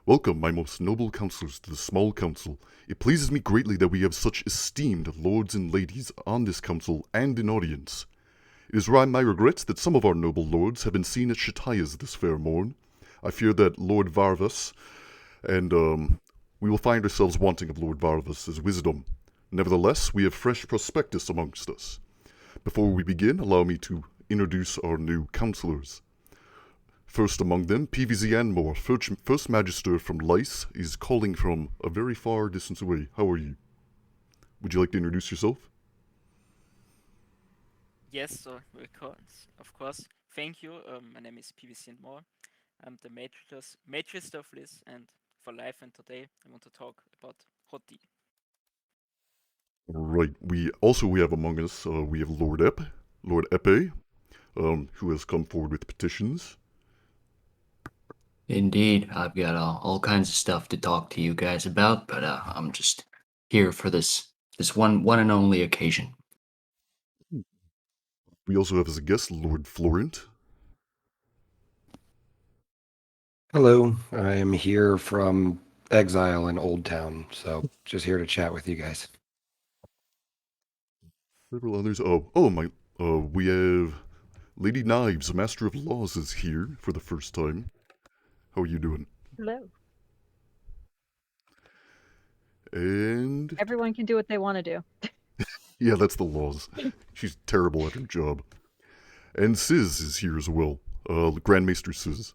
Welcome, my most noble counselors, to the small council. It pleases me greatly that we have such esteemed lords and ladies on this council and in audience. It is my regret that some of our noble lords have been seen at Shataya's this fair morn. I fear that Lord Varvas, and we will find ourselves wanting of Lord Varvas' wisdom. Nevertheless, we have fresh prospectus amongst us. Before we begin, allow me to introduce our new counselors. First among them, PVZ Anmore, first magister from Lice, is calling from a very far distance away. How are you? Would you like to introduce yourself? Yes, of course. Thank you. My name is PVC and more. I'm the Magister of Liz, and for life and today, I want to talk about hot tea. Right. We have among us, we have Lord Epe, who has come forward with petitions. Indeed, I've got all kinds of stuff to talk to you guys about, but I'm just here for this one and only occasion. We also have as a guest Lord Florent. Hello, I am here from exile in Old Town, so just here to chat with you guys. Several others. We have Lady Knives, Master of Laws, is here for the first time. How are you doing? Hello. And Everyone can do what they want to do. yeah, that's the laws. She's terrible at her job. And Sis is here as well. Grandmaster Sis.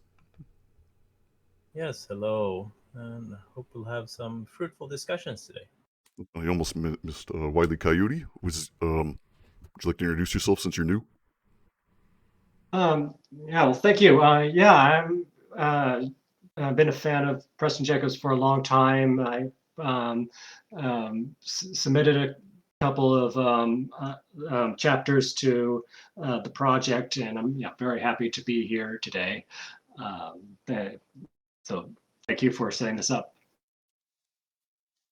Yes, hello, and hope we'll have some fruitful discussions today. I almost missed Wiley Coyote. Would you like to introduce yourself since you're new? Yeah, well, thank you. I've been a fan of Preston Jacobs for a long time. I submitted a couple of chapters to the project, and I'm very happy to be here today. So thank you for setting this up.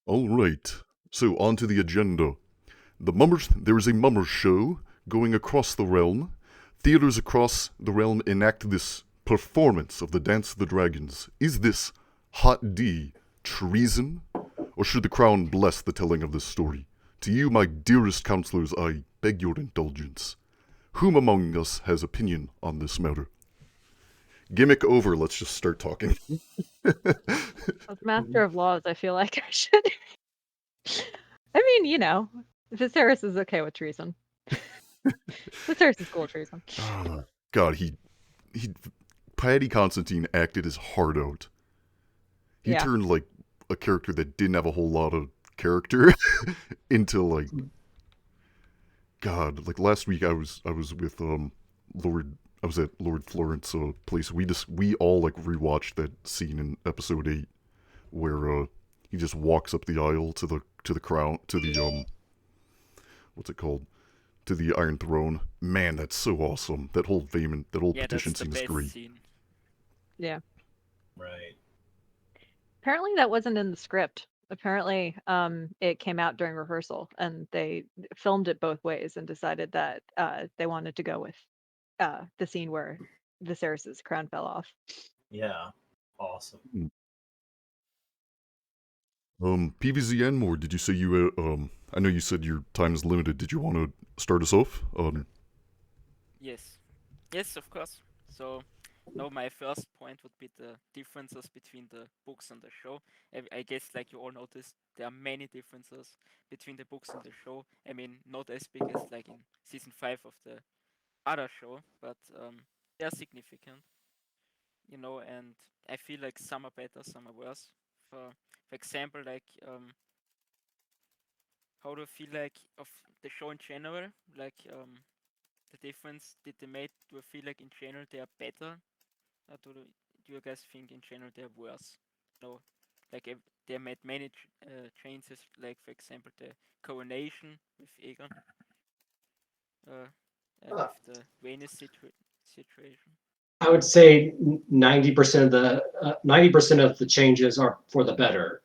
All right. So on to the agenda. There is a Mummers show going across the realm. Theaters across the realm enact this performance of the Dance of the Dragons. Is this hot D treason, or should the crown bless the telling of this story? To you, my dearest counselors, I beg your indulgence. Whom among us has opinion on this matter? Gimmick over, let's just start talking. As Master of Laws, I feel like I should. I mean, Viserys is okay with treason. Viserys is cool with treason. God, Paddy Constantine acted his heart out. He turned like a character that didn't have a whole lot of character into like God. Like last week, I was with I was at Lord Florent's place. We all like rewatched that scene in episode 8 where he just walks up the aisle to the crown to the what's it called, to the Iron Throne. Man, that's so awesome. That whole petition scene is great. Scene. Yeah. Right. Apparently that wasn't in the script. Apparently it came out during rehearsal, and they filmed it both ways and decided that they wanted to go with the scene where Viserys' crown fell off. Yeah. Awesome. PVZ Anmore, did you say you I know you said your time is limited. Did you want to start us off? Yes, of course. So, no, my first point would be the differences between the books and the show. I guess, like you all noticed, there are many differences between the books and the show. I mean, not as big as like in season 5 of the other show, but they are significant. And I feel like some are better, some are worse. For example, like how do I feel like of the show in general? Like the difference did they make? Do I feel like in general they are better? Or do you guys think in general they are worse? No, like they made many changes. Like for example, the coronation with Aegon, with the Rhaenys situation. I would say 90% of the changes are for the better.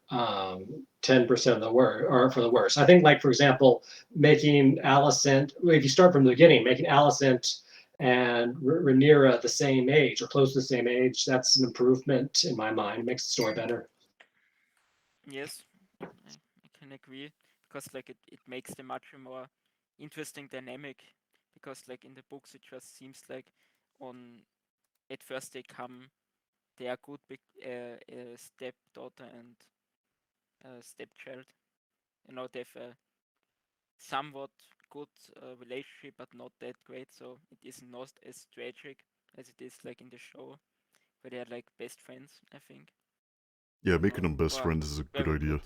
10% of the are for the worse. I think, like for example, making Alicent. If you start from the beginning, making Alicent and Rhaenyra the same age or close to the same age, that's an improvement in my mind. It makes the story better. Yes, I can agree, because like it makes them much more interesting dynamic, because like in the books it just seems like on at first they are good stepdaughter and stepchild. They have a somewhat good relationship, but not that great. So it is not as tragic as it is like in the show, where they are like best friends, I think. Yeah, making them best Or friends is a good very idea. good.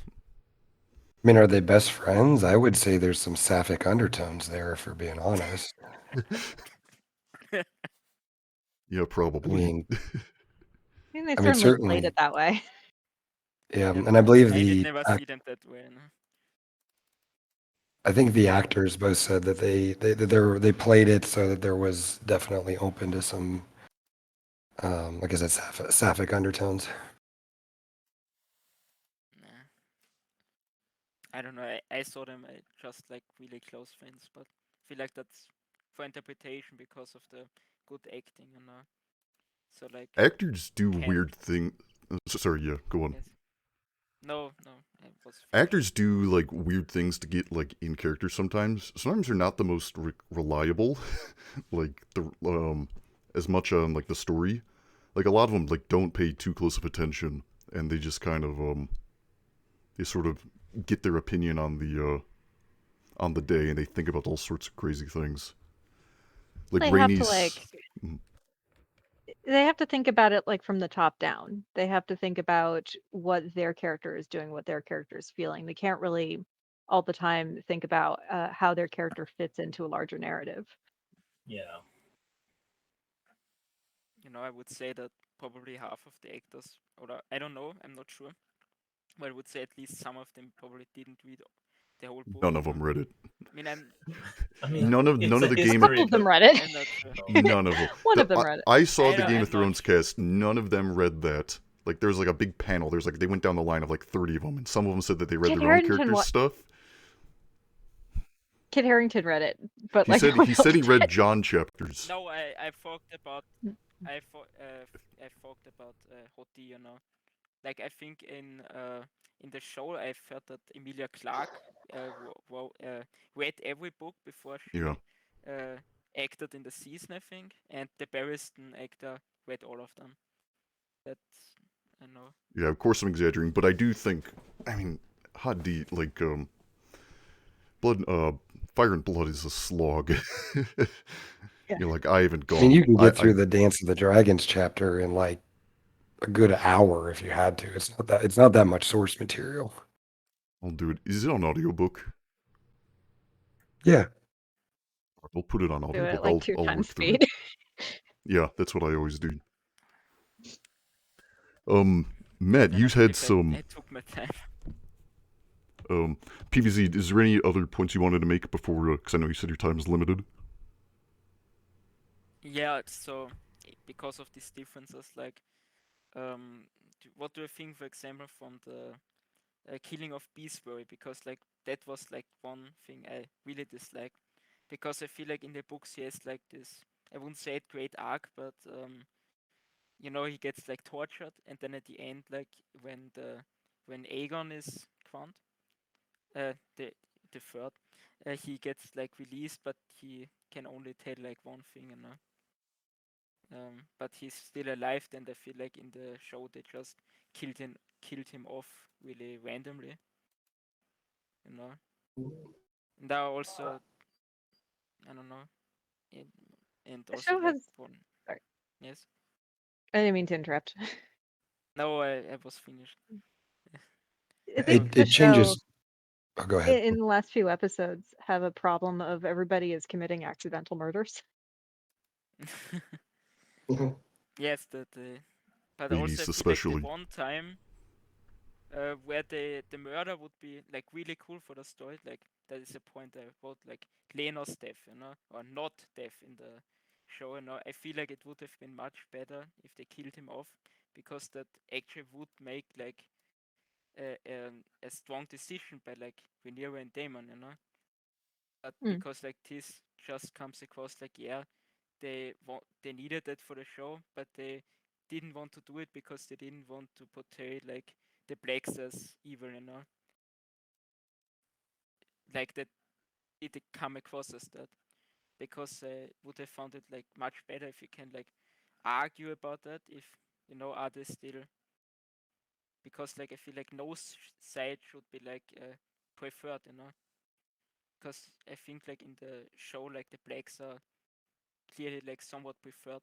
I mean, are they best friends? I would say there's some sapphic undertones there, if we're being honest. Yeah, I probably. mean, I mean, they I mean, certainly played certainly, it that way. yeah. Yeah, And I believe I did the, never see them that way. No? I think the actors both said that they played it so that there was definitely open to some, like I said, sapphic undertones. Nah. I don't know. I saw them just like really close friends, but I feel like that's for interpretation because of the good acting, So like Actors do can't. weird thing. Sorry, yeah, go on. Yes. No, I was finished. Actors do like weird things to get like in character sometimes. Sometimes they're not the most reliable, like the as much on like the story. Like a lot of them like don't pay too close of attention, and they just kind of they sort of get their opinion on the day, and they think about all sorts of crazy things. Like They have to Rainey's. they have to think about it like from the top down. They have to think about what their character is doing, what their character is feeling. They can't really all the time think about how their character fits into a larger narrative. Yeah. I would say that probably half of the actors, or I don't know, I'm not sure, but I would say at least some of them probably didn't read the whole book. None of them read it. I mean, I mean, None of it's the a Game A of couple history of them book. read it. I'm not sure. None of them. One of them read it. I saw I the don't- Game I'm of Thrones not- cast. None of them read that. Like, there's like a big panel. There's like they went down the line of like 30 of them, and some of them said that they read Kit their own Harington characters' wa- stuff. Kit Harington read it, but He like said no one he said else Oh, he read did. John chapters. No, I talked about I talked about Hoti, Like I think in the show I felt that Emilia Clarke read every book before she Yeah. acted in the season, I think, and the Barristan actor read all of them. That's I know. Yeah, of course I'm exaggerating, but I do think, I mean, Hot D, like, Fire and Blood is a slog. Yeah. You're like, I haven't gone. I mean, you can get I- through the Dance of the Dragons chapter in like a good hour if you had to. It's not that much source material. I'll do it. Is it on audiobook? Yeah. I'll put it on Do audiobook. it like two I'll times work through speed. it. Yeah, that's what I always do. Matt, Then you I had believe some I took my time. PVZ. Is there any other points you wanted to make before? Because I know you said your time is limited. Yeah, so because of these differences, like, what do you think, for example, from the killing of Beastbury? Because like that was like one thing I really disliked, because I feel like in the books he has like this, I wouldn't say it great arc, but he gets like tortured, and then at the end, like when Aegon is crowned, the third, he gets like released, but he can only tell like one thing, but he's still alive. Then I feel like in the show they just killed him off really randomly, you know. And there are also, I don't know, and, and The also show like has. one. Sorry, Yes. I didn't mean to interrupt. No, I was finished. I think It the show changes. Oh, go ahead. in the last few episodes have a problem of everybody is committing accidental murders. Yes, but Ladies also I feel like especially. the one time where the murder would be like really cool for the story. Like that is a point I wrote, like Laenor's death, or not death in the show. I feel like it would have been much better if they killed him off, because that actually would make like a strong decision by like Rhaenyra and Daemon, But Mm. because like this just comes across like, yeah, they needed it for the show, but they didn't want to do it because they didn't want to portray like the blacks as evil, like that it come across as that, because I would have found it like much better if you can like argue about that, if are they still, because like I feel like no side should be like preferred, because I think like in the show like the blacks are clearly like somewhat preferred.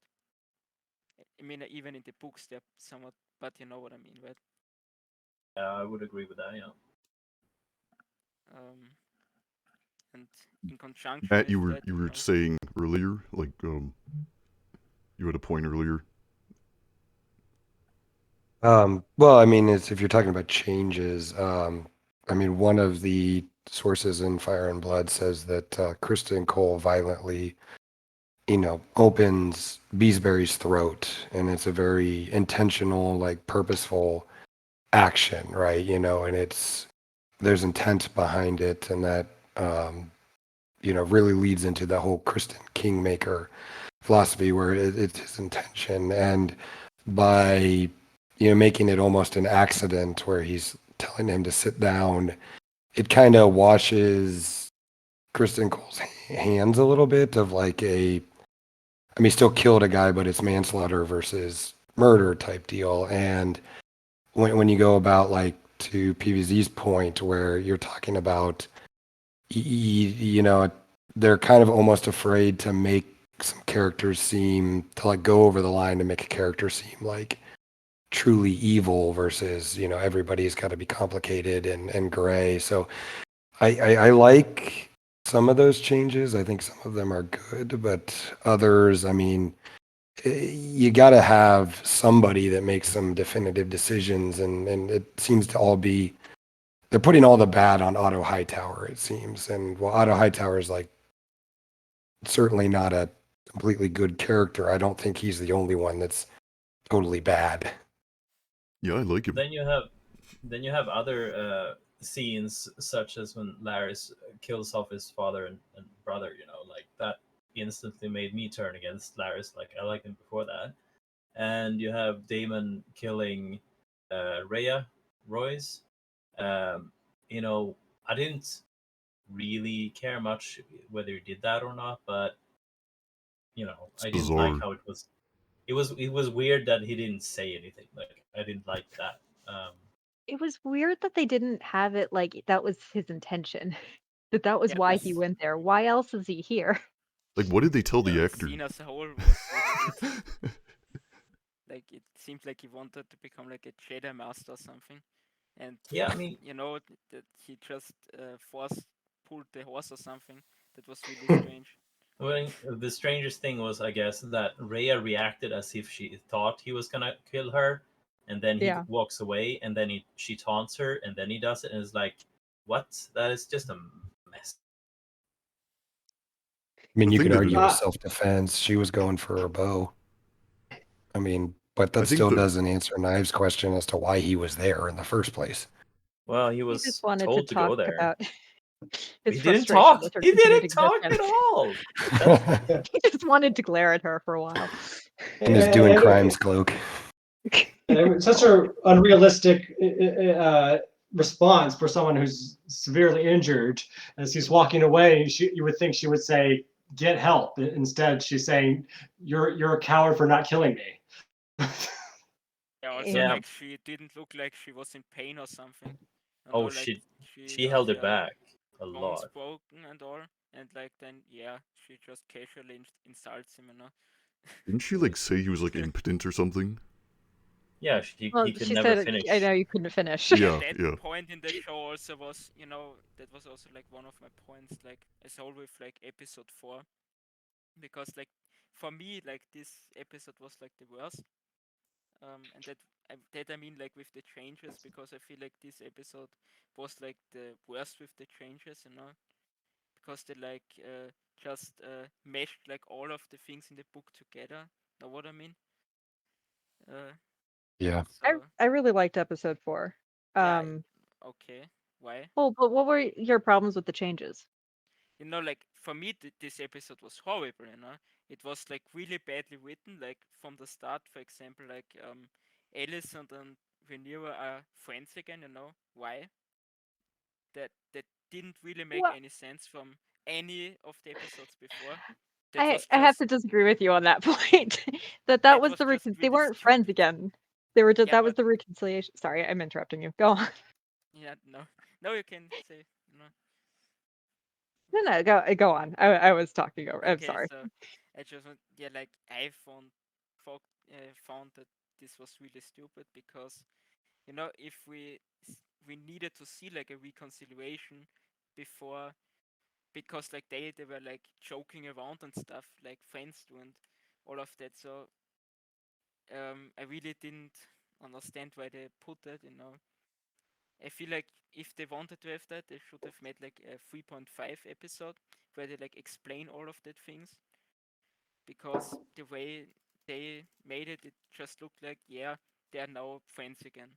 I mean, even in the books they're somewhat, but you know what I mean, right? Yeah, I would agree with that. Yeah. And in conjunction Matt, with you were that, you were saying earlier, like you had a point earlier. Well, I mean, if you're talking about changes, I mean, one of the sources in Fire and Blood says that Kristen Cole violently, opens Beesbury's throat, and it's a very intentional, like purposeful action, right? And there's intent behind it, and that really leads into the whole Kristen Kingmaker philosophy, where it's his intention, and by making it almost an accident where he's telling him to sit down, it kind of washes Kristen Cole's hands a little bit of like I mean, he still killed a guy, but it's manslaughter versus murder type deal. And when you go about like to PVZ's point where you're talking about, they're kind of almost afraid to make some characters seem to like go over the line to make a character seem like truly evil versus everybody's got to be complicated and gray. So I like some of those changes. I think some of them are good, but others, I mean, you got to have somebody that makes some definitive decisions, and it seems to all be they're putting all the bad on Otto Hightower, it seems. And while Otto Hightower is like certainly not a completely good character, I don't think he's the only one that's totally bad. Yeah, I like him. Then you have other scenes such as when Larys kills off his father and brother. Like that instantly made me turn against Larys. Like I liked him before that. And you have Daemon killing Royce. I didn't really care much whether he did that or not, but It's I didn't bizarre. like how it was. It was weird that he didn't say anything. Like I didn't like that. It was weird that they didn't have it like that was his intention. That was Yeah, why this- he went there. Why else is he here? Like, what did they tell the the actor? scene as a whole was really weird. Like it seemed like he wanted to become like a Jedi Master or something, and Yeah, I mean, that he just pulled the horse or something. That was really strange. well, the strangest thing was, I guess, that Rhea reacted as if she thought he was gonna kill her, and then he Yeah. walks away, and then she taunts her, and then he does it, and it's like, what? That is just a mess. I mean, The you thing could that argue is- with self-defense. She was going for her bow. I mean, but that I think still the- doesn't answer Knives' question as to why he was there in the first place. Well, he He was just wanted to told to go talk there. about his He didn't frustration talk. with her He continued didn't talk at existence. all. He just wanted to glare at her for a while. And is doing crimes cloak. And such a unrealistic response for someone who's severely injured. As he's walking away, you would think she would say, "Get help." Instead, she's saying, "You're a coward for not killing me." Yeah, also Yeah. like she didn't look like she was in pain or something. Oh, like, she held it yeah, back a bones lot. broken and all, and like then she just casually insults him, Didn't she like say he was like impotent or something? Yeah, Well, he could she never said, finish. "I know you couldn't finish." Yeah, that yeah. point in the show also was, that was also like one of my points, like as whole with like episode 4, because like for me like this episode was like the worst, and that I mean like with the changes, because I feel like this episode was like the worst with the changes, because they like just meshed like all of the things in the book together. Know what I mean? Yeah. So I really liked episode 4. yeah, okay, why? Well, but what were your problems with the changes? Like for me this episode was horrible, it was like really badly written. Like from the start, for example, like Alicent and Rhaenyra are friends again. Why? That didn't really make Well, any sense from any of the episodes before. That I was I have just to disagree with you on that point. That that was was the just they really weren't friends stupid. again. They were just Yeah, that was but the reconciliation. Sorry, I'm interrupting you. Go on. yeah, no, you can say. No, go on. I was talking over. I'm Okay, sorry. so I just yeah, like I found that this was really stupid because if we needed to see like a reconciliation before, because like they were like joking around and stuff like friends do and all of that. So I really didn't understand why they put that. I feel like if they wanted to have that, they should have made like a 3.5 episode where they like explain all of that things, because the way they made it, it just looked like, yeah, they are now friends again,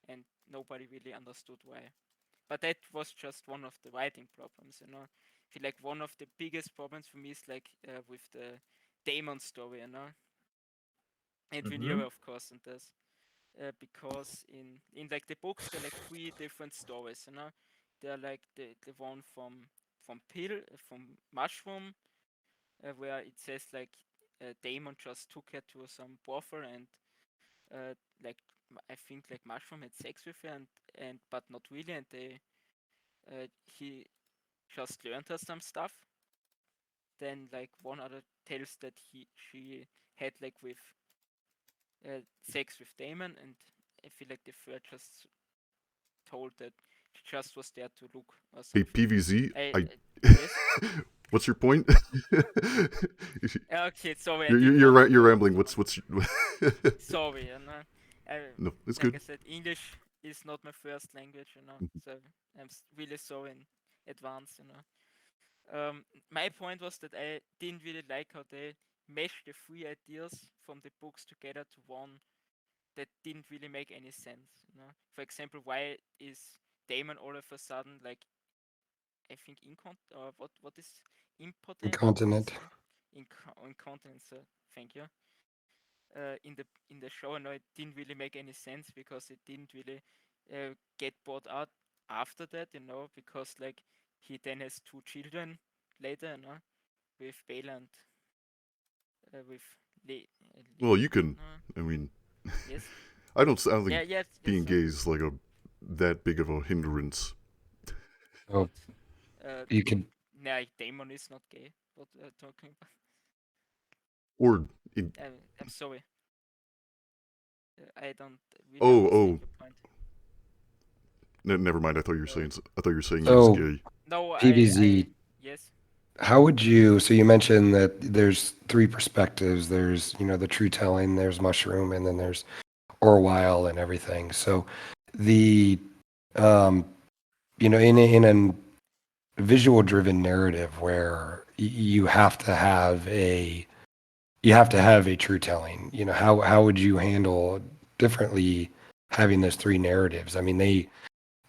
and nobody really understood why. But that was just one of the writing problems. I feel like one of the biggest problems for me is like with the Daemon story, and Mm-hmm. Rhaenyra, of course, and this. Because in like the books there are like three different stories. They're like the one from Mushroom, where it says like Daemon just took her to some brothel, and like I think like Mushroom had sex with her, and but not really, and he just learned her some stuff. Then like one other tells that she had like with sex with Daemon, and I feel like the third just told that she just was there to look or Hey, something. PVZ, Yes. What's your point? Okay, sorry, I you're didn't you're want right. to You're go rambling. so What's sorry, No, it's like I good. said, English is not my first language. So I'm really sorry in advance. My point was that I didn't really like how they meshed the three ideas from the books together to one that didn't really make any sense. For example, why is Damon all of a sudden like, I think or what is impotent? Incontinent. Incontinence. Thank you. In the show, no, it didn't really make any sense because it didn't really get brought out after that. Because like he then has two children later, with Bela and with Well, you Lily. can. No? I mean, Yes. I don't think Yeah. Yes. being So gay is like that big of a hindrance. Oh, what? Uh, you could. nah, Damon is not gay. What talking about? Or in, I'm sorry. I don't really oh understand your point. never mind. Uh, I thought you were saying he was So gay. no, PVZ, yes. how would you? So you mentioned that there's three perspectives. There's the true telling. There's mushroom, and then there's Orwell and everything. So the um, in a visual driven narrative where you have to have a true telling. How would you handle differently having those three narratives? I mean,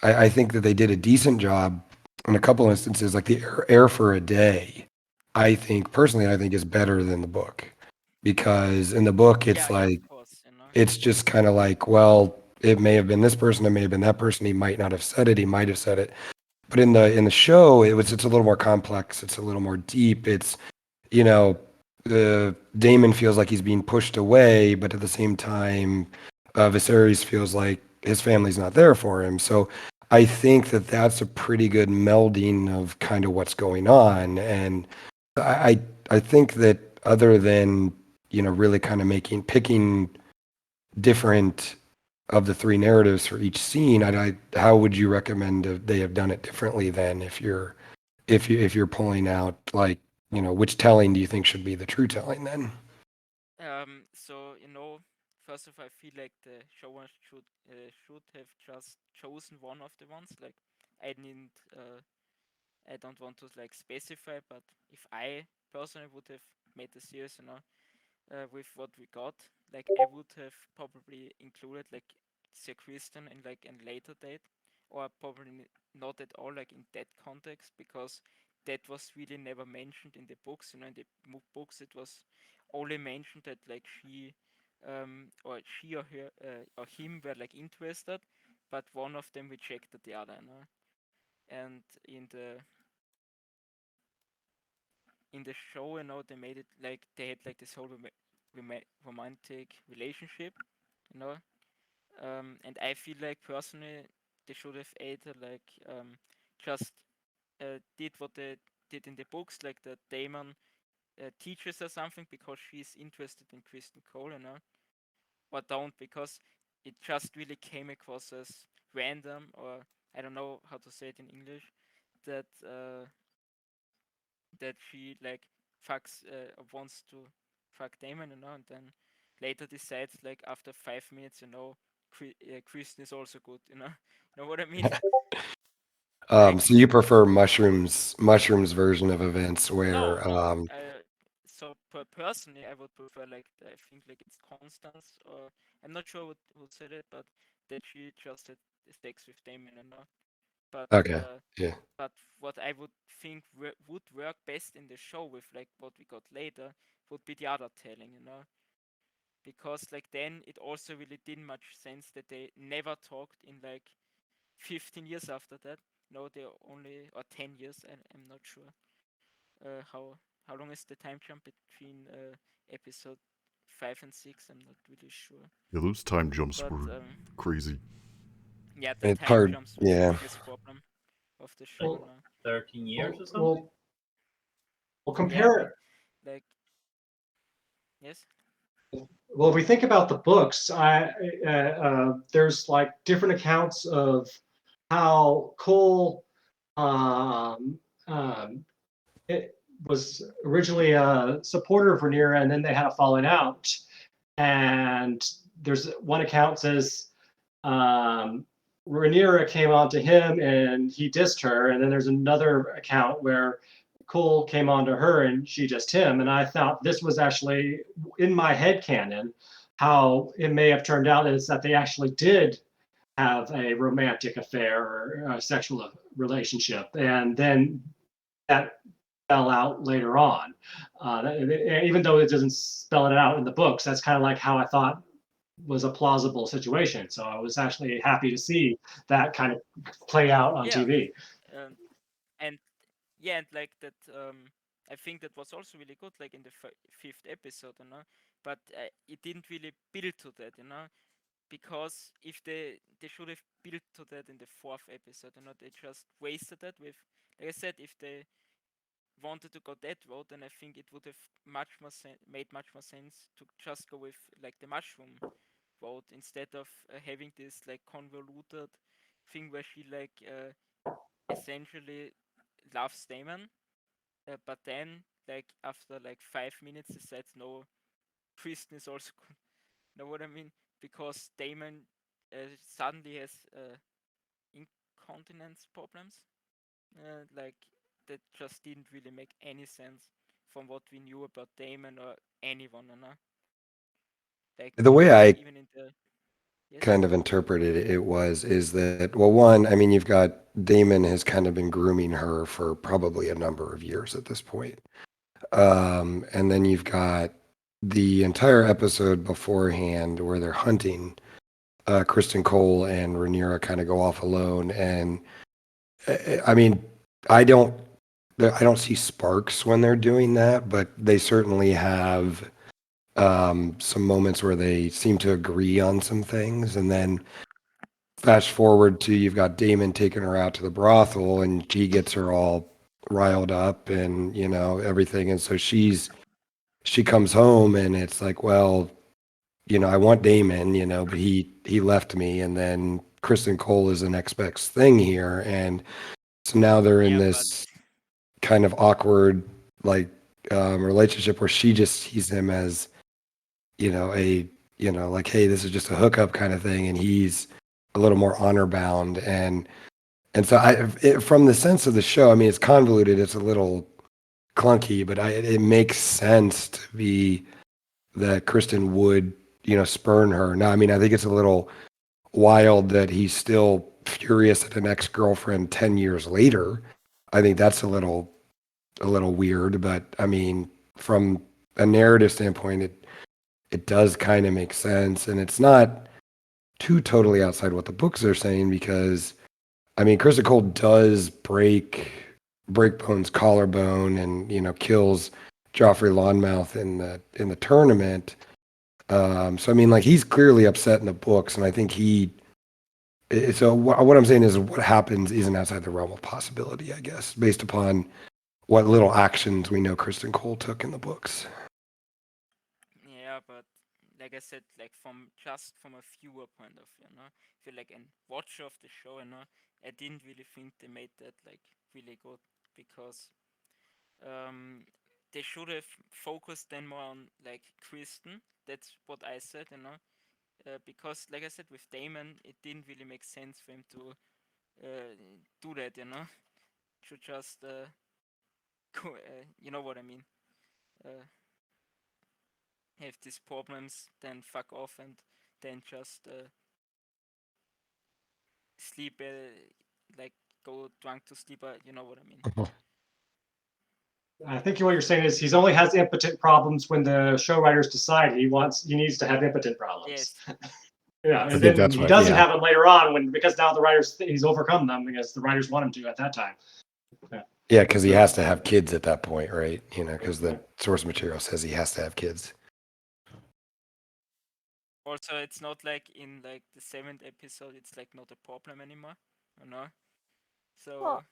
I think that they did a decent job in a couple instances, like the air for a day. I think is better than the book, because in the book it's Yeah, like of course. it's just kind of like, well, it may have been this person, it may have been that person. He might not have said it. He might have said it. But in the show, it's a little more complex. It's a little more deep. It's you know, Damon feels like he's being pushed away, but at the same time, Viserys feels like his family's not there for him. So I think that that's a pretty good melding of kind of what's going on. And I think that other than really kind of picking different of the three narratives for each scene, how would you recommend they have done it differently then if you're pulling out like which telling do you think should be the true telling then? So first of all, I feel like the showrunner should have just chosen one of the ones. Like, I didn't, I don't want to like specify, but if I personally would have made the series, with what we got, like I would have probably included like Sir Christian in like a later date, or probably not at all like in that context, because that was really never mentioned in the books. In the books it was only mentioned that like she or her or him were like interested, but one of them rejected the other, you know? And in the show, you know, they made it like they had like this whole romantic relationship, you know. And I feel like personally they should have either like just did what they did in the books, like the Daemon teaches her something because she's interested in Kristen Cole, you know, or don't because it just really came across as random, or I don't know how to say it in English, that that she like fucks wants to fuck Damon, you know, and then later decides like after 5 minutes, you know, Kristen is also good, you know, you know what I mean? Like So you prefer mushrooms version of events no, where no. So personally, I would prefer like I think like it's Constance, or I'm not sure who said it, but that she just had sex with Damon, you know. But okay, yeah. but what I would think would work best in the show with like what we got later would be the other telling, you know, because like then it also really didn't much sense that they never talked in like 15 years after that. No, they only or 10 years. I'm not sure. How long is the time jump between episode 5 and 6? I'm not really sure. Yeah, those time jumps But were crazy. yeah, the It's time hard, jumps were the yeah. biggest problem of the show. Well, Now. 13 years or something? We'll Yeah, compare it. like yes. Well, if we think about the books, there's like different accounts of how Cole it was originally a supporter of Rhaenyra, and then they had a falling out. And there's one account says Rhaenyra came on to him and he dissed her, and then there's another account where Cole came on to her and she dissed him. And I thought this was actually in my head canon how it may have turned out is that they actually did have a romantic affair or a sexual relationship, and then that fell out later on. Even though it doesn't spell it out in the books, that's kind of like how I thought was a plausible situation. So I was actually happy to see that kind of play out on Yeah. TV. And yeah, and like that. I think that was also really good, like in the fifth episode, you know. But it didn't really build to that, you know. Because if they should have built to that in the fourth episode, you know, they just wasted that with, like I said, if they wanted to go that road, then I think it would have made much more sense to just go with like the mushroom road instead of having this like convoluted thing where she like essentially loves Damon, but then like after like 5 minutes decides no, Kristen is also good. Know what I mean? Because Damon suddenly has incontinence problems. Like that just didn't really make any sense from what we knew about Damon or anyone, you know? Like The way I even in the yes. kind of interpreted it is that, well, one, I mean, you've got Damon has kind of been grooming her for probably a number of years at this point. And then you've got the entire episode beforehand where they're hunting. Kristen Cole and Rhaenyra kind of go off alone, and I mean, I don't see sparks when they're doing that, but they certainly have some moments where they seem to agree on some things, and then fast forward to you've got Daemon taking her out to the brothel, and she gets her all riled up, and you know everything, and so she comes home, and it's like, well, you know, I want Daemon, you know, but he left me, and then Kristen Cole is the next best thing here, and so now they're in this kind of awkward like relationship where she just sees him as, you know, like, hey, this is just a hookup kind of thing, and he's a little more honor bound, and so from the sense of the show, I mean, it's convoluted, it's a little clunky, but it makes sense to be that Kristen would, you know, spurn her. Now, I mean, I think it's a little wild that he's still furious at an ex-girlfriend 10 years later. I think that's a little weird, but I mean, from a narrative standpoint, it does kind of make sense, and it's not too totally outside what the books are saying, because I mean, Kristen Cole does break Bone's collarbone and, you know, kills Joffrey Lonmouth in the tournament. So I mean, like, he's clearly upset in the books, and I think so what I'm saying is what happens isn't outside the realm of possibility, I guess, based upon what little actions we know Kristen Cole took in the books. Yeah, but like I said, like from a viewer point of view, if you're like a watcher of the show, I didn't really think they made that like really good, because they should have focused then more on like Kristen. That's what I said, because like I said with Daemon, it didn't really make sense for him to do that, should just go, you know what I mean, have these problems, then fuck off, and then just sleep, like go drunk to sleep. You know what I mean? I think what you're saying is he's only has impotent problems when the show writers decide he needs to have impotent problems. Yes. Yeah, I and think then that's he what- doesn't yeah. have them later on because now the writers he's overcome them because the writers want him to at that time. Yeah, because he has to have kids at that point, right? You know, because the source material says he has to have kids. Also, it's not like in like the 7th episode, it's like not a problem anymore, So. Well,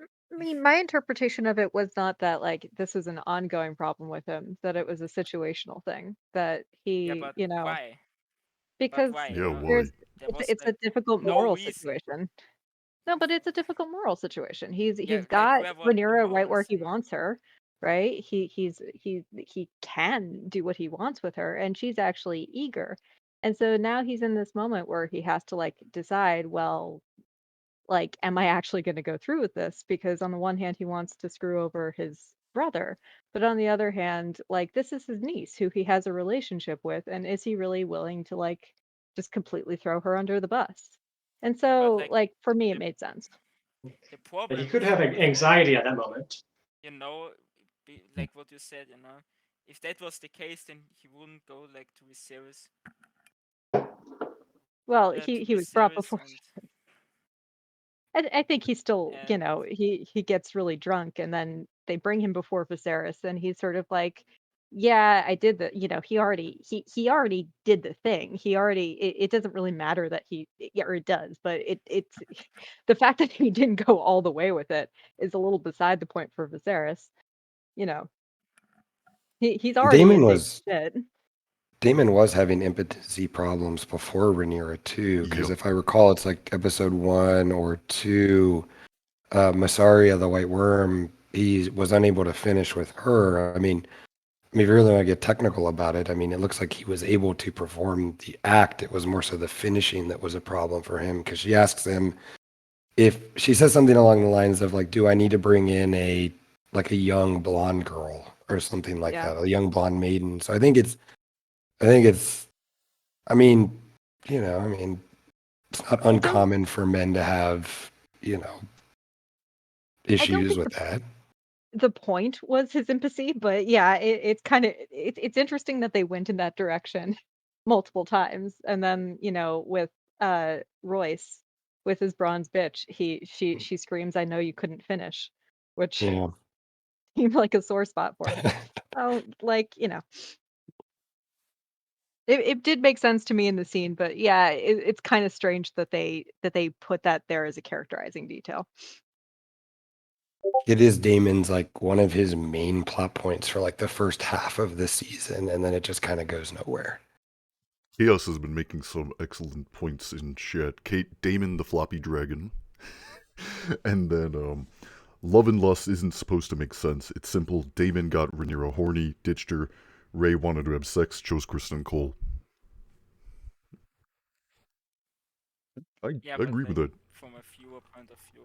I mean, my interpretation of it was not that like this was an ongoing problem with him, that it was a situational thing, that Yeah, he, but you know, why? because why? Yeah, why? there's There was it's a like difficult no moral reason. situation. No, but it's a difficult moral situation. He's like, got where was the Rhaenyra right moral where he thing? wants her, right? He can do what he wants with her, and she's actually eager. And so now he's in this moment where he has to like decide, well, like, am I actually going to go through with this? Because on the one hand, he wants to screw over his brother, but on the other hand, like, this is his niece who he has a relationship with, and is he really willing to like just completely throw her under the bus? And so, like, for me, it made sense. The problem He could is have with anxiety at that moment. like what you said, if that was the case, then he wouldn't go like to Viserys. Well, to he was brought Viserys before. and I think he still, you And- know, he gets really drunk, and then they bring him before Viserys, and he's sort of like, yeah, I did the, you know, he already did the thing. It doesn't really matter that yeah, or it does, but it's the fact that he didn't go all the way with it is a little beside the point for Viserys. You know, he's already Daemon in big was shit. Daemon was having impotency problems before Rhaenyra too, because Yep. if I recall, it's like episode 1 or 2, Massaria the White Worm, he was unable to finish with her. I mean, if you really want to get technical about it, I mean, it looks like he was able to perform the act. It was more so the finishing that was a problem for him, because she asks him if she says something along the lines of like, "Do I need to bring in a young blonde girl or something like Yeah. that, a young blonde maiden?" So I think it's, I mean, you know, I mean, it's not uncommon for men to have, you know, issues think with that. the point was his empathy, but yeah, it's kind of it's interesting that they went in that direction multiple times, and then you know with Royce with his bronze bitch, she screams, "I know you couldn't finish," which Yeah. seemed like a sore spot for him. Oh, like you know, it did make sense to me in the scene, but yeah, it's kind of strange that they put that there as a characterizing detail. It is Damon's like one of his main plot points for like the first half of the season, and then it just kind of goes nowhere. Chaos has been making some excellent points in chat. Kate, Daemon the floppy dragon. And then, love and lust isn't supposed to make sense. It's simple. Daemon got Rhaenyra horny, ditched her. Ray wanted to have sex, chose Kristen Cole. I agree with that. From a viewer point of view,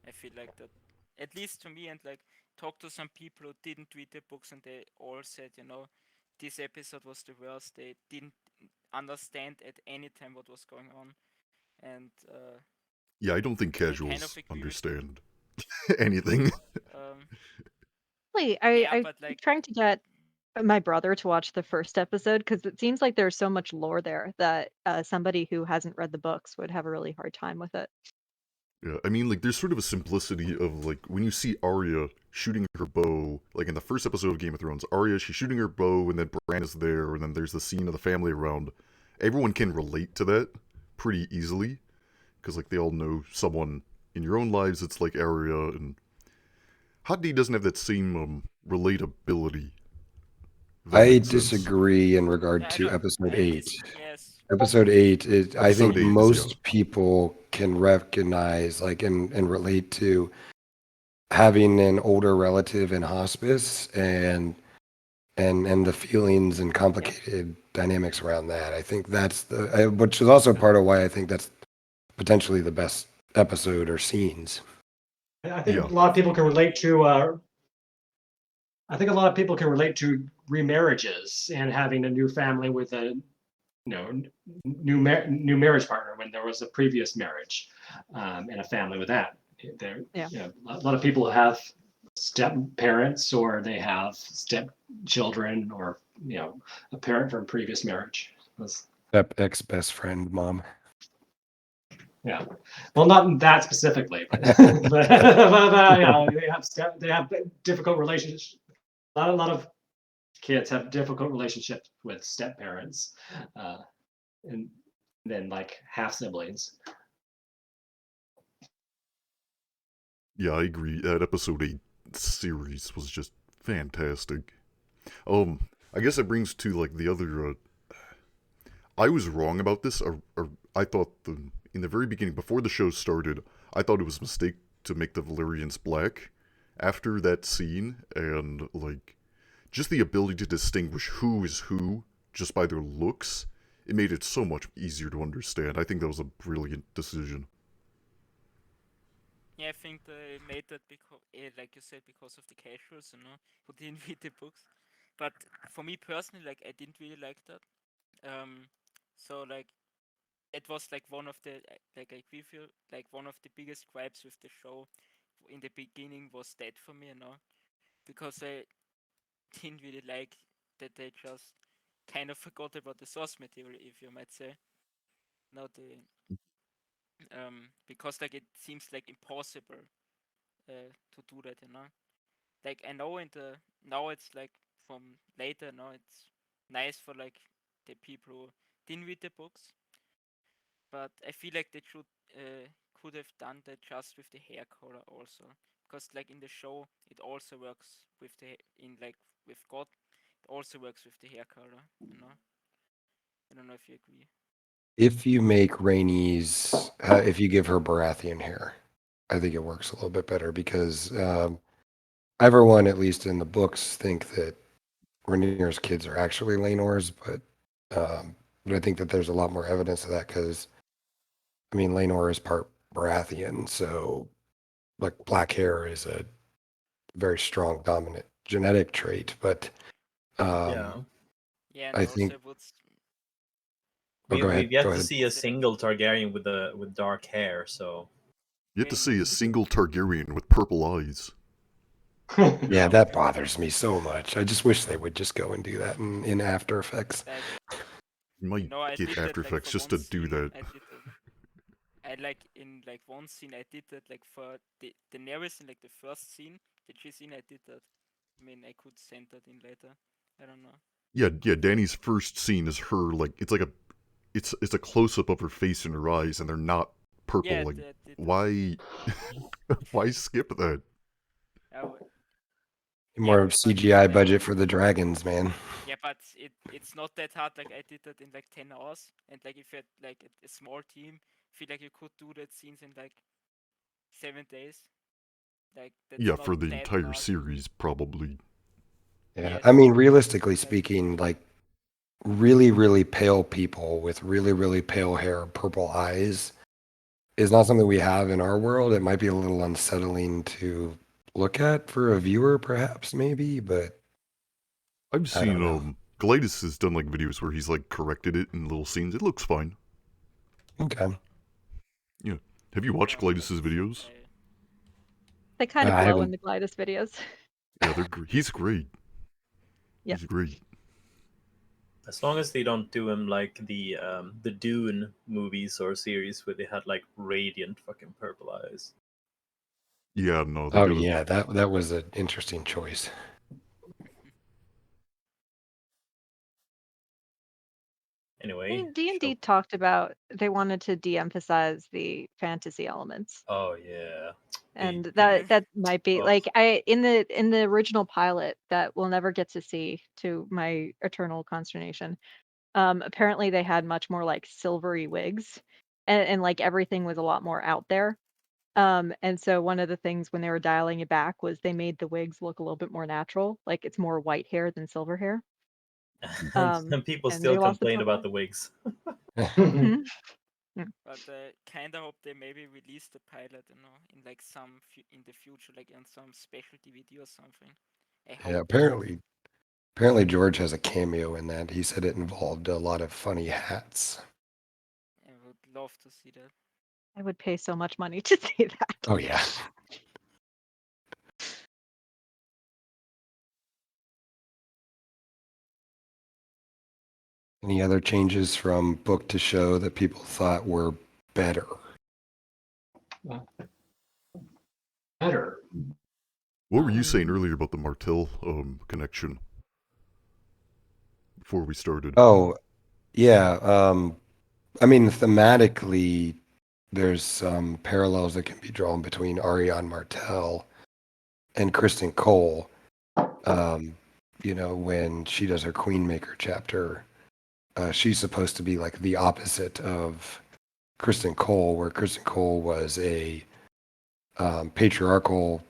I feel like that, at least to me, and like talk to some people who didn't read the books, and they all said, this episode was the worst. They didn't understand at any time what was going on, and Yeah, I don't think kind of casuals agree with understand anything. Wait, I'm but like trying to get my brother to watch the first episode because it seems like there's so much lore there that somebody who hasn't read the books would have a really hard time with it. Yeah, I mean, like, there's sort of a simplicity of, like, when you see Arya shooting her bow, like, in the first episode of Game of Thrones, Arya, she's shooting her bow, and then Bran is there, and then there's the scene of the family around. Everyone can relate to that pretty easily, because, like, they all know someone in your own lives that's like Arya, and Hot D doesn't have that same, relatability. if that I makes sense. disagree in regard I to don't- episode I 8. Yes. Episode 8 is, I Episode think 8 is, most yeah. people can recognize, like, and relate to having an older relative in hospice and the feelings and complicated dynamics around that. I think that's which is also part of why I think that's potentially the best episode or scenes. I think Yeah. a lot of people can relate to. I think a lot of people can relate to remarriages and having a new family with a, new marriage partner when there was a previous marriage, and a family with that. There, Yeah. A lot of people have step parents or they have step children or a parent from a previous marriage. Ex best friend mom. Yeah, well, not that specifically, but, they have difficult relationships. A lot of kids have difficult relationships with step parents, and then like half siblings. Yeah, I agree. That episode 8 series was just fantastic. I guess it brings to, like, the other, I was wrong about this, or I thought in the very beginning, before the show started, I thought it was a mistake to make the Valyrians black. After that scene, and, like, just the ability to distinguish who is who just by their looks, it made it so much easier to understand. I think that was a brilliant decision. Yeah, I think they made that because, like you said, because of the casuals, who didn't read the books. But for me personally, like, I didn't really like that. So like, it was like one of the, like, I feel like one of the biggest gripes with the show in the beginning was that for me, because I didn't really like that they just kind of forgot about the source material, if you might say. Not the because like it seems like impossible to do that, Like, I know now it's like from later, it's nice for like the people who didn't read the books, but I feel like they could have done that just with the hair color also, because like in the show it also works with with God, it also works with the hair color, I don't know if you agree. If you make Rhaenys, if you give her Baratheon hair, I think it works a little bit better because everyone, at least in the books, think that Rhaenyra's kids are actually Laenor's, but I think that there's a lot more evidence of that because, I mean, Laenor is part Baratheon, so like black hair is a very strong dominant genetic trait. But Yeah. Yeah, and I also think. it would Oh, go ahead. We've yet Go to ahead. see a single Targaryen with dark hair, so You have to see a single Targaryen with purple eyes. Yeah, that bothers me so much. I just wish they would just go and do that in After Effects. like, You might I get did After that, like, Effects for just one to do scene, that. I did that. I like in like one scene I did that, like for the Daenerys in like the first scene that she's in, I did that. I mean, I could send that in later. I don't know. Yeah, Danny's first scene is her, like, it's like it's a close up of her face and her eyes, and they're not purple. Yeah, like, I did that. why, why skip that? More but CGI like, budget for the dragons, man. Yeah, but it's not that hard. Like, I did that in like 10 hours, and like if you had like a small team, I feel like you could do that scenes in like 7 days. Like, that's Yeah, not for the that entire hard. series, probably. Yeah, Yes. I mean, realistically speaking, like really, really pale people with really, really pale hair, purple eyes is not something we have in our world. It might be a little unsettling to look at for a viewer, perhaps, maybe, but I've I don't seen know. Gladius has done like videos where he's like corrected it in little scenes. It looks fine. Okay. Yeah. Have you watched Gladius's videos? They kind of I glow haven't. in the Glidus videos. Yeah, he's great. He's great. As long as they don't do him like the Dune movies or series where they had like radiant fucking purple eyes. Yeah, no. They Oh gotta, yeah, that was an interesting choice. Anyway. D&D talked about they wanted to de-emphasize the fantasy elements. Oh yeah. And They- that might be Oh. like in the original pilot that we'll never get to see, to my eternal consternation. Apparently they had much more like silvery wigs, and like everything was a lot more out there. And so one of the things when they were dialing it back was they made the wigs look a little bit more natural, like it's more white hair than silver hair. and people and still they lost the complain plot about line. the wigs. Mhm. But I kind of hope they maybe release the pilot, in like in the future, like on some special DVD or something. I hope. Yeah, apparently George has a cameo in that. He said it involved a lot of funny hats. I would love to see that. I would pay so much money to see that. Oh yeah. Any other changes from book to show that people thought were better? Better. what were you saying earlier about the Martell connection? Before we started. Oh, yeah. I mean, thematically, there's some parallels that can be drawn between Ariane Martell and Kristen Cole. When she does her Queenmaker chapter, she's supposed to be like the opposite of Kristen Cole, where Kristen Cole was a patriarchal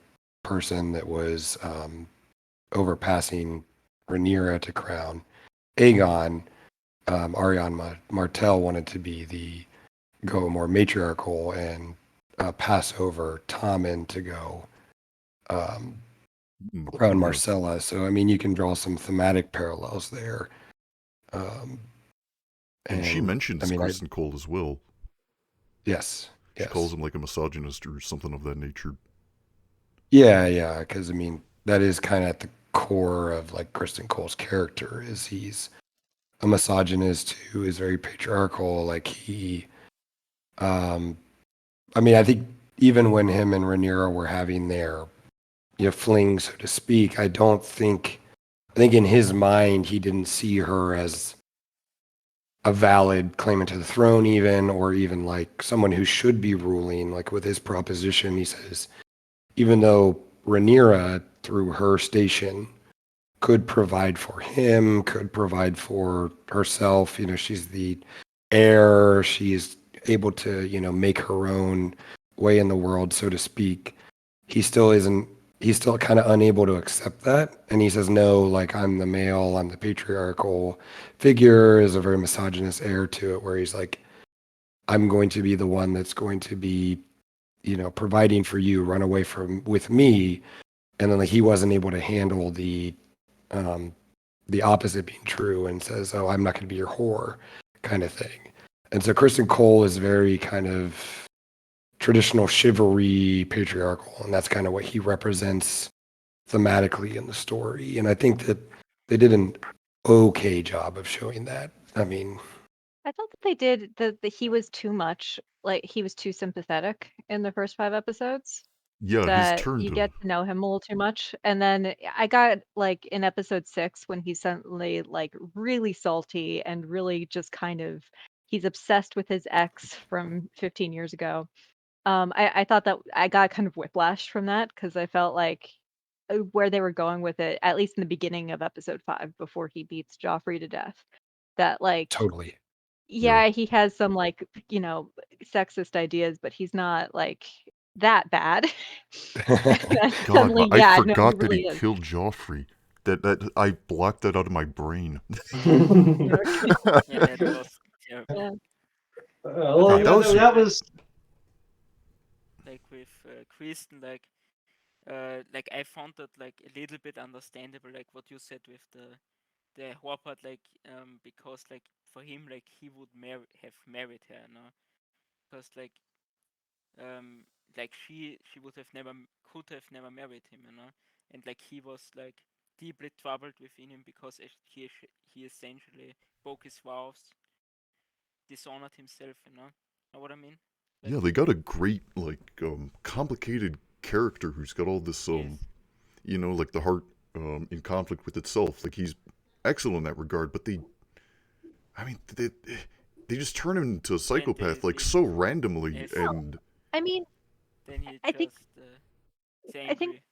person that was overpassing Rhaenyra to crown Aegon. Ariane Martell wanted to go more matriarchal and pass over Tommen to go crown Yeah. Marcella. So I mean, you can draw some thematic parallels there. And she mentions I mean, Kristen Cole as well. Yes. She calls him like a misogynist or something of that nature. Yeah, because I mean, that is kind of at the core of like Kristen Cole's character is he's a misogynist who is very patriarchal. Like I mean, I think even when him and Rhaenyra were having their fling, so to speak, I think in his mind he didn't see her as a valid claimant to the throne, or even like someone who should be ruling. Like with his proposition, he says, even though Rhaenyra, through her station, could provide for him, could provide for herself, she's the heir, she's able to, make her own way in the world, so to speak. He's still kind of unable to accept that. And he says, no, like I'm the male, I'm the patriarchal figure, is a very misogynist air to it, where he's like, I'm going to be the one that's going to be, providing for you, run away with me. And then like he wasn't able to handle the opposite being true and says, oh, I'm not going to be your whore kind of thing. And so Kristen Cole is very kind of traditional chivalry patriarchal, and that's kind of what he represents thematically in the story. And I think that they did an okay job of showing that. I mean, I thought that they did that he was too much, like he was too sympathetic in the first 5 episodes. Yeah, his That turn you to. get to know him a little too much. And then I got like in episode 6 when he's suddenly like really salty and really just kind of he's obsessed with his ex from 15 years ago. I thought that I got kind of whiplash from that because I felt like where they were going with it, at least in the beginning of episode 5, before he beats Joffrey to death, that like totally. yeah, he has some like sexist ideas, but he's not like that bad. And God, suddenly, I yeah, no, he forgot that he really is. killed Joffrey. That I blocked that out of my brain. Yeah, that was terrible. Yeah. Well, God, that was- that was Like with Kristen, like I found that like a little bit understandable, like what you said with the whore part, like because like for him, like he would have married her, because like she would have never could have never married him, and like he was like deeply troubled within him because he essentially broke his vows, dishonored himself. Know what I mean? Like, Yeah, they got a great, like, complicated character who's got all this, yes. Like the heart in conflict with itself. Like, he's excellent in that regard, but they just turn him into a psychopath, like, so randomly, Yes. and... I mean, Then he I think just is I think angry.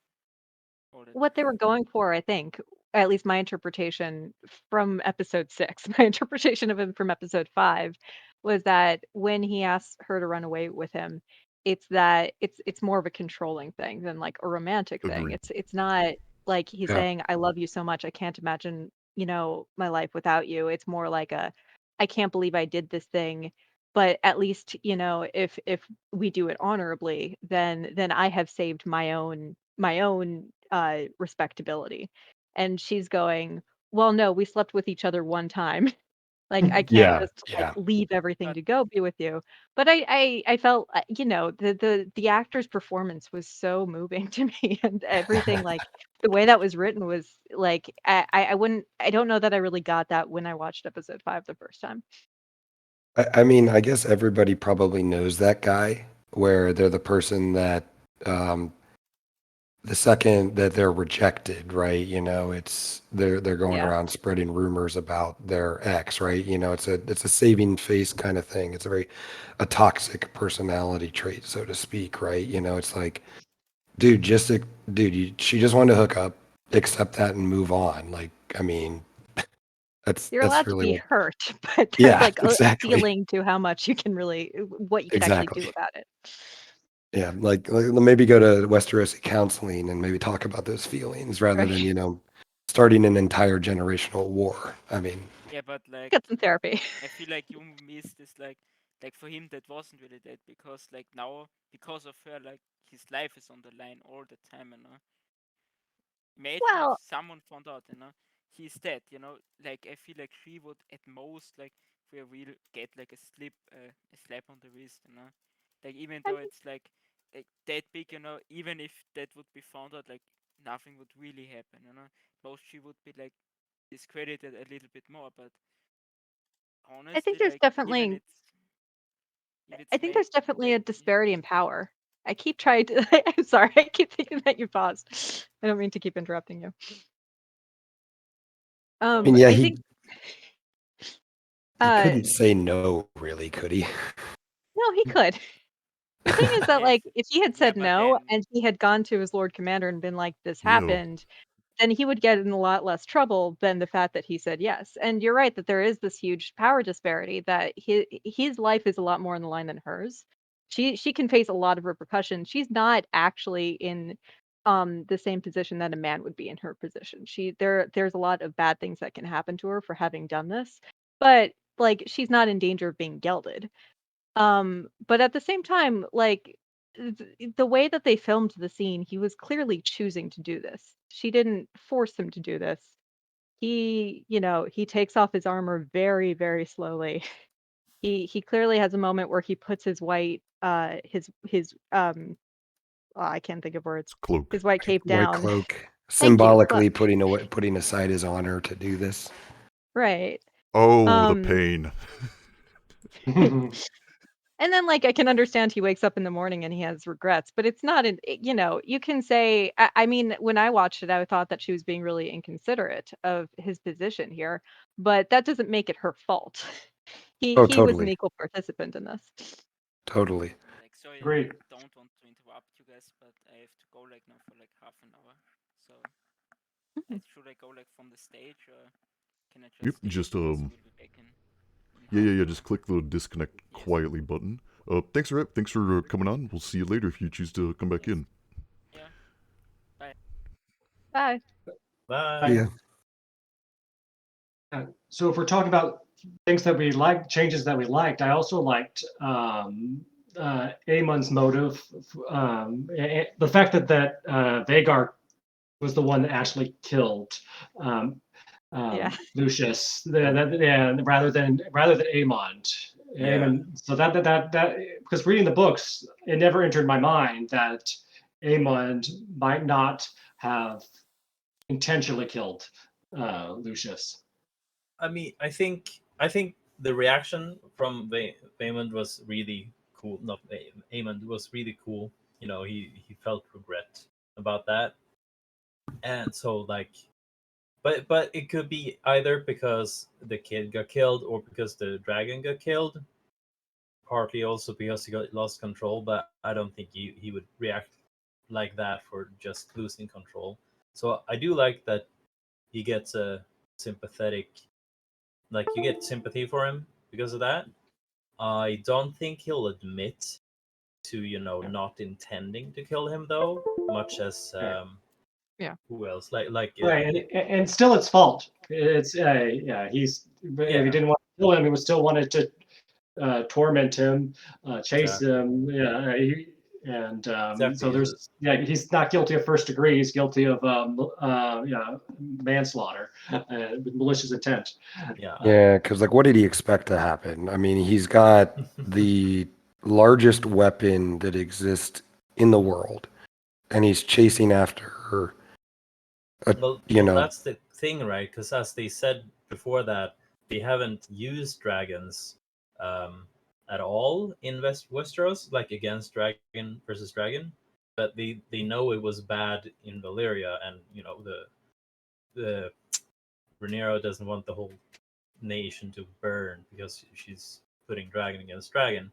all the what they were going for, I think, at least my interpretation from episode 6, my interpretation of him from episode 5 was that when he asks her to run away with him, it's that it's more of a controlling thing than like a romantic thing. Agreed. It's not like he's Yeah. saying, I love you so much, I can't imagine, my life without you. It's more like I can't believe I did this thing, but at least, if we do it honorably, then I have saved my own respectability. And she's going, well, no, we slept with each other one time. Like I can't Yeah, just like yeah. leave everything But- to go be with you. But I felt the actor's performance was so moving to me, and everything, like the way that was written was like I don't know that I really got that when I watched episode 5 the first time. I mean, I guess everybody probably knows that guy, where they're the person that the second that they're rejected, right? It's they're going Yeah. around spreading rumors about their ex, right? It's a saving face kind of thing. It's a toxic personality trait, so to speak, right? It's like, dude, she just wanted to hook up, accept that, and move on. Like, I mean, You're that's allowed to really be what. hurt, but there's Yeah, like a exactly. ceiling to how much you can what you can actually do Exactly. about it. Yeah, like maybe go to Westerosi counseling and maybe talk about those feelings rather Right. than starting an entire generational war. I mean, Yeah, but like Get some therapy. I feel like you missed this like for him that wasn't really that, because like now because of her, like his life is on the line all the time. Imagine if Well, someone found out, he's dead. Like I feel like she would at most, like for real, get like a slap on the wrist. Like even I though mean, it's like that big, even if that would be found out, like nothing would really happen. Most she would be like discredited a little bit more, but I think honestly, there's like even definitely if I it's think made there's definitely a that, disparity in power. I keep trying to I'm sorry, I keep thinking that you paused. I don't mean to keep interrupting you. I mean, yeah, I he think he uh couldn't say no, really, could he? no, he could. The thing is that yes, like if he had yeah, said but no then and he had gone to his Lord Commander and been like, this Yeah. happened, then he would get in a lot less trouble than the fact that he said yes. And you're right that there is this huge power disparity, that his life is a lot more on the line than hers. She can face a lot of repercussions. She's not actually in the same position that a man would be in her position. There's a lot of bad things that can happen to her for having done this, but like she's not in danger of being gelded. But at the same time, like the way that they filmed the scene, he was clearly choosing to do this. She didn't force him to do this. He takes off his armor very, very slowly. He clearly has a moment where he puts his white I can't think of words. It's cloak. His white cape White down. cloak, Thank you. symbolically putting aside his honor to do this. Right. Oh, the Um pain. And then, like, I can understand he wakes up in the morning and he has regrets, but it's not you can say, I mean, when I watched it, I thought that she was being really inconsiderate of his position here, but that doesn't make it her fault. He Oh, he was an totally, equal participant in this. totally. like sorry, Agreed. I don't want to interrupt you guys, but I have to go like now for like half an hour. So should I go like from the stage, or can I Yep, just leave just, it because we'll be back in Yeah, half just an click the disconnect Yes. quietly button. Thanks for coming on. We'll see you later if you choose to come back Yes. in. Yeah. Bye. Bye. Yeah. So if we're talking about things that we liked, changes that we liked, I also liked Aemon's motive. The fact that Vhagar was the one that actually killed Yeah. Lucius, rather than Aemond. Yeah. Aemon. So that because reading the books, it never entered my mind that Aemond might not have intentionally killed Lucius. I mean, I think the reaction from Aemond was really cool. Not Aemond was really cool. You know, he felt regret about that, and so like, but it could be either because the kid got killed or because the dragon got killed. Partly also because he got lost control, but I don't think he would react like that for just losing control. So I do like that he gets a sympathetic, like you get sympathy for him because of that. I don't think he'll admit to not intending to kill him though, much as Yeah. who else Right, and still it's fault. It's yeah, if he didn't want to kill him, he would still wanted to torment him, chase him. Yeah, so there's he's not guilty of first degree. He's guilty of manslaughter with malicious intent. Yeah, because like, what did he expect to happen? I mean, he's got the largest weapon that exists in the world, and he's chasing after her. Well, that's the thing, right? Because as they said before that, they haven't used dragons at all in Westeros, like against dragon versus dragon. But they know it was bad in Valyria, and the Rhaenyra doesn't want the whole nation to burn because she's putting dragon against dragon.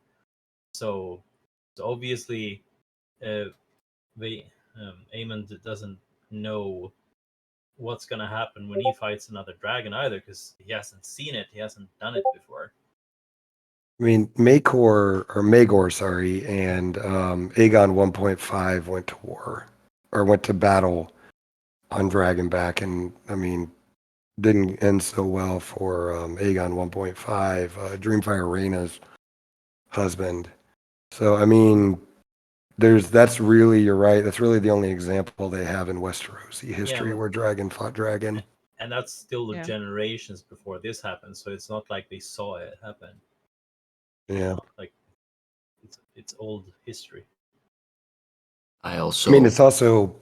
So obviously, Aemond doesn't know what's gonna happen when he fights another dragon either, because he hasn't seen it, he hasn't done it before. I mean, Maegor, sorry, and Aegon 1.5 went to war, or went to battle on Dragonback, and I mean, didn't end so well for Aegon 1.5, Dreamfire Rhaenyra's husband. So I mean, that's really, you're right. That's really the only example they have in Westerosi history where dragon fought dragon. And that's still generations before this happened, so it's not like they saw it happen. Yeah, like it's old history. I mean, it's also.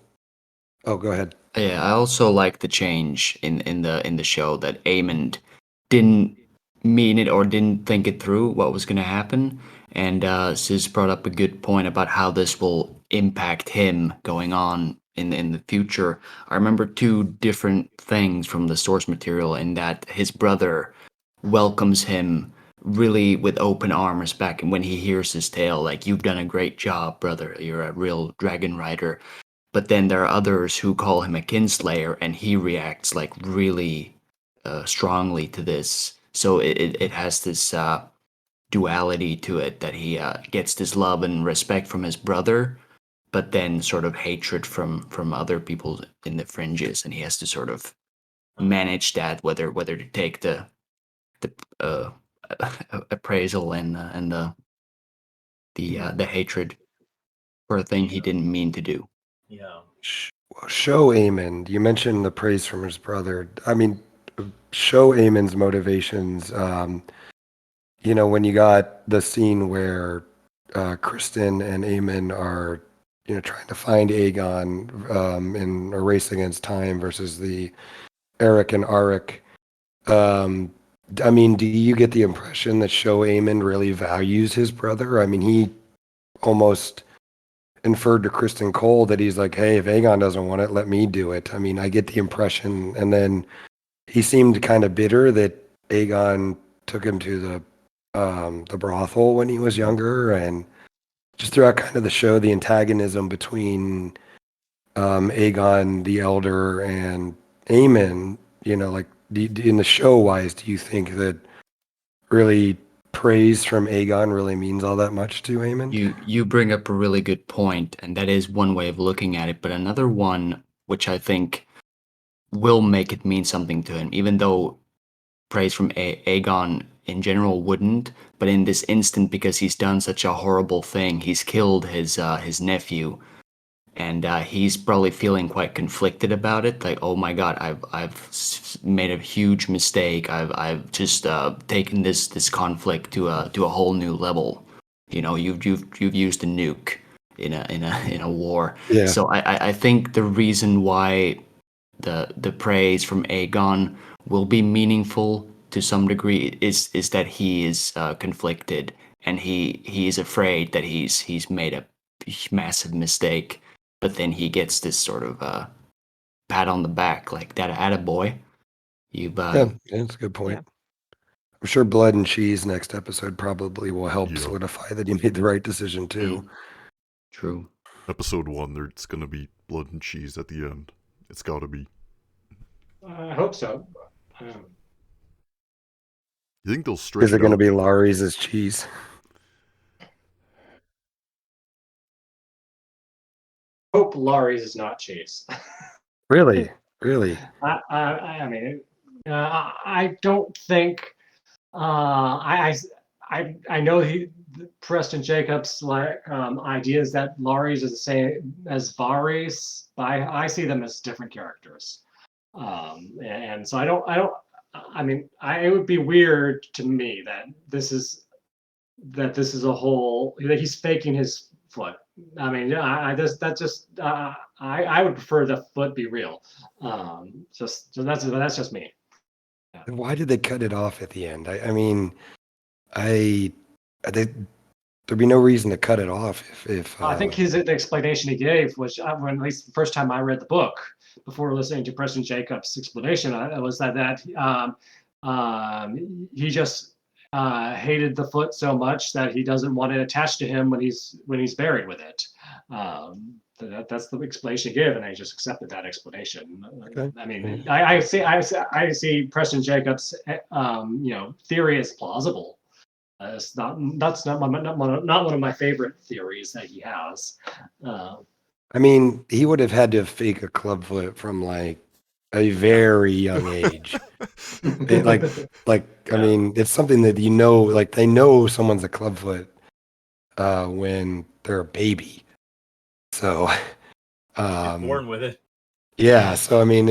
Oh, go ahead. Yeah, I also like the change in the show that Aemond didn't mean it or didn't think it through what was going to happen, and Sis brought up a good point about how this will impact him going on in the future. I remember two different things from the source material, in that his brother welcomes him really with open arms back when he hears his tale, like, "You've done a great job, brother. You're a real dragon rider." But then there are others who call him a kinslayer, and he reacts like really strongly to this. So it has this duality to it, that he gets this love and respect from his brother, but then sort of hatred from other people in the fringes, and he has to sort of manage that, whether to take the appraisal and the hatred for a thing he didn't mean to do. Yeah. Show Aemond. You mentioned the praise from his brother. I mean, show Aemond's motivations. When you got the scene where Kristen and Aemond are, trying to find Aegon in a race against time versus the Eric and Arik. I mean, do you get the impression that Show Aemond really values his brother? I mean, he almost inferred to Kristen Cole that he's like, hey, if Aegon doesn't want it, let me do it. I mean, I get the impression. And then he seemed kind of bitter that Aegon took him to the brothel when he was younger, and just throughout kind of the show, the antagonism between Aegon the Elder and Aemond, like in the show wise, do you think that really praise from Aegon really means all that much to Aemond? You bring up a really good point, and that is one way of looking at it. But another one, which I think will make it mean something to him, even though praise from Aegon in general wouldn't. But in this instant, because he's done such a horrible thing, he's killed his nephew, and he's probably feeling quite conflicted about it. Like, oh my God, I've made a huge mistake. I've just taken this conflict to a whole new level. You've used a nuke in a war. Yeah. So I think the reason why the praise from Aegon will be meaningful to some degree is that he is conflicted, and he is afraid that he's made a massive mistake, but then he gets this sort of pat on the back, like that attaboy. You've Yeah, that's a good point. Yeah. I'm sure Blood and Cheese next episode probably will help Yeah. solidify that he made the right decision too. True. Episode 1, there's gonna be blood and cheese at the end. It's gotta be. I hope so. You think they'll stretch Is it it going to out? be Larys' cheese? Hope Larys is not cheese. Really? Really? I mean, I don't think. I know Preston Jacobs' ideas that Larys is the same as Varys. I see them as different characters, and so I don't. I mean, it would be weird to me that this is a whole that he's faking his foot. I mean, I would prefer the foot be real. Just so that's just me. Why did they cut it off at the end? I mean, there'd be no reason to cut it off if I think the explanation he gave was when at least the first time I read the book before listening to Preston Jacobs' explanation was that he just hated the foot so much that he doesn't want it attached to him when he's buried with it. That's the explanation he gave, and I just accepted that explanation. Okay. I mean, I see Preston Jacobs' theory as plausible. That's not one of my favorite theories that he has. I mean, he would have had to fake a clubfoot from like a very young age. I mean, it's something that like they know someone's a clubfoot when they're a baby. So, Born with it. yeah. So I mean,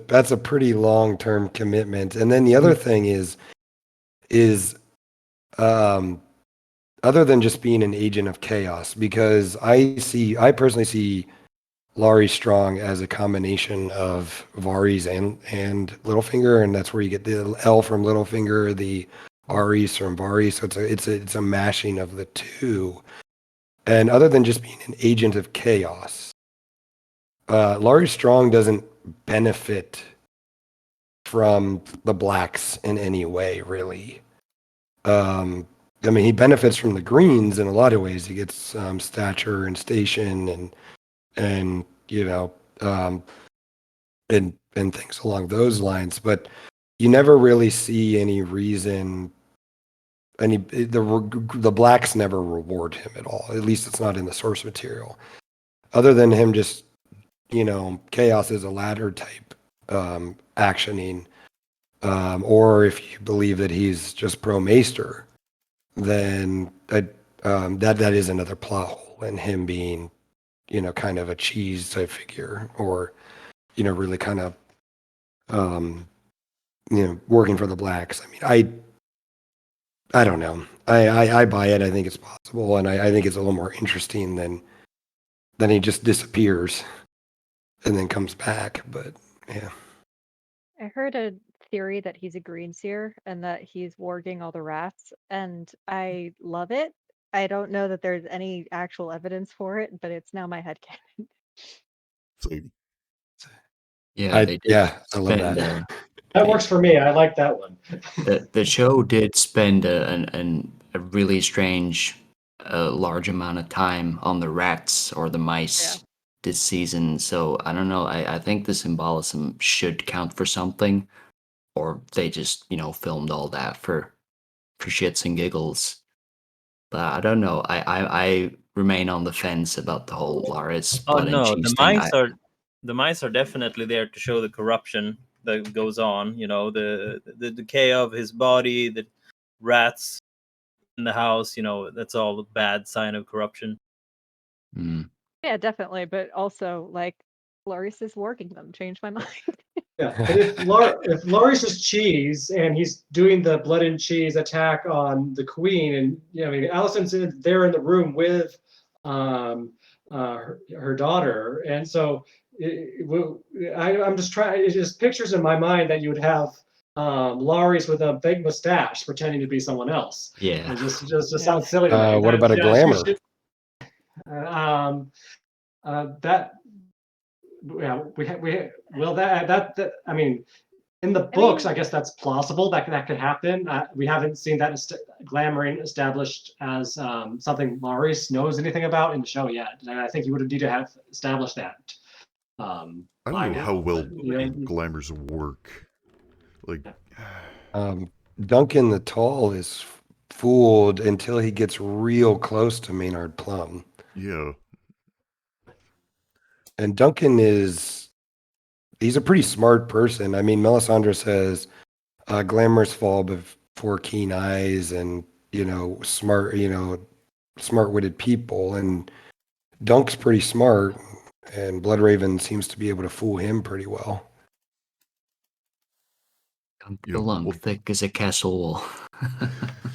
that's a pretty long-term commitment. And then the other thing is other than just being an agent of chaos, because I personally see Larry Strong as a combination of Varys and Littlefinger, and that's where you get the L from Littlefinger, the Varys from Varys. So it's a mashing of the two. And other than just being an agent of chaos, Larry Strong doesn't benefit from the blacks in any way, really. I mean, he benefits from the greens in a lot of ways. He gets stature and station and and things along those lines. But you never really see any reason. The blacks never reward him at all. At least it's not in the source material. Other than him just, chaos is a ladder type actioning. Or if you believe that he's just pro Maester, then that is another plot hole in him being, kind of a cheese type figure, or, really kind of, working for the blacks. I mean, I don't know. I buy it. I think it's possible, and I think it's a little more interesting than he just disappears and then comes back. But yeah. I heard a theory that he's a green seer and that he's warging all the rats, and I love it. I don't know that there's any actual evidence for it, but it's now my headcanon. Same. Yeah, I they did love spend, that. That works for me. I like that one. the show did spend a really strange, large amount of time on the rats or the mice this season. So I don't know. I think the symbolism should count for something, or they just filmed all that for shits and giggles. But I don't know. I remain on the fence about the whole Larys Oh blood and no, cheese thing. the mice are definitely there to show the corruption that goes on. The decay of his body, the rats in the house. That's all a bad sign of corruption. Mm. Yeah, definitely. But also, like, Larys is warging them. Changed my mind. Yeah, but if Larys is cheese and he's doing the blood and cheese attack on the queen, and I mean, Alicent's there in the room with her daughter, and so I'm just trying. It's just pictures in my mind that you would have Larys with a big mustache pretending to be someone else. Yeah. It just Yeah. sounds silly to me. What about a She Glamour? should- that yeah well that I mean in the books I guess that's plausible that could happen. We haven't seen that Glamour established as something Larys knows anything about in the show yet, and I think you would need to have established that. I by don't know now, how well but, you know, glamours work. Like, Duncan the Tall is fooled until he gets real close to Maynard Plum. yeah, And Duncan he's a pretty smart person. I mean, Melisandre says, glamorous fall before keen eyes and, smart-witted people. And Dunk's pretty smart, and Bloodraven seems to be able to fool him pretty well. Dunk Yeah, the lung, well- thick as a castle wall.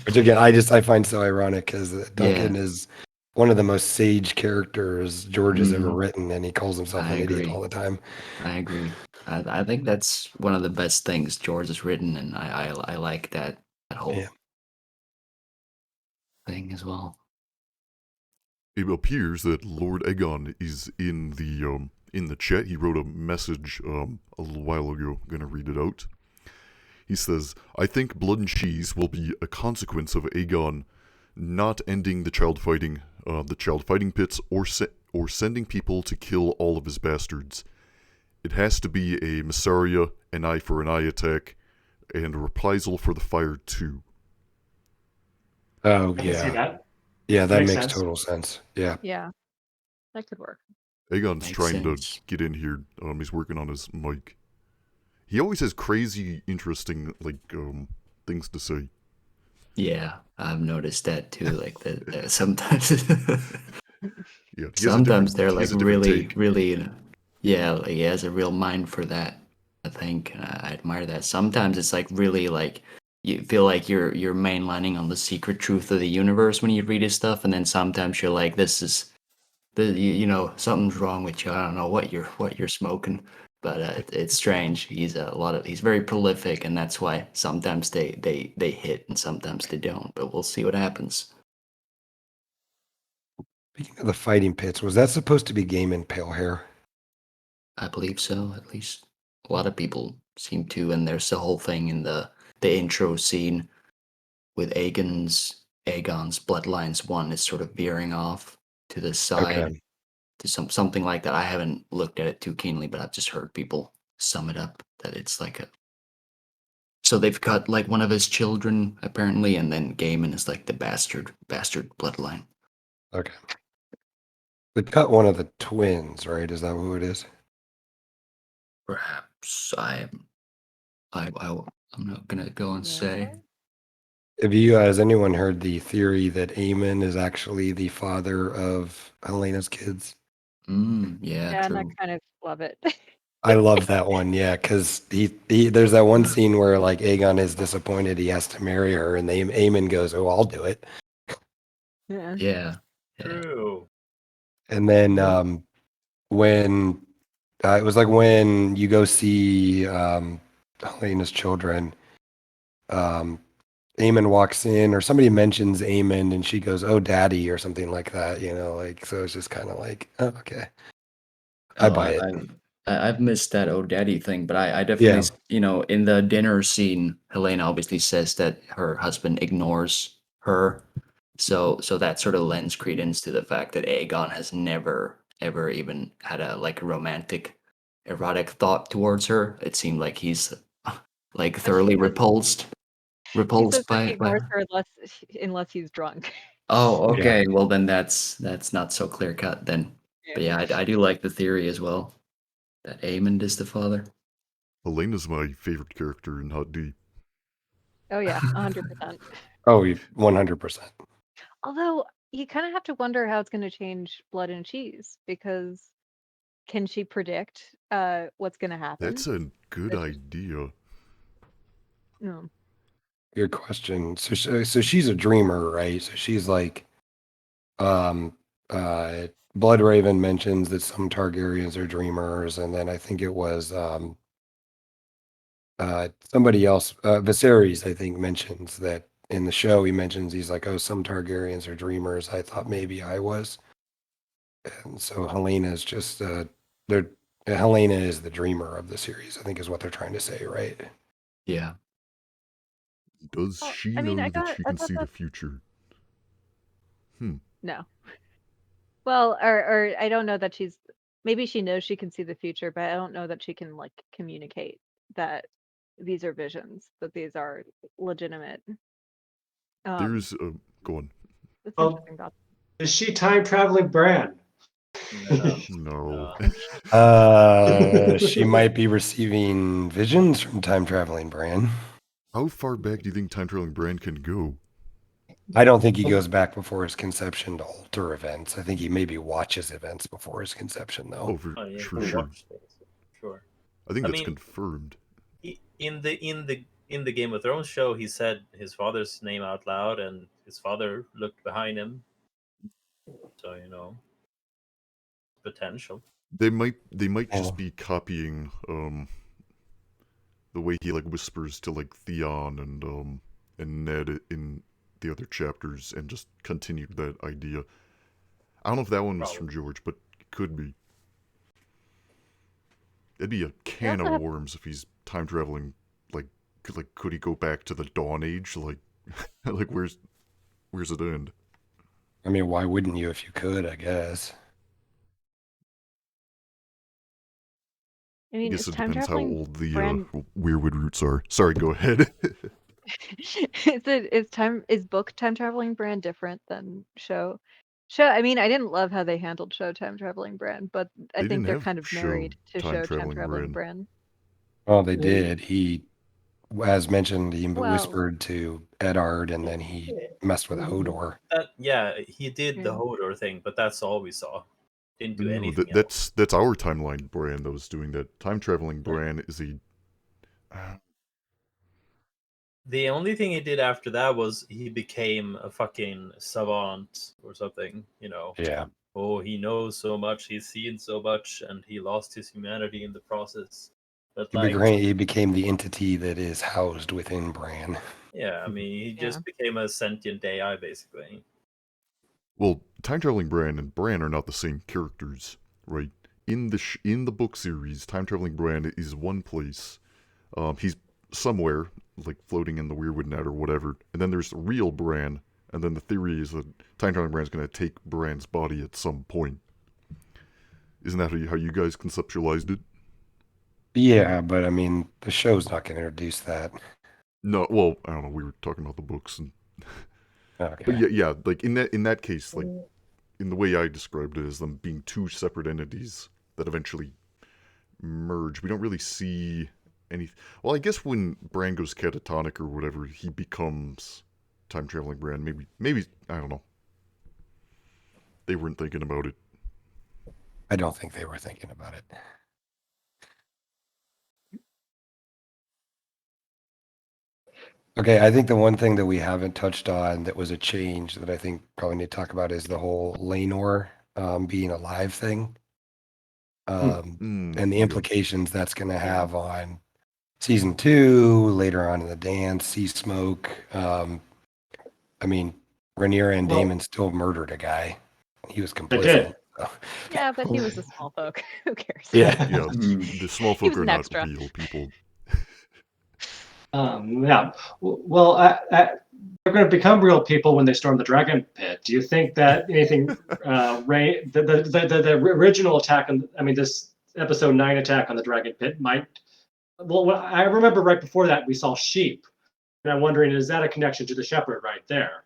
Which again, I find so ironic because Duncan is one of the most sage characters George has ever written, and he calls himself I an idiot agree. all the time. I agree. I think that's one of the best things George has written, and I like that whole thing as well. it appears that Lord Aegon is in the chat. He wrote a message a little while ago. I'm gonna read it out. He says, "I think blood and cheese will be a consequence of Aegon not ending the child fighting pits, or sending people to kill all of his bastards. It has to be a Massaria, an eye for an eye attack, and a reprisal for the fire too." Oh, I can see that. Yeah, that Makes makes sense. total sense. Yeah. Yeah, that could work. Aegon's Makes trying sense. to get in here. He's working on his mic. He always has crazy, interesting, things to say. Yeah, I've noticed that too. Like that sometimes, Yeah, sometimes they're he like has a different really, take. really, yeah. Like he has a real mind for that. I think I admire that. Sometimes it's like really like you feel like you're mainlining on the secret truth of the universe when you read his stuff, and then sometimes you're like, this is something's wrong with you. I don't know what you're smoking. But it's strange. He's very prolific, and that's why sometimes they hit and sometimes they don't. But we'll see what happens. Speaking of the fighting pits, was that supposed to be Game and Pale Hair? I believe so. At least a lot of people seem to. And there's the whole thing in the intro scene with Aegon's Bloodlines 1 is sort of veering off to the side. Okay. To something like that. I haven't looked at it too keenly, but I've just heard people sum it up that it's like so they've cut like one of his children apparently, and then Gaiman is like the bastard bloodline. Okay. They cut one of the twins, right? Is that who it is? Perhaps I'm not gonna go and say. Has anyone heard the theory that Aemon is actually the father of Helena's kids? Yeah, And I true. kind of love it. I love that one, yeah, because there's that one scene where like Aegon is disappointed he has to marry her, and Aemon goes, "Oh, I'll do it." Yeah. Yeah. True. And then when it was like when you go see Helena's children, Aemon walks in, or somebody mentions Aemon, and she goes, "Oh, daddy," or something like that. Like so. It's just kind of like, oh, okay, I buy it. I've missed that "oh daddy" thing, but I definitely, in the dinner scene, Helena obviously says that her husband ignores her, so that sort of lends credence to the fact that Aegon has never ever even had a like romantic, erotic thought towards her. It seemed like he's like thoroughly repulsed He says that by he ignores her. her unless he's drunk. Oh, okay. Well, then that's not so clear cut then. But Yeah. yeah, I do like the theory as well that Aemond is the father. Helena's my favorite character in Hot D. Oh yeah, 100%. Oh, 100%. Although you kind of have to wonder how it's going to change Blood and Cheese, because can she predict what's going to happen? That's a good idea. No. Good question. So she's a dreamer, right? So she's like, Bloodraven mentions that some Targaryens are dreamers, and then I think it was somebody else, Viserys, I think, mentions that in the show. He mentions, he's like, oh, some Targaryens are dreamers. I thought maybe I was. And so Helaena is just Helaena is the dreamer of the series, I think is what they're trying to say, right? Yeah. Does Well, she I mean, know I that she I can thought see the that future? no. Well, or I don't know that maybe she knows she can see the future, but I don't know that she can like communicate that these are visions, that these are legitimate. There's go on. It's Well, interesting thought. is she time traveling Bran? No. She might be receiving visions from time traveling Bran. How far back do you think time traveling Bran can go? I don't think he goes back before his conception to alter events. I think he maybe watches events before his conception, though. Oh, for Yeah, sure, we sure. watched things, sure. I think I that's mean- confirmed. In the Game of Thrones show, he said his father's name out loud, and his father looked behind him. So potential. They might Oh. just be copying the way he like whispers to like Theon and Ned in the other chapters and just continue that idea. I don't know if that one was from Probably. George, but it could be. It'd be a can also of have- worms if he's time traveling. Could he go back to the Dawn Age? Like where's it end? I mean, why wouldn't you if you could, I guess? I I mean, guess is it time depends how traveling old the Bran? Weirwood roots are. Sorry, go ahead. Is book time traveling Bran different than show? Show, I mean, I didn't love how they handled show time traveling Bran, but I They think didn't they're have kind of show married to time show time traveling traveling Bran. Bran. Well, they did. He, as mentioned, he Well- whispered to Eddard, and then he messed with Hodor. He did the Yeah. Hodor thing, but that's all we saw. Didn't do No, anything else. that's our timeline Bran that was doing that. Time traveling Bran is a The only thing he did after that was he became a fucking savant or something. Yeah. Oh, he knows so much, he's seen so much, and he lost his humanity in the process. But He became the entity that is housed within Bran. yeah, I mean, he Yeah. just became a sentient AI basically. well, time traveling Bran and Bran are not the same characters, right? In the book series, time traveling Bran is one place. He's somewhere like floating in the Weirwood net or whatever, and then there's the real Bran, and then the theory is that time traveling Bran's going to take Bran's body at some point. Isn't that how you guys conceptualized it? Yeah, but I mean, the show's not going to introduce that. No, well, I don't know. We were talking about the books, Okay. but yeah, like in that case, like in the way I described it as them being two separate entities that eventually merge. We don't really see any. Well, I guess when Bran goes catatonic or whatever, he becomes time traveling Bran. Maybe I don't know. They weren't thinking about it. I don't think they were thinking about it. Okay, I think the one thing that we haven't touched on that was a change that I think probably need to talk about is the whole Laenor being alive thing. And the Yeah. implications that's going to have on season 2, later on in the dance, Seasmoke. I mean, Rhaenyra and Well- Daemon still murdered a guy. He was complicit. did. So, Yeah, but he was a small folk. Who cares? yeah. Yeah, the small folk was are an not extra. real people. Yeah. Well, they're going to become real people when they storm the dragon pit. Do you think that anything, the original attack this episode 9 attack on the dragon pit might? Well, I remember right before that we saw sheep, and I'm wondering, is that a connection to the shepherd right there?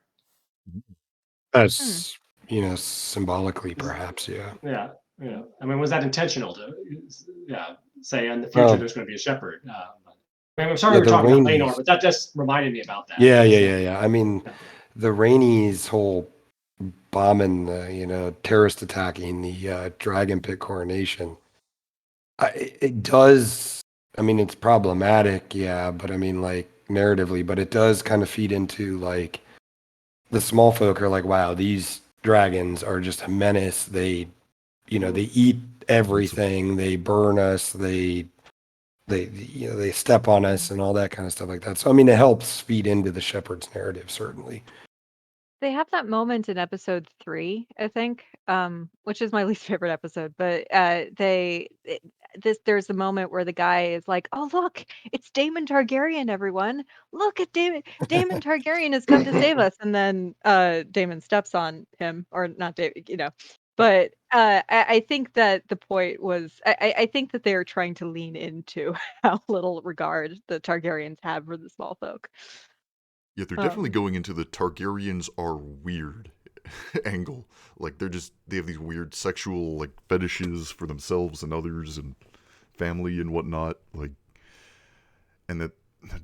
That's, symbolically perhaps, yeah. Yeah. Was that intentional to, say in the future Well- there's going to be a shepherd? I'm sorry Yeah, we're the talking about Rhaenys- Laenor, but that just reminded me about that. Yeah. I mean, Yeah. the Rhaenys' whole bombing, terrorist attacking the Dragon Pit coronation, it does. I mean, it's problematic, yeah, but I mean, like narratively, but it does kind of feed into like the small folk are like, wow, these dragons are just a menace. They, they eat everything. They burn us. They step on us and all that kind of stuff like that. So I mean, it helps feed into the shepherd's narrative, certainly. They have that moment in episode 3, I think, which is my least favorite episode, but there's a moment where the guy is like, "Oh, look, it's Daemon Targaryen, everyone. Look at Daemon. Daemon Targaryen has come to save us." And then Daemon steps on him, or not Daemon. But I think that the point was, I think that they are trying to lean into how little regard the Targaryens have for the small folk. Yeah, they're definitely going into the Targaryens are weird angle. Like they have these weird sexual like fetishes for themselves and others and family and whatnot. Like, and that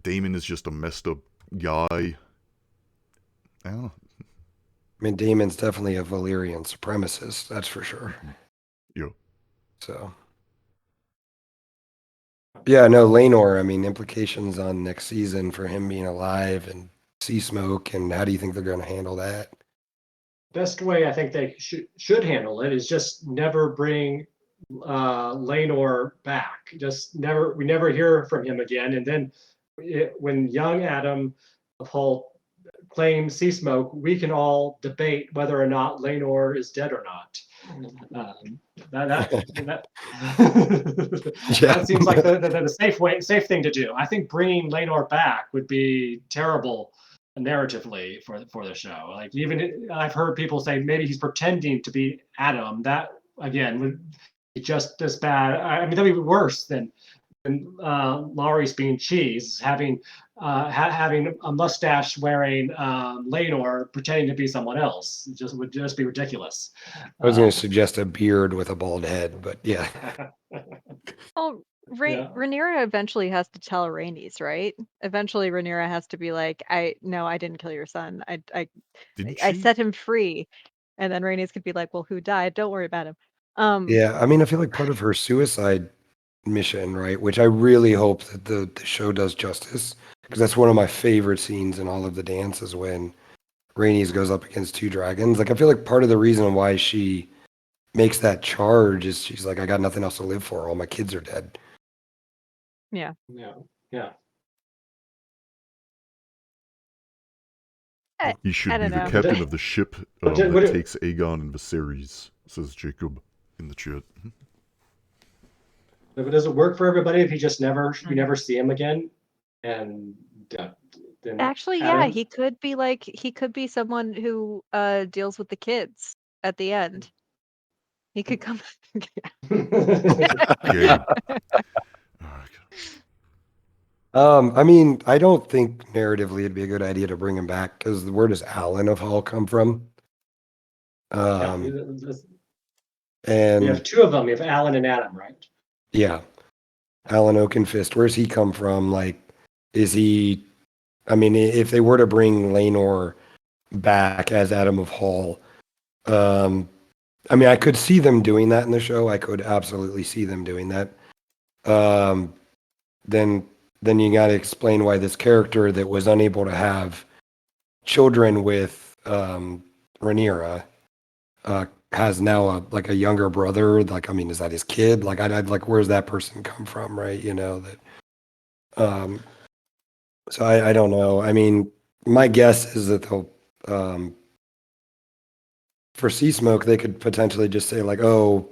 Daemon is just a messed up guy. I don't know. I mean, Daemon's definitely a Valyrian supremacist, that's for sure. Yeah. So. Yeah, no, Laenor, I mean, implications on next season for him being alive and Seasmoke, and how do you think they're going to handle that? Best way I think they should handle it is just never bring Laenor back. We never hear from him again. And then when young Adam of Hull claims Seasmoke, we can all debate whether or not Laenor is dead or not. That seems like the safe thing to do. I think bringing Laenor back would be terrible narratively for the show. Like, even I've heard people say maybe he's pretending to be Adam. That again would be just as bad. I mean, that'd be worse than Larys being Cheese, having a mustache wearing Laenor pretending to be someone else. It would just be ridiculous. I was going to suggest a beard with a bald head, but yeah. Oh, Rhaenyra eventually has to tell Rhaenys, right? Eventually, Rhaenyra has to be like, "No, I didn't kill your son. I set him free," and then Rhaenys could be like, "Well, who died? Don't worry about him." Yeah, I mean, I feel like part of her suicide mission, right? Which I really hope that the show does justice, because that's one of my favorite scenes in all of the dances when Rhaenys goes up against 2 dragons. Like, I feel like part of the reason why she makes that charge is she's like, I got nothing else to live for. All my kids are dead. Yeah. He should I be don't the know. captain of the ship that takes Aegon and Viserys, says Jacob in the chat. But does it work for everybody if you never see him again? And then Actually, yeah, he could be someone who deals with the kids at the end. He could come. Yeah. I mean, I don't think narratively it'd be a good idea to bring him back, because where does Alan of Hull come from? And you have 2 of them. You have Alan and Adam, right? Yeah. Alan Oakenfist, where's he come from? Like, is he... I mean, if they were to bring Laenor back as Adam of Hull, I mean, I could see them doing that in the show. I could absolutely see them doing that. Then you got to explain why this character that was unable to have children with Rhaenyra has now a younger brother. Like, I mean, is that his kid? Like, I'd like, where's that person come from, right? So I don't know. I mean, my guess is that they'll for Seasmoke, they could potentially just say like, oh,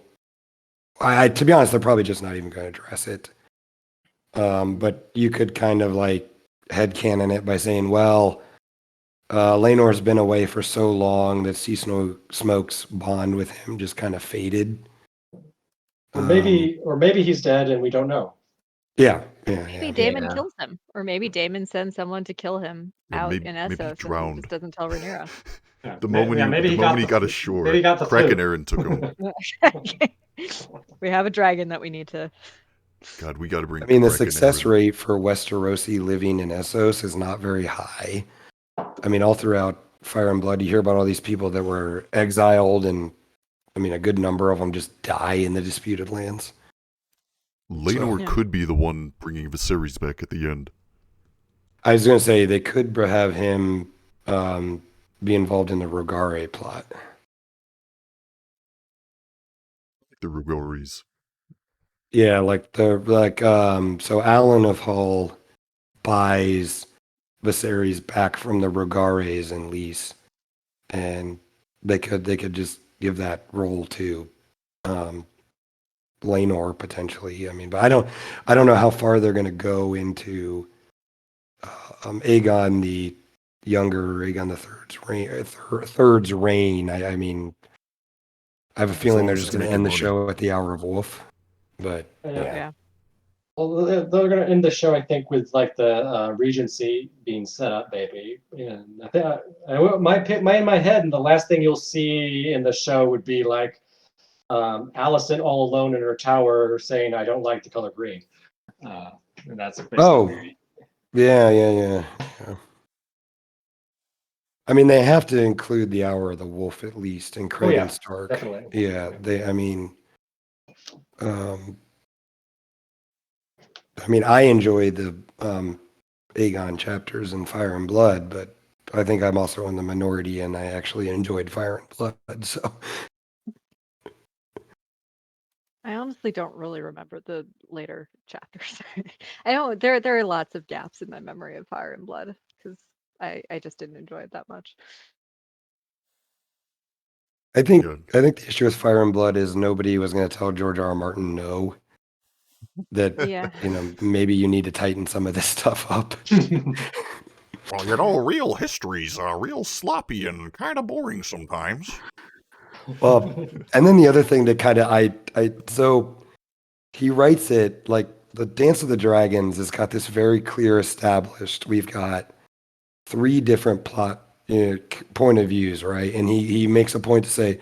to be honest, they're probably just not even going to address it. But you could kind of like headcanon it by saying, well, Laenor's been away for so long that Seasmoke's bond with him just kind of faded. Or maybe he's dead and we don't know. Yeah. Maybe Daemon kills him, or maybe Daemon sends someone to kill him out in Essos, maybe drowned. and just doesn't tell Rhaenyra. The moment he got ashore, Kraken Aaron took him. We have a dragon that we need to. God, we got to bring. I mean, the success rate for Westerosi living in Essos is not very high. I mean, all throughout Fire and Blood, you hear about all these people that were exiled, and I mean, a good number of them just die in the disputed lands. Laenor could be the one bringing Viserys back at the end. I was going to say they could have him be involved in the Rogare plot. the Rugoris. Yeah, so Alan of Hull buys Viserys back from the Rogares and lease, and they could just give that role to Laenor potentially. I mean, but I don't know how far they're going to go into Aegon the younger, Aegon the third's reign. I mean, I have a feeling long they're as just it's going to end the making show at the Hour of Wolf. But Yeah. Well, they're going to end the show, I think, with like the Regency being set up, maybe. And I think in my head, and the last thing you'll see in the show would be like Alicent all alone in her tower saying, "I don't like the color green," and that's basically. Oh, yeah. I mean, they have to include the Hour of the Wolf at least, and Craven Stark. Definitely. Yeah, I mean, I enjoy the Aegon chapters in Fire and Blood, but I think I'm also in the minority, and I actually enjoyed Fire and Blood. So I honestly don't really remember the later chapters. I know there are lots of gaps in my memory of Fire and Blood because I just didn't enjoy it that much. I think Yeah. the issue with Fire and Blood is nobody was going to tell George R. R. Martin no. That Yeah. Maybe you need to tighten some of this stuff up. Well, real history's real sloppy and kind of boring sometimes. Well, and then the other thing that kind of so he writes it like the Dance of the Dragons has got this very clear established. We've got 3 different plot point of views, right? And he makes a point to say,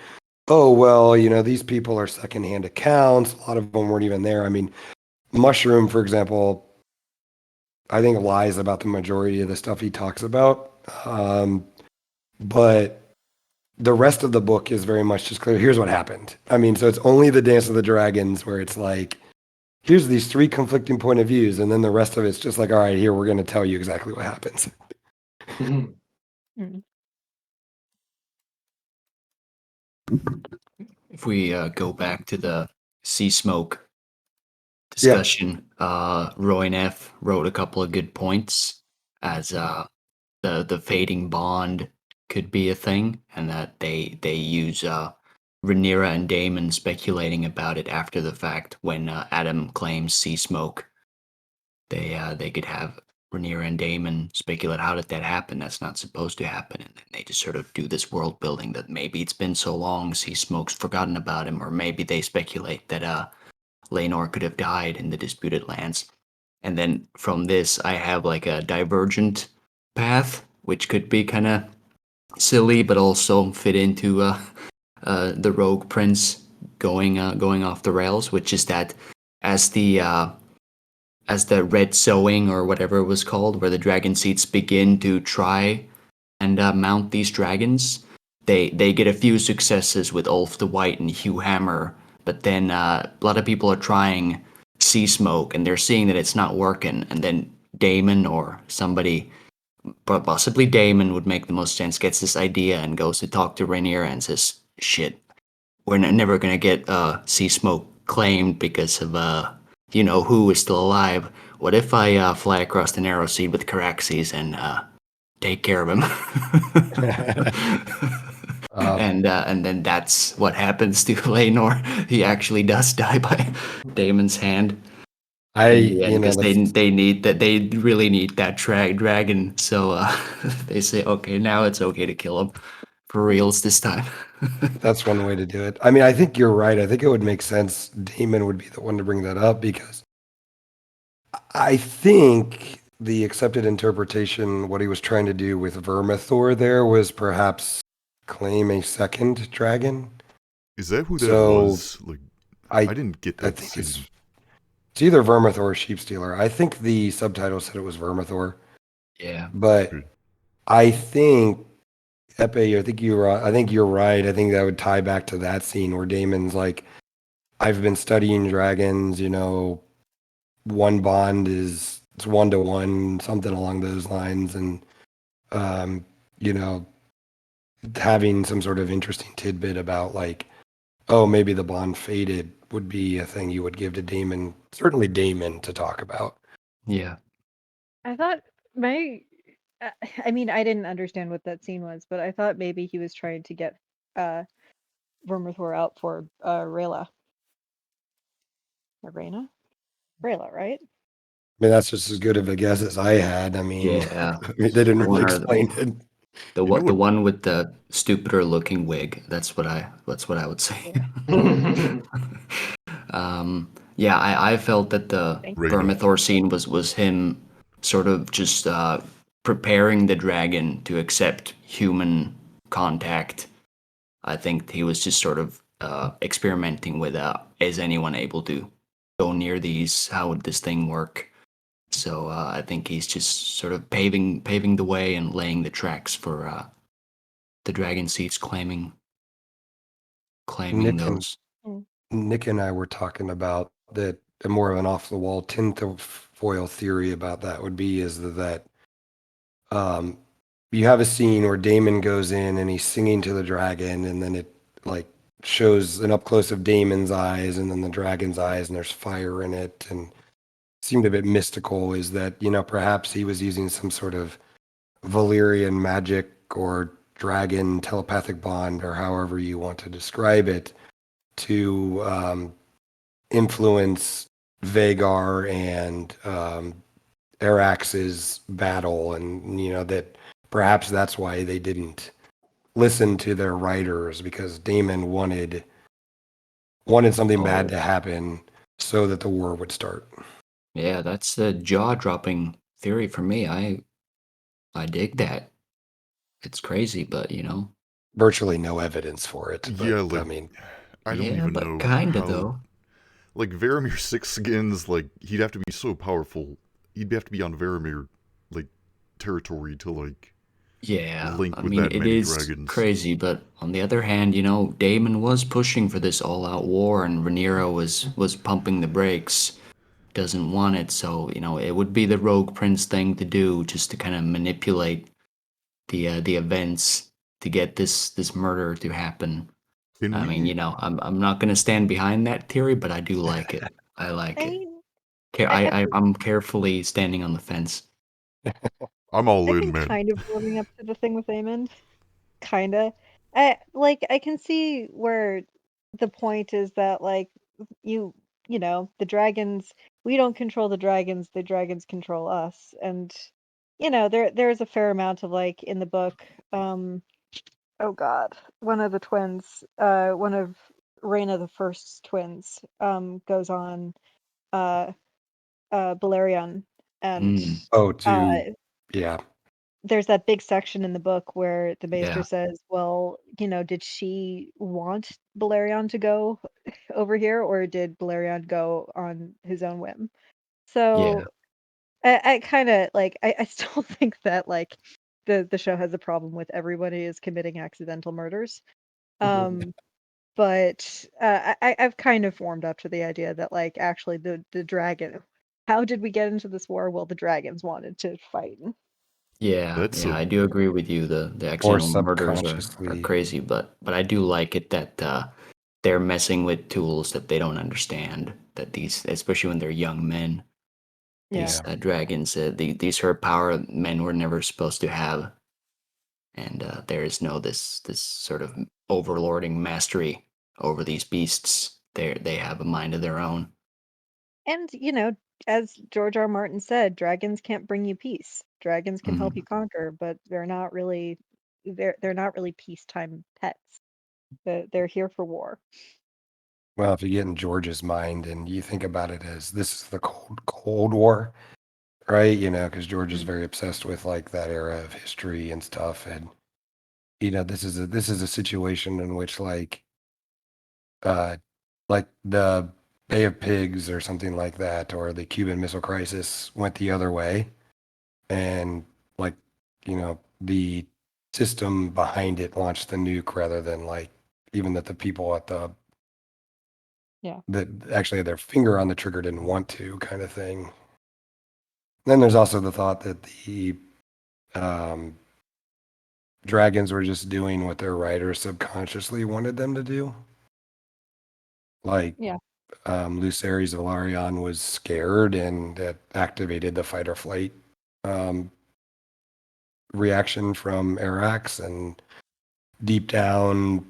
oh well, these people are secondhand accounts. A lot of them weren't even there. I mean, Mushroom, for example, I think lies about the majority of the stuff he talks about. But the rest of the book is very much just clear. Here's what happened. I mean, so it's only the Dance of the Dragons where it's like, here's these 3 conflicting point of views. And then the rest of it's just like, all right, here, we're going to tell you exactly what happens. If we go back to the Seasmoke discussion, Roy and F wrote a couple of good points as the fading bond could be a thing, and that they use Rhaenyra and Daemon speculating about it after the fact when Adam claims Seasmoke. They could have Rhaenyra and Daemon speculate, how did that happen? That's not supposed to happen. And then they just sort of do this world building that maybe it's been so long, Seasmoke's forgotten about him, or maybe they speculate that Laenor could have died in the disputed lands. And then from this, I have like a divergent path, which could be kind of silly, but also fit into the Rogue Prince going off the rails, which is that as the red sowing or whatever it was called, where the dragon seeds begin to try and mount these dragons, they get a few successes with Ulf the White and Hugh Hammer, but then a lot of people are trying Seasmoke and they're seeing that it's not working, and then Daemon or somebody, but possibly Daemon would make the most sense, gets this idea and goes to talk to Rhaenyra and says, shit, we're never gonna get Seasmoke claimed because of who is still alive. What if I fly across the narrow sea with Caraxes and take care of him? And then that's what happens to Laenor. He actually does die by Daemon's hand. Because they need that. They really need that dragon. So they say, okay, now it's okay to kill him for reals this time. That's one way to do it. I mean, I think you're right. I think it would make sense. Daemon would be the one to bring that up, because I think the accepted interpretation, what he was trying to do with Vermithor there, was perhaps claim a second dragon. Is that who that was? Like, I didn't get that. I think it's either Vermithor or Sheepstealer. I think the subtitle said it was Vermithor. Yeah. But I think Epe, I think you're right. I think that would tie back to that scene where Daemon's like, I've been studying dragons, one bond is it's 1-to-1, something along those lines, and having some sort of interesting tidbit about like oh, maybe the bond faded would be a thing you would give to Daemon, certainly Daemon, to talk about. Yeah. I thought my, uh, I mean, I didn't understand what that scene was, but I thought maybe he was trying to get uh Vermithor out for Rhaela. Or Rhaena? Rhaela, right? I mean, that's just as good of a guess as I had. I mean, Yeah. they didn't really One or explain it. the You know what the what? one with the stupider looking wig. That's what I would say. Yeah. Yeah, I felt that the Thank you. Rhaena. Vermithor scene was him sort of just preparing the dragon to accept human contact. I think he was just sort of experimenting with is anyone able to go near these? How would this thing work? So I think he's just sort of paving the way and laying the tracks for the Dragon Seeds claiming Nick and those. Mm. Nick and I were talking about that. More of an off the wall tinfoil theory about that would be is that you have a scene where Daemon goes in and he's singing to the dragon, and then it like shows an up close of Daemon's eyes and then the dragon's eyes, and there's fire in it, and seemed a bit mystical. Is that, you know, perhaps he was using some sort of Valyrian magic or dragon telepathic bond, or however you want to describe it, to influence Vagar and Arax's battle, and you know that perhaps that's why they didn't listen to their writers, because Daemon wanted something bad Oh, to happen so that the war would start. yeah, that's a jaw-dropping theory for me. I dig that. It's crazy, but you know, Virtually no evidence for it, Yeah, but I like mean, I don't yeah, even but know kinda how. though. Like Varamir Six Skins, like he'd have to be so powerful. He'd have to be on Varamir, like territory to like Yeah, link I with mean, that it many is dragons. crazy, but on the other hand, you know, Daemon was pushing for this all-out war, and Rhaenyra was pumping the brakes. Doesn't want it, so you know, it would be the Rogue Prince thing to do, just to kind of manipulate the events to get this murder to happen. Can I mean, we? you know, I'm not gonna stand behind that theory, but I do like it. I like I it. mean, I'm carefully standing on the fence. I'm all I've in, been man. kind of warming up to the thing with Aemond. Kinda. I can see where the point is that like you you know, the dragons, we don't control the dragons control us. And you know, there's a fair amount of like in the book, oh god, one of the twins, one of Rhaena the First's twins, goes on uh Balerion, and Mm, oh, uh yeah, there's that big section in the book where the Maester yeah, says, well, you know, did she want Balerion to go over here, or did Balerion go on his own whim? yeah, So I kind of like I still think that like the show has a problem with everybody is committing accidental murders. Um, but I've kind of warmed up to the idea that like actually the dragon, how did we get into this war? Well, the dragons wanted to fight. yeah, That's yeah. a I do agree with you. The or accidental murders are subconsciously. crazy, but I do like it that they're messing with tools that they don't understand. That these, especially when they're young men, Yeah. these dragons, these her power men were never supposed to have, and there is no this sort of overlording mastery over these beasts. They have a mind of their own. And, you know, as George R. Martin said, dragons can't bring you peace. Dragons can help you Mhm. conquer, but they're not really peacetime pets. They're here for war. Well, if you get in George's mind and you think about it as this is the Cold War, right? You know, because George is Mm. very obsessed with like that era of history and stuff, and you know, this is a situation in which uh, like the Bay of Pigs or something like that, or the Cuban Missile Crisis went the other way, and like, you know, the system behind it launched the nuke rather than like even that the people at the Yeah. that actually had their finger on the trigger didn't want to, kind of thing. Then there's also the thought that the um, dragons were just doing what their writers subconsciously wanted them to do. Like, Yeah. Lucerys Velaryon was scared, and that activated the fight or flight reaction from Arax, and deep down,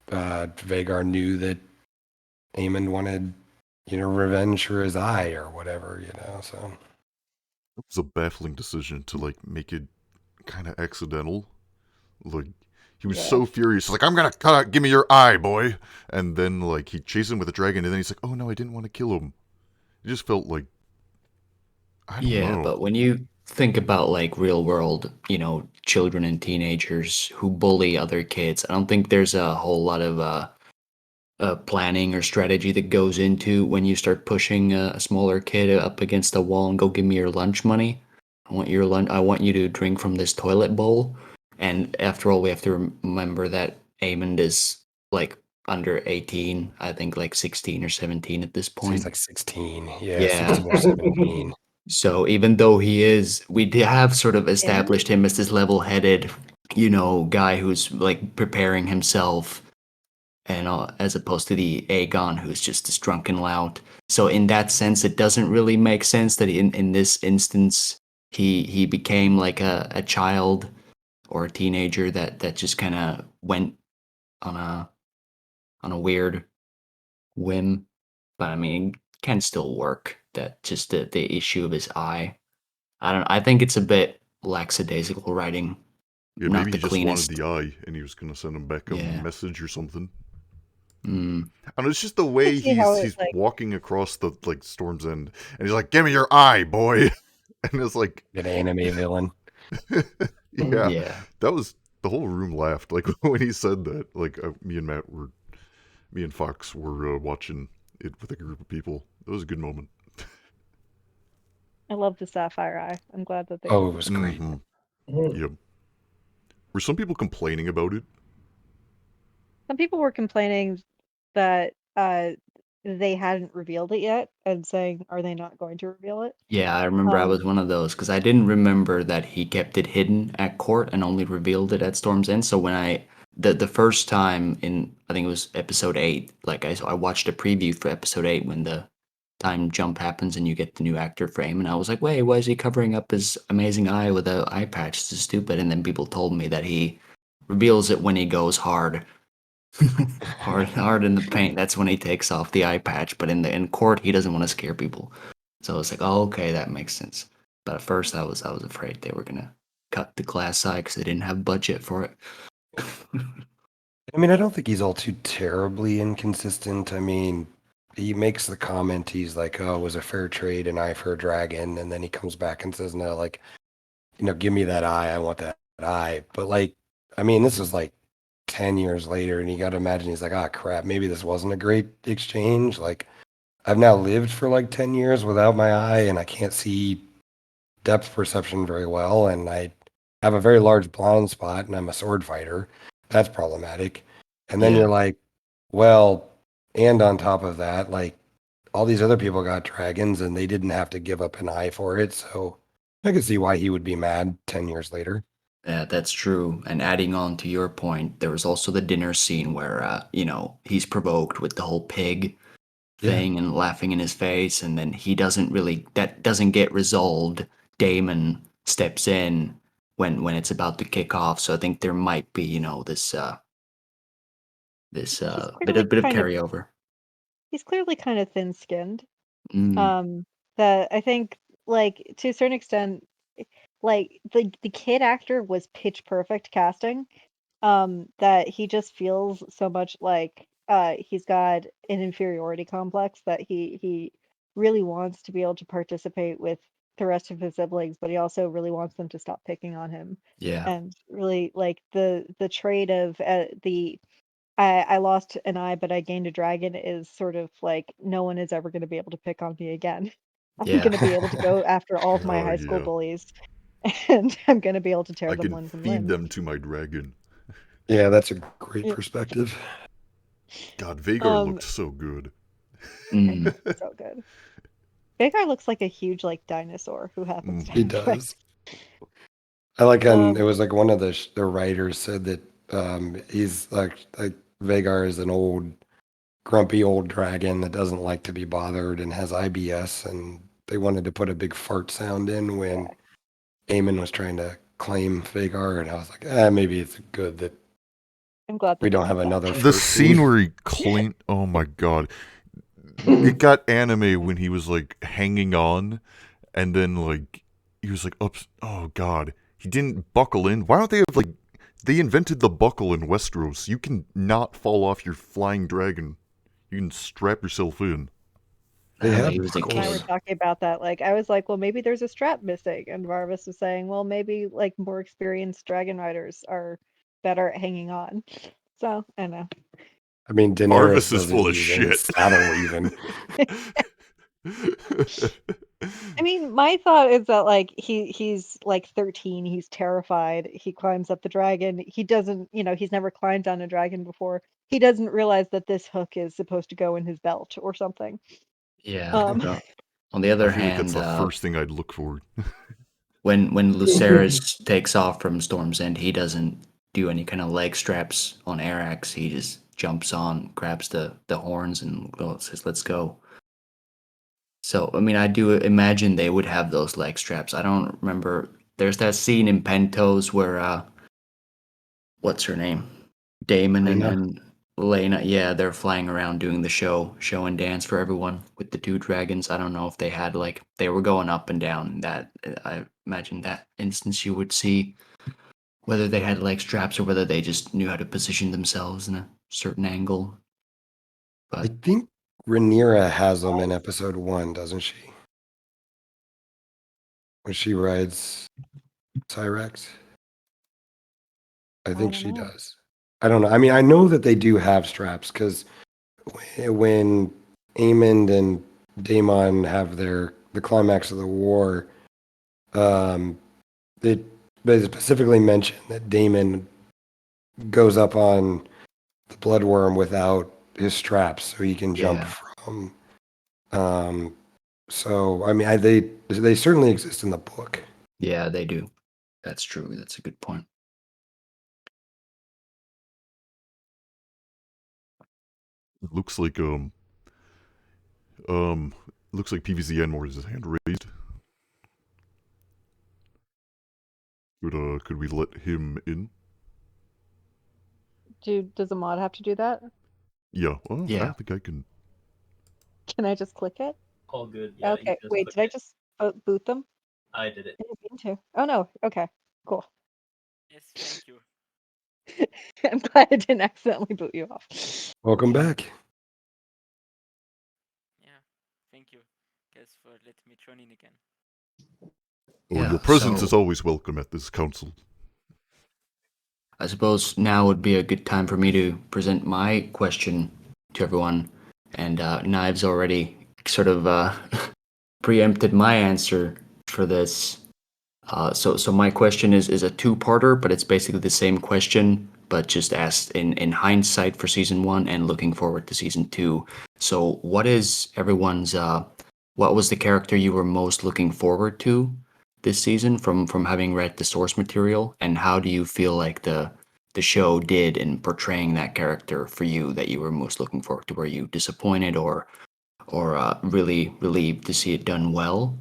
Vhagar knew that Aemond wanted, revenge for his eye or whatever, so. It was a baffling decision to like make it kind of accidental. Like he was Yeah. so furious, like I'm gonna cut out, give me your eye, boy. And then like he chased him with a dragon, and then he's like, oh no, I didn't want to kill him. It just felt like I don't Yeah, know. but when you think about like real world, children and teenagers who bully other kids, I don't think there's a whole lot of planning or strategy that goes into when you start pushing a smaller kid up against a wall and go give me your lunch money. I want your lunch. I want you to drink from this toilet bowl. And after all, we have to remember that Aemond is like under 18. I think like 16 or 17 at this So he's point. like 16. Yeah, Yeah. 16 or 17. So even though we have sort of established him as this level-headed, guy who's like preparing himself, and as opposed to the Aegon who's just this drunken lout. So in that sense, it doesn't really make sense that in this instance he became like a child or a teenager that just kind of went on a weird whim. But I mean, it can still work. That just the issue of his eye. I think it's a bit lackadaisical writing. Yeah, Not maybe the he just wanted cleanest. the eye, and he was gonna send him back a Yeah. message or something. Mm. And it's just the way see how he's it, like- walking across the like Storm's End, and he's like, "Give me your eye, boy," and it's like, An anime villain. yeah, that was the whole room laughed like when he said that. Like me and Fox were watching it with a group of people. It was a good moment. I love the sapphire eye. I'm glad that they. Oh, did it was great. Yep. Were some people complaining about it? Some people were complaining that they hadn't revealed it yet and saying, are they not going to reveal it? Yeah, I remember I was one of those because I didn't remember that he kept it hidden at court and only revealed it at Storm's End. So when the first time in, I think it was episode 8, like I watched a preview for episode 8 when the time jump happens and you get the new actor frame, and I was like, wait, why is he covering up his amazing eye with an eye patch? This is stupid. And then people told me that he reveals it when he goes hard. hard in the paint. That's when he takes off the eye patch. But in court, he doesn't want to scare people. So I was like, oh, okay, that makes sense. But at first, I was afraid they were gonna cut the glass eye because they didn't have budget for it. I mean, I don't think he's all too terribly inconsistent. I mean, he makes the comment, he's like, oh, it was a fair trade, an eye for a dragon. And then he comes back and says, no, like, give me that eye. I want that eye. But like, I mean, this is like 10 years later, and you got to imagine he's like, ah, crap, maybe this wasn't a great exchange. Like, I've now lived for like 10 years without my eye, and I can't see depth perception very well. And I have a very large blind spot, and I'm a sword fighter. That's problematic. And then Yeah. you're like, well, and on top of that, like, all these other people got dragons and they didn't have to give up an eye for it. So I can see why he would be mad 10 years later. Yeah, that's true. And adding on to your point, there was also the dinner scene where, he's provoked with the whole pig thing and laughing in his face, and then that doesn't get resolved. Daemon steps in when it's about to kick off. So I think there might be, this bit of carryover. He's clearly kind of thin-skinned. Mm. That I think, like, to a certain extent, like the kid actor was pitch perfect casting. That he just feels so much like he's got an inferiority complex that he really wants to be able to participate with the rest of his siblings, but he also really wants them to stop picking on him. Yeah. And really like the trait of I lost an eye, but I gained a dragon is sort of like no one is ever going to be able to pick on me again. I'm Yeah. going to be able to go after all of my Oh, high school yeah. bullies, and I'm going to be able to tear I them can limbs and feed limbs. them to my dragon. Yeah, that's a great Yeah. perspective. God, Vhagar looked so good. Mm. So good. Vhagar looks like a huge like dinosaur who happens to He have does. I like, and it Um, was like one of the writers said that he's like Vhagar is an old grumpy old dragon that doesn't like to be bothered and has IBS, and they wanted to put a big fart sound in when Aemond was trying to claim Vhagar, and I was like, maybe it's good that I'm glad we they don't didn't have do that. another The fart scene where he clean. Oh my god. It got anime when he was like hanging on, and then like he was like ups. Oh god, he didn't buckle in. Why don't they have like they invented the buckle in Westeros? You can not fall off your flying dragon. You can strap yourself in. They have he was a buckles. And I were kid. talking about that. Like, I was like, well, maybe there's a strap missing. And Varvis was saying, well, maybe like more experienced dragon riders are better at hanging on. So, I don't know. I mean, Marvis Daenerys is doesn't full of even shit. saddle even. I mean, my thought is that like he's like 13, he's terrified. He climbs up the dragon. He doesn't, he's never climbed on a dragon before. He doesn't realize that this hook is supposed to go in his belt or something. Yeah. Um, but on the I other feel like that's hand, the first thing I'd look for. when Lucerys takes off from Storm's End, he doesn't do any kind of leg straps on Arax. He just jumps on, grabs the horns, and says, "Let's go." So, I mean, I do imagine they would have those leg straps. I don't remember. There's that scene in Pentos where, what's her name? Daemon Rhaenyra? and Laenor, yeah, they're flying around doing the show and dance for everyone with the two dragons. I don't know if they had like they were going up and down. That I imagine that instance you would see whether they had leg straps or whether they just knew how to position themselves in a certain angle. I But think Rhaenyra has them in episode 1, doesn't she? When she rides Cyrax? I think don't she know. does. I don't know. I mean, I know that they do have straps because when Aemond and Daemon have the climax of the war, um, they specifically mention that Daemon goes up on the bloodworm without his straps, so he can jump yeah, from. Um, so I mean, they certainly exist in the book. yeah, they do. That's true. That's a good point. It looks like looks like PVZ Enmore is his hand raised. Could we let him in? Does a mod have to do that? Yeah. Well, I Yeah. don't think I can. Can I just click it? All good. Yeah. Okay. You Wait, just did I click just boot them? it. I did it. I didn't mean to. Oh no. Okay. Cool. Yes, thank you. I'm glad I didn't accidentally boot you off. Welcome back. Yeah, thank you, guys, for letting me join in again. Oh, Yeah, your presence so- is always welcome at this council. I suppose now would be a good time for me to present my question to everyone. And Knives already sort of preempted my answer for this. So my question is a two-parter, but it's basically the same question, but just asked in hindsight for season 1 and looking forward to season 2. So what is everyone's what was the character you were most looking forward to this season from having read the source material, and how do you feel like the show did in portraying that character for you that you were most looking forward to? Were you disappointed or really relieved to see it done well?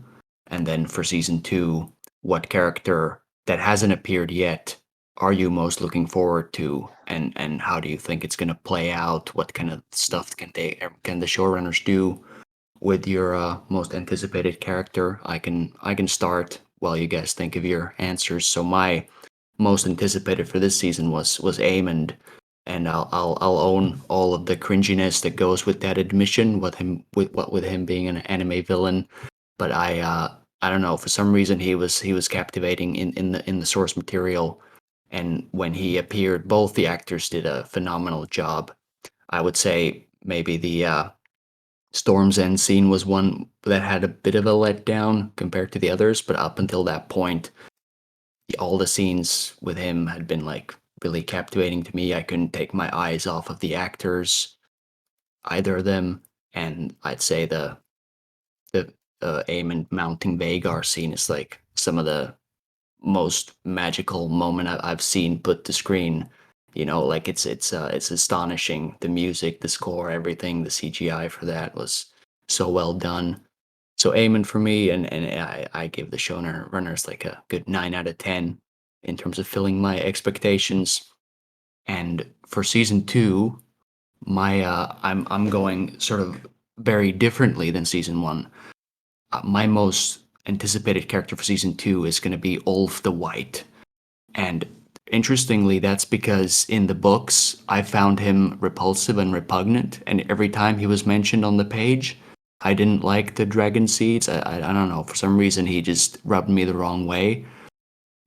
And then for season 2, what character that hasn't appeared yet are you most looking forward to, and how do you think it's going to play out? What kind of stuff can the showrunners do with your most anticipated character? I can start while you guys think of your answers. So my most anticipated for this season was Aemond, and I'll own all of the cringiness that goes with that admission with him being an anime villain. But I don't know, for some reason he was captivating in the source material, and when he appeared, both the actors did a phenomenal job. I would say maybe the Storm's End scene was one that had a bit of a letdown compared to the others, but up until that point, all the scenes with him had been like really captivating to me. I couldn't take my eyes off of the actors, either of them, and I'd say the Aemond mounting Vhagar scene is like some of the most magical moment I've seen put to screen You know, like it's astonishing. The music, the score, everything, the CGI for that was so well done. So Aemond for me, and I give the showrunners like a good 9 out of 10 in terms of filling my expectations. And for season 2, my I'm going sort of very differently than season 1. My most anticipated character for season 2 is going to be Ulf the White. And interestingly, that's because in the books, I found him repulsive and repugnant. And every time he was mentioned on the page, I didn't like the dragon seeds. I don't know. For some reason, he just rubbed me the wrong way.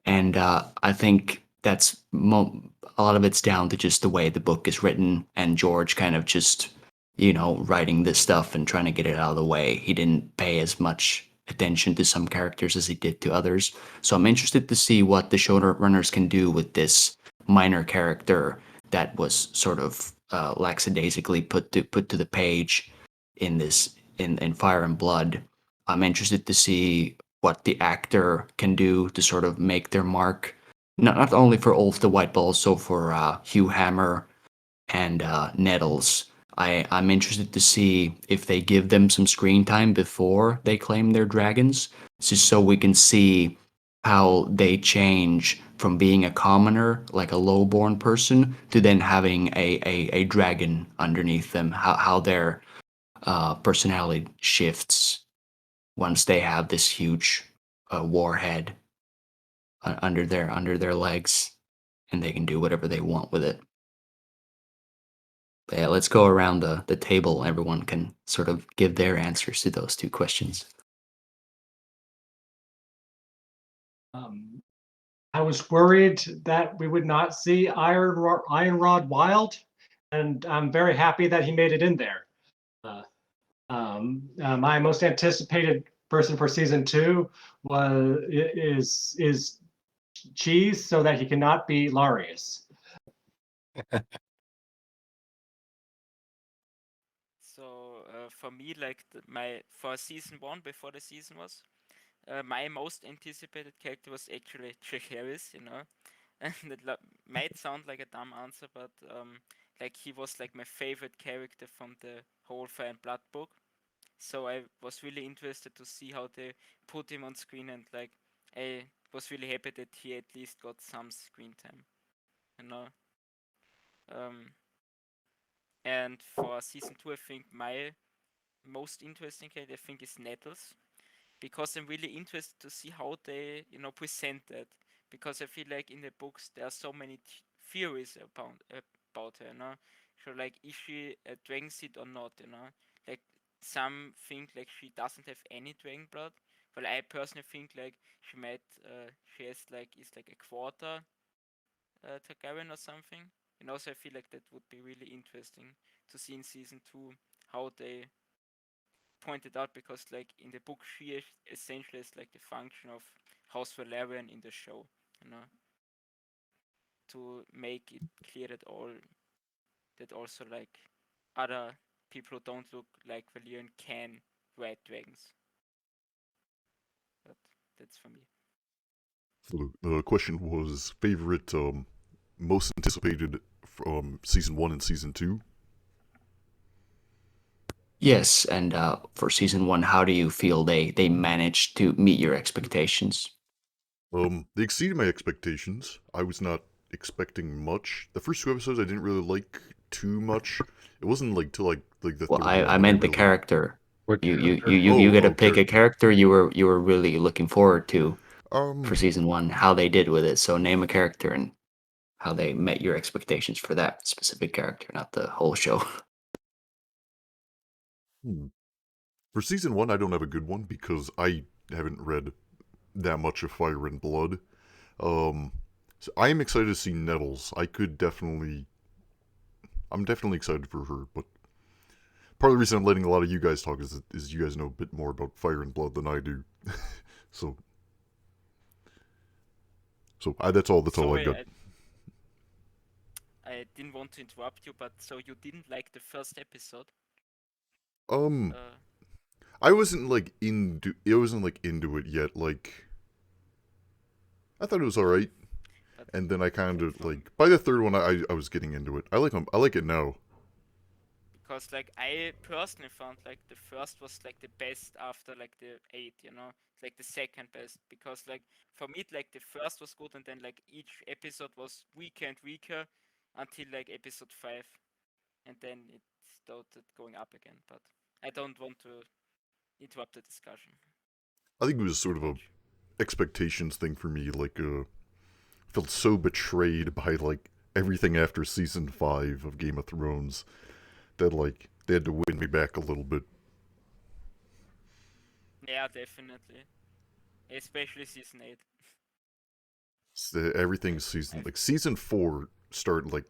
And I think that's a lot of it's down to just the way the book is written and George kind of just, writing this stuff and trying to get it out of the way. He didn't pay as much attention to some characters as he did to others. So I'm interested to see what the showrunners can do with this minor character that was sort of lackadaisically put to the page in this in Fire and Blood. I'm interested to see what the actor can do to sort of make their mark, not only for Ulf the White, but also for Hugh Hammer and Nettles. I'm interested to see if they give them some screen time before they claim their dragons, just so we can see how they change from being a commoner, like a lowborn person, to then having a dragon underneath them, how their personality shifts once they have this huge warhead under their legs, and they can do whatever they want with it. But yeah, let's go around the table. Everyone can sort of give their answers to those two questions. I was worried that we would not see Ironrod Wild, and I'm very happy that he made it in there. My most anticipated person for season 2 is Cheese, so that he cannot be Larys. So for me, like for season 1 before the season was, my most anticipated character was actually Harris, and it might sound like a dumb answer, but like he was like my favorite character from the whole Fire and Blood book. So I was really interested to see how they put him on screen, and like I was really happy that he at least got some screen time, you know. And for season 2, I think my most interesting character, I think, is Nettles, because I'm really interested to see how they, present that. Because I feel like in the books there are so many theories about her, So like, is she a dragon seed or not, Like some think like she doesn't have any dragon blood. Well, I personally think like she has like is like a quarter Targaryen or something. So I feel like that would be really interesting to see in season 2 how they pointed out, because like in the book she essentially is like the function of House Valerian in the show, to make it clear that also like other people who don't look like Valerian can ride dragons. But that's for me. So the question was favorite, most anticipated from season 1 and season 2. Yes, and for season 1, how do you feel they managed to meet your expectations? They exceeded my expectations. I was not expecting much. The first 2 episodes I didn't really like too much. It wasn't like till like the Well, third I one meant the really... character. What You character? you get to pick a character. character you were really looking forward to for Um, season 1, how they did with it. So name a character and how they met your expectations for that specific character, not the whole show. For season 1, I don't have a good one because I haven't read that much of Fire and Blood. So I am excited to see Nettles. I'm definitely excited for her, but part of the reason I'm letting a lot of you guys talk is you guys know a bit more about Fire and Blood than I do. so that's all I Sorry, got. I didn't want to interrupt you, but so you didn't like the first episode? Um, Uh, I wasn't like into it yet. Like, I thought it was all right, And then I kind of like by the third one, I was getting into it. I like it now. Because like I personally found like the first was like the best after like the 8, you know, like the second best. Because like for me, like the first was good, and then like each episode was weaker and weaker until like episode 5, and then it started going up again. But I don't want to interrupt the discussion. I think it was sort of a expectations thing for me. Like, felt so betrayed by like everything after season 5 of Game of Thrones that like they had to win me back a little bit. Yeah, definitely. Especially season 8. Everything season like season 4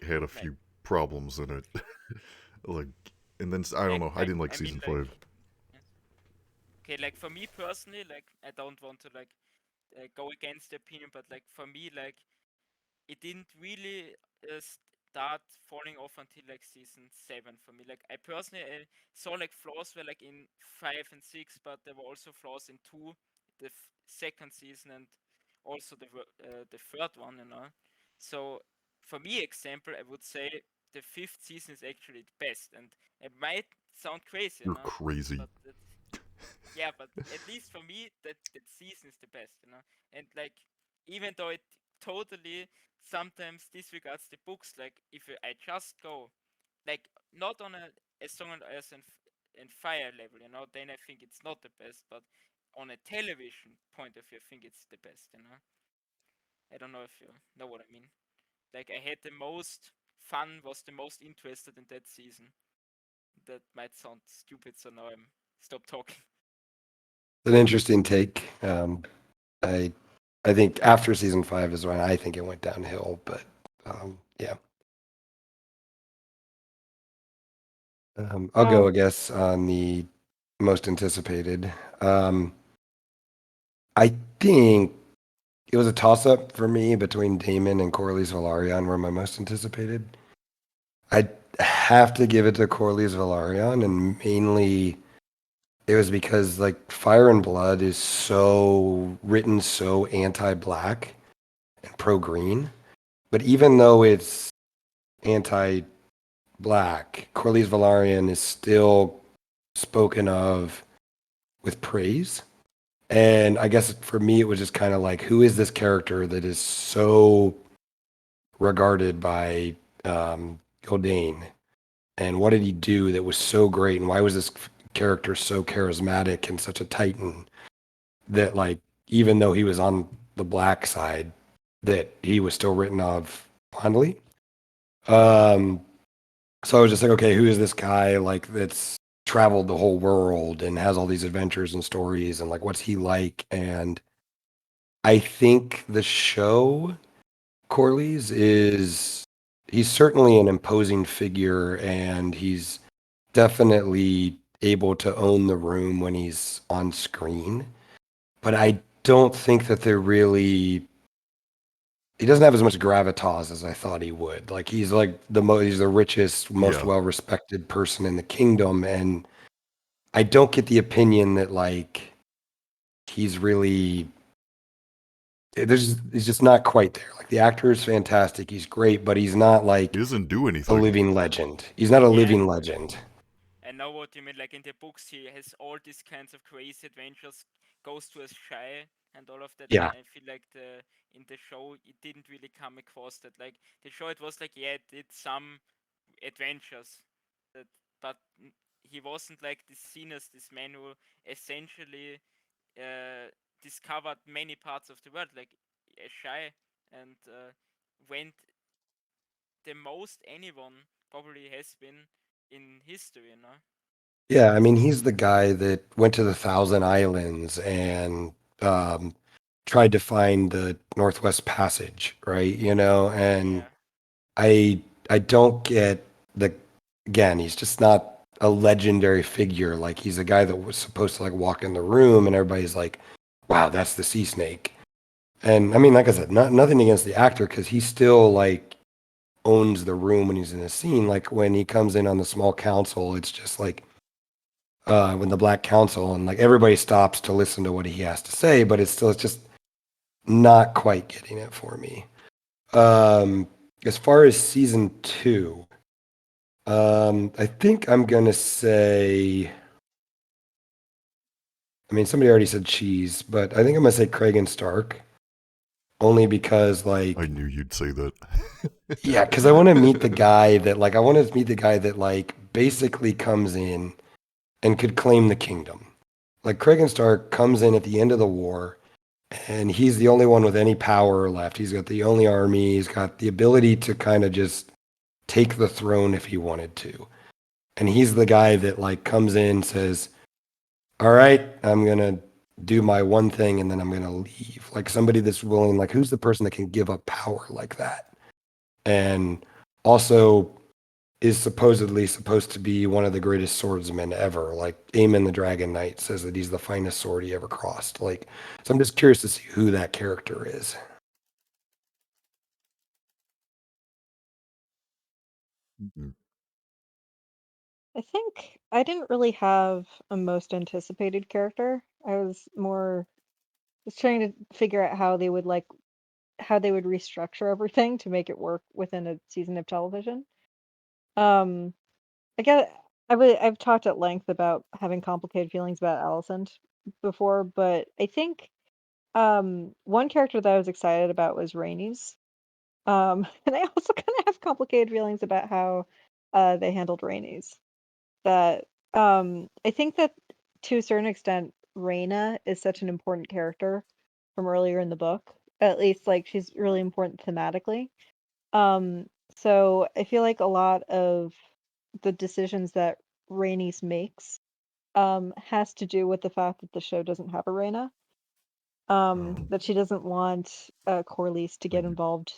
had a few problems in it. Like, and then I don't know. I didn't like season 5. Okay, like for me personally, like I don't want to like go against the opinion, but like for me, like it didn't really start falling off until like season 7 for me. Like I personally saw like flaws were like in 5 and 6, but there were also flaws in 2, the second season, and also the third one, you know. So for me, example, I would say the 5th season is actually the best, and it might sound crazy, You're you know, crazy. but yeah, but at least for me, that season is the best, you know. And like, even though it totally sometimes disregards the books, like if I just go, like not on a Song on Earth and Fire level, you know, then I think it's not the best. But on a television point of view, I think it's the best, you know. I don't know if you know what I mean. Like I had the most fun, was the most interested in that season. That might sound stupid, so now I'm stop talking. An interesting take. I think after season 5 is when I think it went downhill, but yeah. I'll go, I guess, on the most anticipated. I think it was a toss-up for me between Daemon and Corlys Velaryon were my most anticipated. I'd have to give it to Corlys Velaryon, and mainly it was because like Fire and Blood is so written so anti-black and pro-green, but even though it's anti-black, Corlys Velaryon is still spoken of with praise. And I guess for me, it was just kind of like, who is this character that is so regarded by Gildain? And what did he do that was so great? And why was this character so charismatic and such a titan that, like, even though he was on the black side, that he was still written of fondly? So I was just like, okay, who is this guy, like, that's traveled the whole world and has all these adventures and stories, and like, what's he like? And I think the show Corlys he's certainly an imposing figure, and he's definitely able to own the room when he's on screen. But I don't think that he doesn't have as much gravitas as I thought he would. Like he's like he's the richest, most well-respected person in the kingdom, and I don't get the opinion that like he's really he's just not quite there. Like the actor is fantastic, he's great, but he's not like He doesn't do a anything. living legend. He's not a living legend. I know what you mean. Like in the books, he has all these kinds of crazy adventures, goes to a shy and all of that. Yeah. And I feel like in the show, it didn't really come across that. Like the show, it was like, yeah, it did some adventures, but he wasn't like seen as this man who essentially discovered many parts of the world, like a shy, and went the most anyone probably has been in history, you know. Yeah, I mean, he's the guy that went to the Thousand Islands and tried to find the Northwest Passage, right? You know, and Yeah. I don't get again, he's just not a legendary figure. Like he's a guy that was supposed to like walk in the room and everybody's like, wow, that's the sea snake. And I mean, like I said, nothing against the actor because he still like owns the room when he's in a scene. Like when he comes in on the small council, it's just like when the Black Council and like everybody stops to listen to what he has to say, but it's just not quite getting it for me. As far as season 2, I think I'm gonna say. I mean, somebody already said cheese, but I think I'm gonna say Craig and Stark, only because I like knew you'd say that. yeah, because I want to meet the guy that like basically comes in and could claim the kingdom. Like Craig and Stark comes in at the end of the war, and he's the only one with any power left. He's got the only army. He's got the ability to kind of just take the throne if he wanted to. And he's the guy that like comes in, says, "All right, I'm gonna do my one thing, and then I'm gonna leave." Like somebody that's willing. Like who's the person that can give up power like that? And also is supposedly supposed to be one of the greatest swordsmen ever. Like Aemond the Dragon Knight says that he's the finest sword he ever crossed. Like, so I'm just curious to see who that character is. Mhm. I think I didn't really have a most anticipated character. I was more just trying to figure out how they would restructure everything to make it work within a season of television. Um, I get I've talked at length about having complicated feelings about Alicent before, but I think one character that I was excited about was Rhaenys. And I also kind of have complicated feelings about how they handled Rhaenys. That I think that to a certain extent, Rhaena is such an important character from earlier in the book. At least like she's really important thematically. Um, so I feel like a lot of the decisions that Rhaenys makes has to do with the fact that the show doesn't have a Rhaena. That she doesn't want Corlys to get involved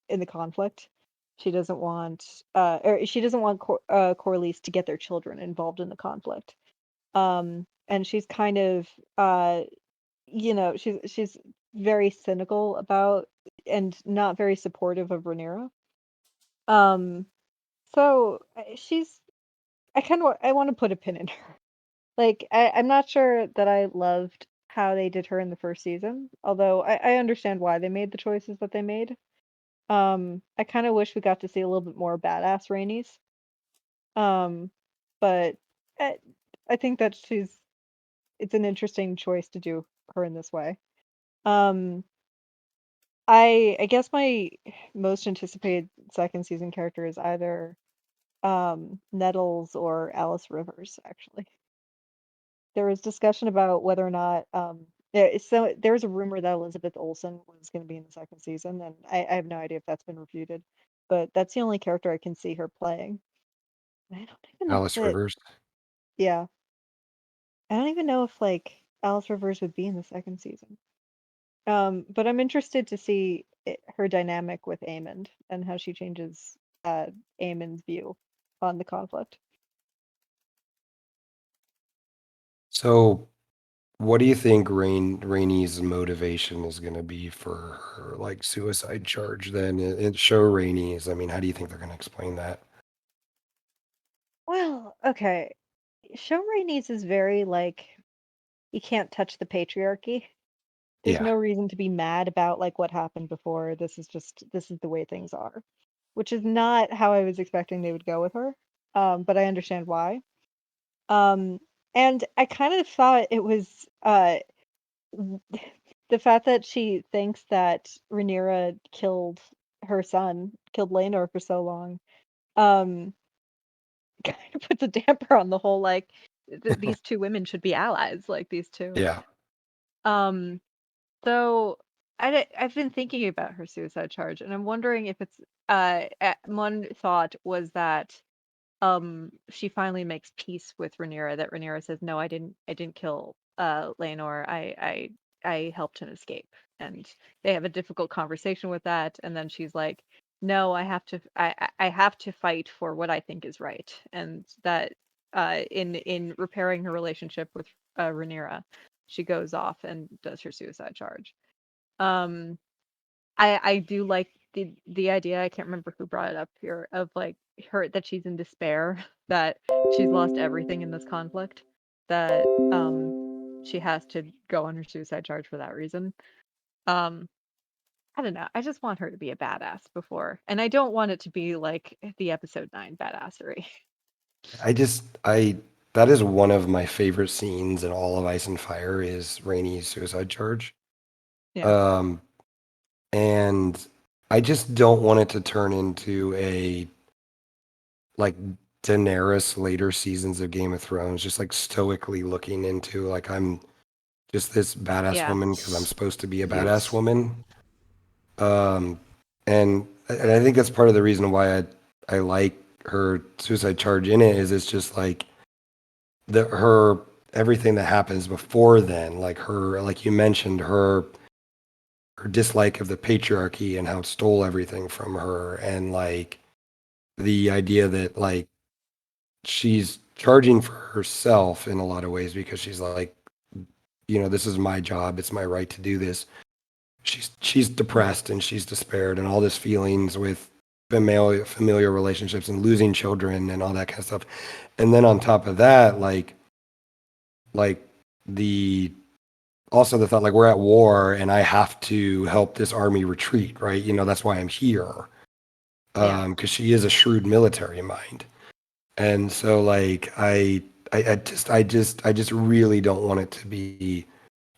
in the conflict. She doesn't want or she doesn't want Corlys to get their children involved in the conflict. And she's kind of she's very cynical about and not very supportive of Rhaenyra. Um, so I want to put a pin in her. Like I'm not sure that I loved how they did her in the first season, although I understand why they made the choices that they made. I kind of wish we got to see a little bit more badass Rhaenys. Um, but I, I think that it's an interesting choice to do her in this way. Um, I guess my most anticipated second season character is either Nettles or Alice Rivers, actually. There was discussion about whether or not so there was a rumor that Elizabeth Olsen was going to be in the second season, and I have no idea if that's been refuted, but that's the only character I can see her playing. I don't even know if Alice Rivers. yeah, I don't even know if like Alice Rivers would be in the second season. But I'm interested to see her dynamic with Aemond and how she changes Aemond's view on the conflict. So, what do you think Rainy's motivation is going to be for her like suicide charge? Then it show Rainy's. I mean, how do you think they're going to explain that? Well, okay. Show Rhaenys is very like you can't touch the patriarchy. There's Yeah, no reason to be mad about like what happened before. This is the way things are, which is not how I was expecting they would go with her. But I understand why. Um, and I kind of thought it was the fact that she thinks that Rhaenyra killed her son, killed Laenor for so long, um, kind of puts a damper on the whole like these two women should be allies, like these two. yeah. Um, so I've been thinking about her suicide charge, and I'm wondering if it's one thought was that she finally makes peace with Rhaenyra, that Rhaenyra says, no, I didn't kill Laenor. I helped him escape. And they have a difficult conversation with that, and then she's like, no, I have to fight for what I think is right. And that in repairing her relationship with Rhaenyra, she goes off and does her suicide charge. Um I do like the idea, I can't remember who brought it up here, of like her that she's in despair, that she's lost everything in this conflict, that she has to go on her suicide charge for that reason. Um I don't know. I just want her to be a badass before, and I don't want it to be like the episode 9 badassery. I that is one of my favorite scenes in all of Ice and Fire is Rhaenys suicide charge. Yeah. And I just don't want it to turn into a like Daenerys later seasons of Game of Thrones, just like stoically looking into like I'm just this badass Yeah. woman because I'm supposed to be a Yes. badass woman. And I think that's part of the reason why I like her suicide charge in it is it's just like her everything that happens before then, like her, like you mentioned, her dislike of the patriarchy and how it stole everything from her, and like the idea that like she's charging for herself in a lot of ways because she's like, this is my job, it's my right to do this. She's depressed and she's despaired and all this feelings with familiar relationships and losing children and all that kind of stuff. And then on top of that, like the also the thought like we're at war and I have to help this army retreat, right? That's why I'm here. Yeah. Because she is a shrewd military mind. And so like I just really don't want it to be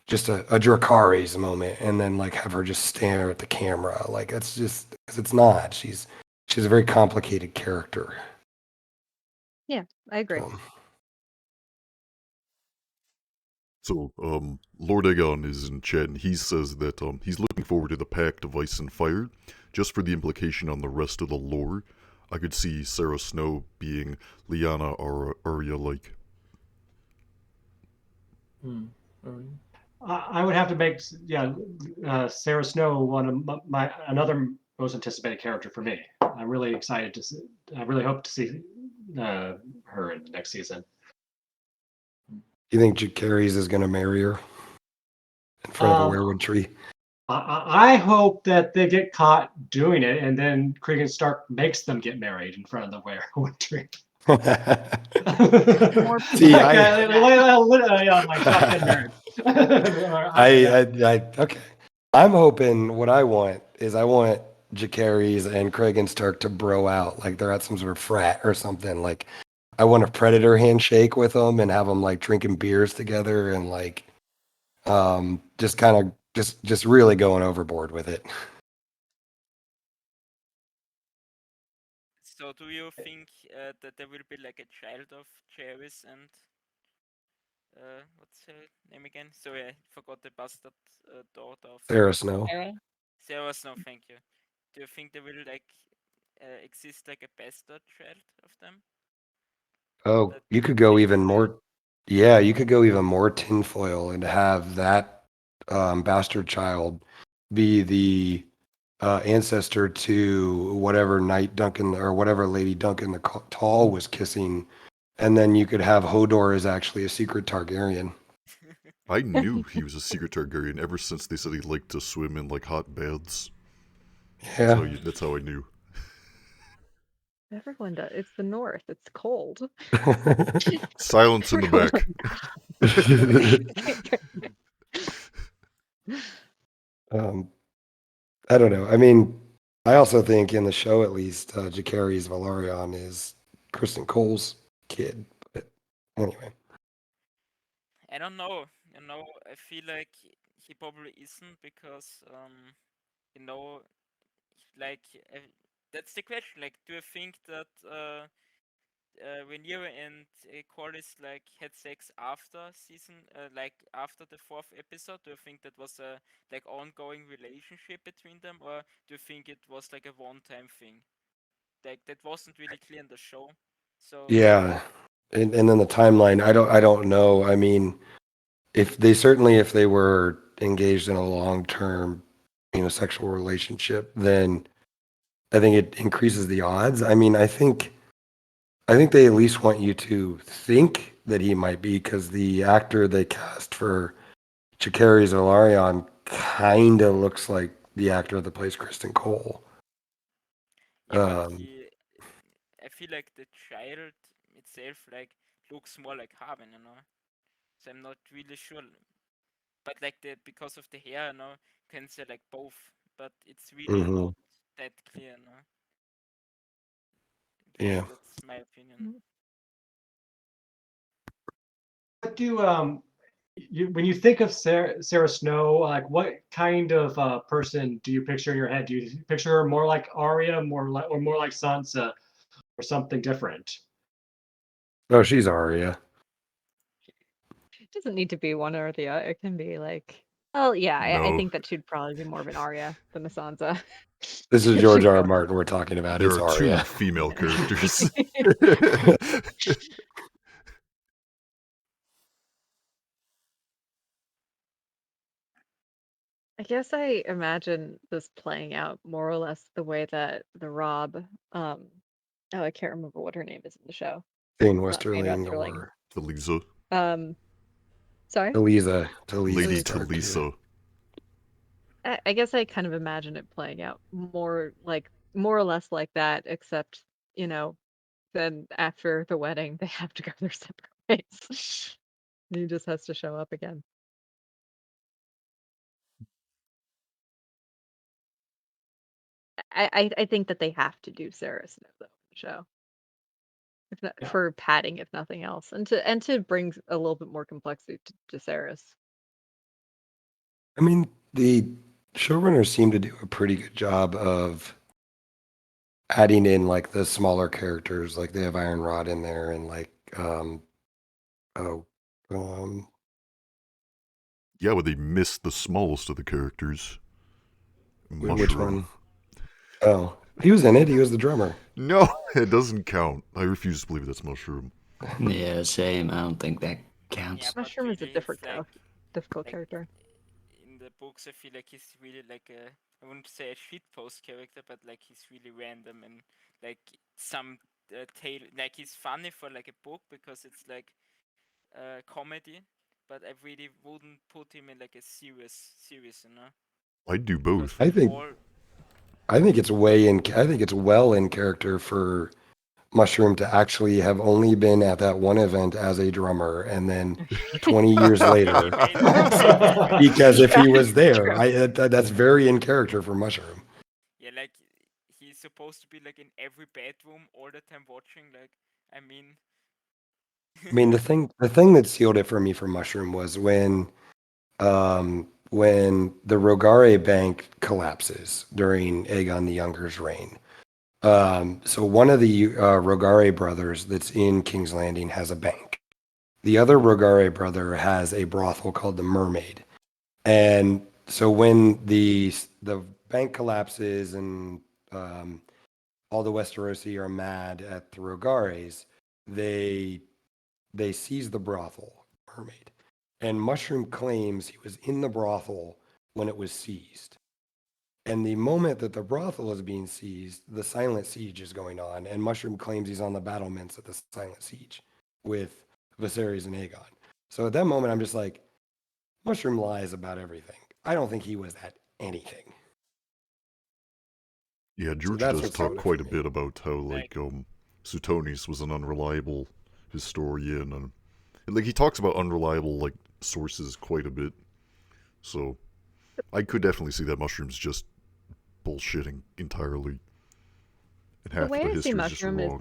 just a Dracarys moment and then like have her just stare at the camera. Like it's just because it's not. She's a very complicated character. Yeah, I agree. So, Lord Aegon is in chat, and he says that he's looking forward to the Pact of Ice and Fire, just for the implication on the rest of the lore. I could see Sarah Snow being Lyanna or Arya-like. I would have to make Sarah Snow one of another most anticipated character for me. I'm really excited to see. I really hope to see her in the next season. You think Jacaerys is going to marry her in front of a weirwood tree? I hope that they get caught doing it, and then Cregan Stark makes them get married in front of the weirwood tree. More See, people okay. I'm hoping what I want is I want Jacaerys and Cregan Stark to bro out like they're at some sort of frat or something. Like I want a predator handshake with them and have them like drinking beers together and like just kind of just really going overboard with it. So do you think that there will be like a child of Jaehaerys and what's her name again? Sorry, I forgot the bastard daughter of Sarah Snow. Sarah Snow. Thank you. Do you think there will like exist like a bastard child of them? Oh, That you could go makes even more. Yeah, you could go even more tinfoil and have that bastard child be the ancestor to whatever Knight Duncan or whatever Lady Duncan the Tall was kissing, and then you could have Hodor as actually a secret Targaryen. I knew he was a secret Targaryen ever since they said he liked to swim in like hot baths. Yeah. That's how I knew. Everyone does. It's the North. It's cold. Silence in the back. I don't know. I mean, I also think in the show, at least, Jacaerys Valerion is Kristen Cole's kid. But anyway. I don't know. I feel like he probably isn't because like that's the question. Like, do you think that Rhaenyra and Corlys like had sex after season, like after the 4th episode? Do you think that was a like ongoing relationship between them, or do you think it was like a one-time thing? Like that wasn't really clear in the show. So Yeah. And then the timeline, I don't know. I mean, if they were engaged in a long-term, sexual relationship, then I think it increases the odds. I mean, I think they at least want you to think that he might be because the actor they cast for Jacaerys Valerion kind of looks like the actor that plays Kristen Cole. yeah, but I feel like the child itself like looks more like Harvin, So I'm not really sure. But like because of the hair, can say like both but it's really Mhm. not that clear, no? Yeah. That's my opinion. What do when you think of Sarah Snow, like what kind of person do you picture in your head? Do you picture her more like Arya, more like Sansa, or something different? Oh, she's Arya. It doesn't need to be one or the other. It can be like, well, yeah, I No. think that she'd probably be more of an Arya than a Sansa. This is If George she R. R. goes- Martin we're talking about. There It's are two Arya. female characters. I guess I imagine this playing out more or less the way that the Rob, oh, I can't remember what her name is in the show. Thane Not Thane Westerling Westerling. or Talisa. Sorry? Talisa Lady Stark, too. Talisa. I guess I kind of imagine it playing out more or less like that, except, then after the wedding, they have to go their separate ways. He just has to show up again. I think that they have to do Sarah Snow though in the show, if not, Yeah. for padding, if nothing else, and to bring a little bit more complexity to Sarah's. I mean, the showrunners seem to do a pretty good job of adding in like the smaller characters, like they have Iron Rod in there, and like oh, Yeah, but they missed the smallest of the characters. which one? Oh, he was in it. He was the drummer. No, it doesn't count. I refuse to believe that's Mushroom. Yeah, same. I don't think that counts. Yeah, but Mushroom is a really, it's difficult like- character. in the books, I feel like he's really like I wouldn't say a shitpost character, but like he's really random and like some tale. Like he's funny for like a book because it's like comedy, but I really wouldn't put him in like a serious, I'd do both. I think it's well in character for Mushroom to actually have only been at that one event as a drummer, and then 20 years later, because if he was there, that's very in character for Mushroom. Yeah, like he's supposed to be like in every bedroom all the time watching. Like, I mean, the thing that sealed it for me for Mushroom was when the Rogare Bank collapses during Aegon the Younger's reign. So one of the Rogare brothers that's in King's Landing has a bank. The other Rogare brother has a brothel called the Mermaid. And so when the bank collapses and all the Westerosi are mad at the Rogares, they seize the brothel, Mermaid. And Mushroom claims he was in the brothel when it was seized. And the moment that the brothel is being seized, the silent siege is going on, and Mushroom claims he's on the battlements at the silent siege with Viserys and Aegon. So at that moment, I'm just like, Mushroom lies about everything. I don't think he was at anything. Yeah, George that's does what talk sold it quite for a me. bit about how like Suetonius was an unreliable historian, and like he talks about unreliable like sources quite a bit. So I could definitely see that Mushroom's just bullshitting entirely. And The half way the I see history is just Mushroom is wrong.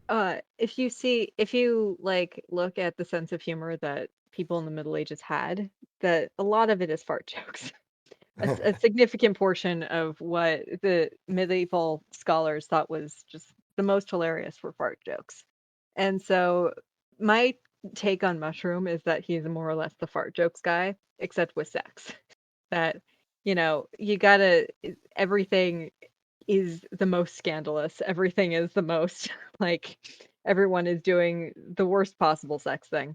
that if you like look at the sense of humor that people in the Middle Ages had, that a lot of it is fart jokes. A significant portion of what the medieval scholars thought was just the most hilarious were fart jokes. And so my take on Mushroom is that he's more or less the fart jokes guy, except with sex. That, you gotta, everything is the most scandalous. Everything is the most, like, everyone is doing the worst possible sex thing.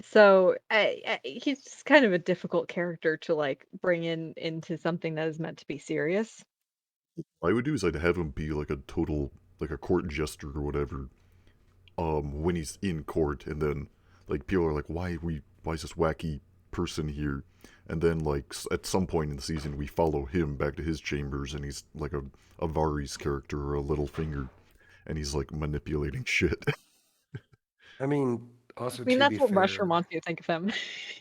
So he's just kind of a difficult character to like bring into something that is meant to be serious. What I would do is I'd have him be like a total like a court jester or whatever. When he's in court, and then like people are like, why is this wacky person here? And then like at some point in the season, we follow him back to his chambers, and he's like a Varys character or a Littlefinger, and he's like manipulating shit. I mean, also I mean, to that's be what fair, Mushroom wants you to think of him.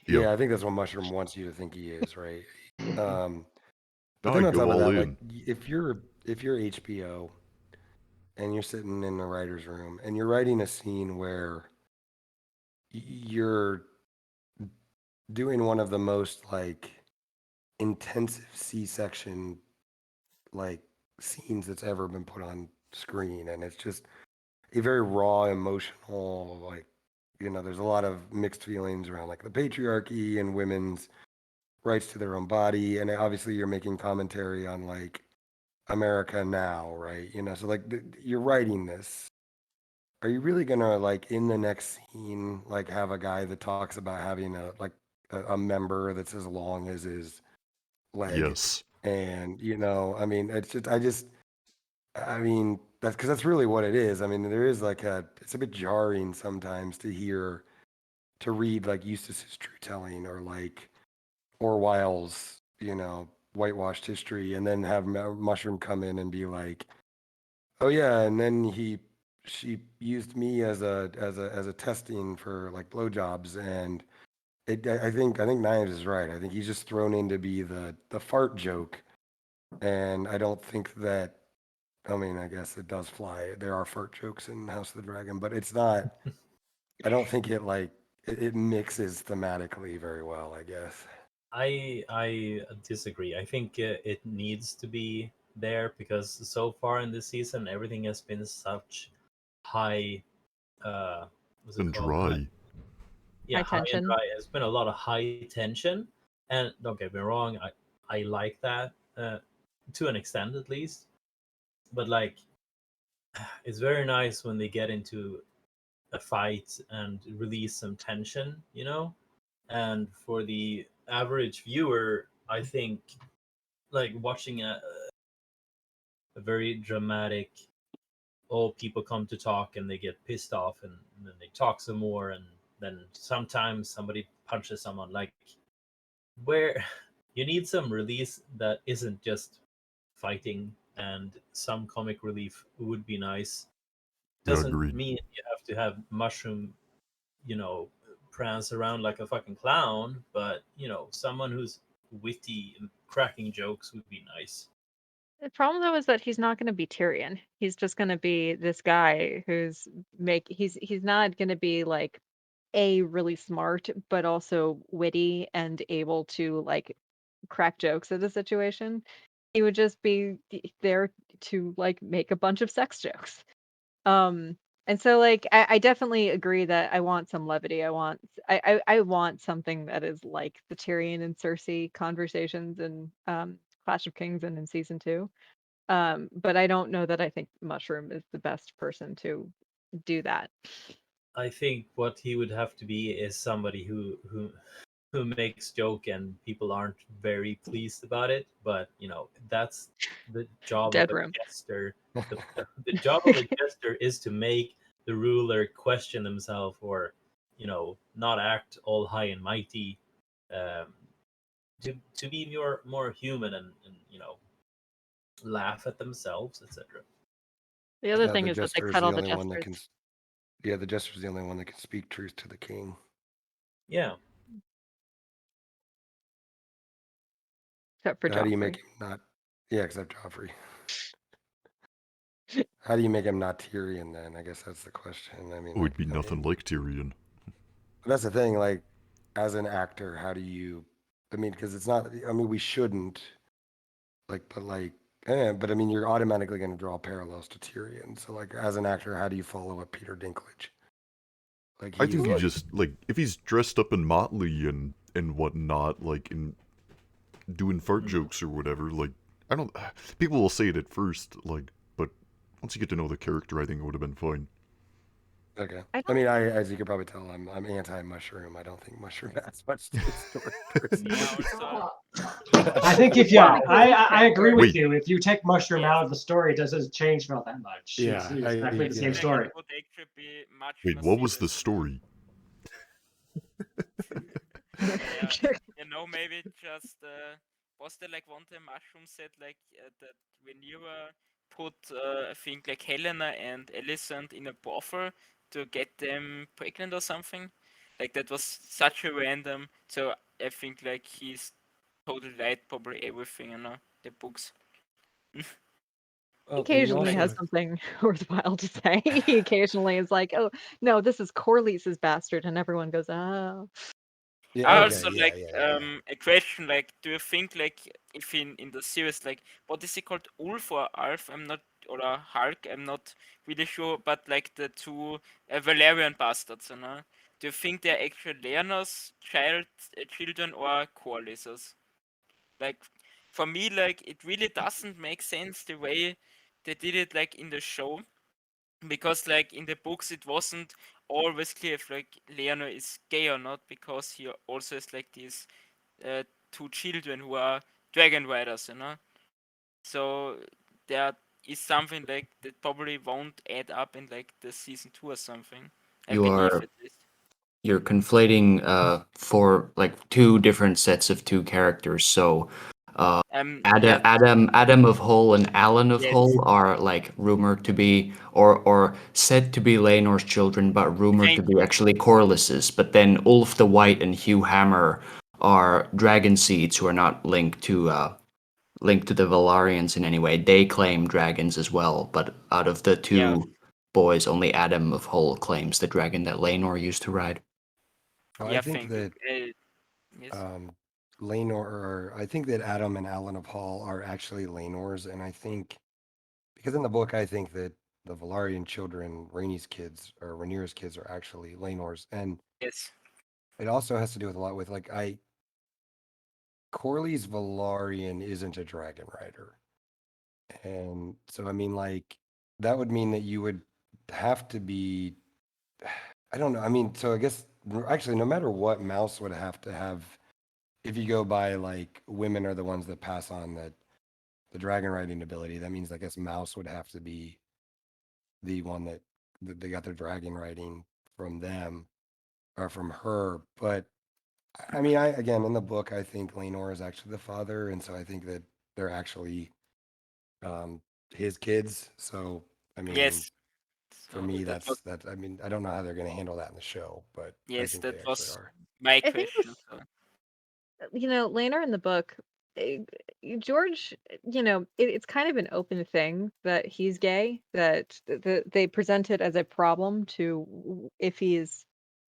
Yeah. Yeah, I think that's what Mushroom wants you to think he is, right? But I then on go top of all that, in. like if you're HBO and you're sitting in the writer's room and you're writing a scene where you're doing one of the most like intensive C-section like scenes that's ever been put on screen, and it's just a very raw, emotional, like, you know, there's a lot of mixed feelings around like the patriarchy and women's rights to their own body, and obviously you're making commentary on like America now, right? You know, so like you're writing this. Are you really gonna like in the next scene like have a guy that talks about having a member that's as long as his leg? Yes. And you know, I mean, I mean, that's really what it is. I mean, there is like it's a bit jarring sometimes to read like Eustace's true telling or like Orwell's, you know, whitewashed history, and then have Mushroom come in and be like, oh yeah, and then she used me as a testing for like blowjobs, and I think Knives is right. I think he's just thrown in to be the fart joke, and I don't think that. I mean, I guess it does fly. There are fart jokes in House of the Dragon, but it's not. I don't think it mixes thematically very well, I guess. I disagree. I think it needs to be there because so far in this season everything has been such high what's it And called? dry. Yeah, High high and tension. dry. It's been a lot of high tension, and don't get me wrong, I like that to an extent at least. But like, it's very nice when they get into a fight and release some tension, you know. And for the average viewer, I think like watching a very dramatic, oh, people come to talk and they get pissed off, and then they talk some more, and then sometimes somebody punches someone, like where you need some release that isn't just fighting, and some comic relief would be nice. Yeah, Doesn't agreed. mean you have to have Mushroom, you know, prance around like a fucking clown, but you know, someone who's witty and cracking jokes would be nice. The problem though is that he's not going to be Tyrion. He's just going to be this guy he's not going to be like really smart but also witty and able to like crack jokes at a situation. He would just be there to like make a bunch of sex jokes. Um, and so like I definitely agree that I want some levity. I want something that is like the Tyrion and Cersei conversations in Clash of Kings and in season 2. But I don't know that I think Mushroom is the best person to do that. I think what he would have to be is somebody who makes joke and people aren't very pleased about it. But you know, that's the job of Dead a room. jester. The job of a jester is to make the ruler question himself, or you know, not act all high and mighty. Um, to be more human, and you know, laugh at themselves, etc. The other Yeah, thing the is that they jester is cut the all the only one that jesters. can. Yeah, the jester is the only one that can speak truth to the king. Yeah. Except for How do you Joffrey. make him not? Yeah, except Joffrey. How do you make him not Tyrion then? I guess that's the question. I mean, Oh, like, it'd be nothing like Tyrion. that's the thing. Like, as an actor, how do you? I mean, because it's not. I mean, we shouldn't. Like, but like, but I mean, you're automatically going to draw parallels to Tyrion. So, like, as an actor, how do you follow up Peter Dinklage? Like, I he's think you like, just like if he's dressed up in motley and whatnot, like in doing fart jokes or whatever. Like I don't. People will say it at first, like, but once you get to know the character, I think it would have been fine. okay. I I don't mean, as you can probably tell, I'm anti-mushroom. I don't think mushroom adds much to the story. Personally. Yeah, also, I think if you, Wow. I agree with Wait. you. If you take Mushroom yes, out of the story, it doesn't change not that much. Yeah, It's exactly the same like story. it would actually be much Wait, more what was the seamless. story? Yeah, you know, maybe just was there like one time Mushroom said like that Rhaenyra put I think like Helaena and Alicent in a buffer to get them pregnant or something. Like that was such a random. So I think like he's totally right, probably everything, the books. Well, and you Occasionally has also something worthwhile to say. He occasionally is like, "Oh no, this is Corlys's bastard," and everyone goes, "Oh." yeah, I okay, also yeah, like yeah, yeah. a question like, do you think like if in the series like what is it called, Ulf or Alf? I'm not, or Hulk. I'm not really sure, but like the two Valerian bastards, Do you think they're actually Laenor's children or Corlys's? Like for me, like it really doesn't make sense the way they did it like in the show, because like in the books it wasn't always clear if like Laenor is gay or not, because he also has like these uh, two children who are dragon riders, So there is something like that probably won't add up in like the season 2 or something. I You believe are at least. you're conflating for like two different sets of two characters. So Yeah, Adam of Hull and Alan of yes, Hull are like rumored to be or said to be Laenor's children, but rumored to thank be you. actually Corlys's. But then Ulf the White and Hugh Hammer are dragon seeds who are not linked to the Valarians in any way. They claim dragons as well, but out of the Yeah, two boys, only Adam of Hull claims the dragon that Laenor used to ride. Well, I yeah, think thank you. that Yes, um, Laenor, or I think that Adam and Alan of Hall are actually Laenor's, and I think because in the book I think that the Valarian children, Rhaenys kids or Rhaenyra's kids, are actually Laenor's, and yes, it also has to do with a lot with like Corlys Valarian isn't a dragon rider, and so I mean like that would mean that you would have to be. I don't know. I mean, so I guess actually, no matter what, Mouse would have to have. If you go by like women are the ones that pass on the dragon riding ability, that means I guess Mouse would have to be the one that they got their dragon riding from them or from her. But I mean, I again in the book, I think Laenor is actually the father, and so I think that they're actually um, his kids. So I mean, yes. for So me, that was, that's. I mean, I don't know how they're going to handle that in the show, but I yes, think that they actually was are. my I think question. this, So Laenor in the book, eh, George, it's kind of an open thing that he's gay, that they present it as a problem to if he's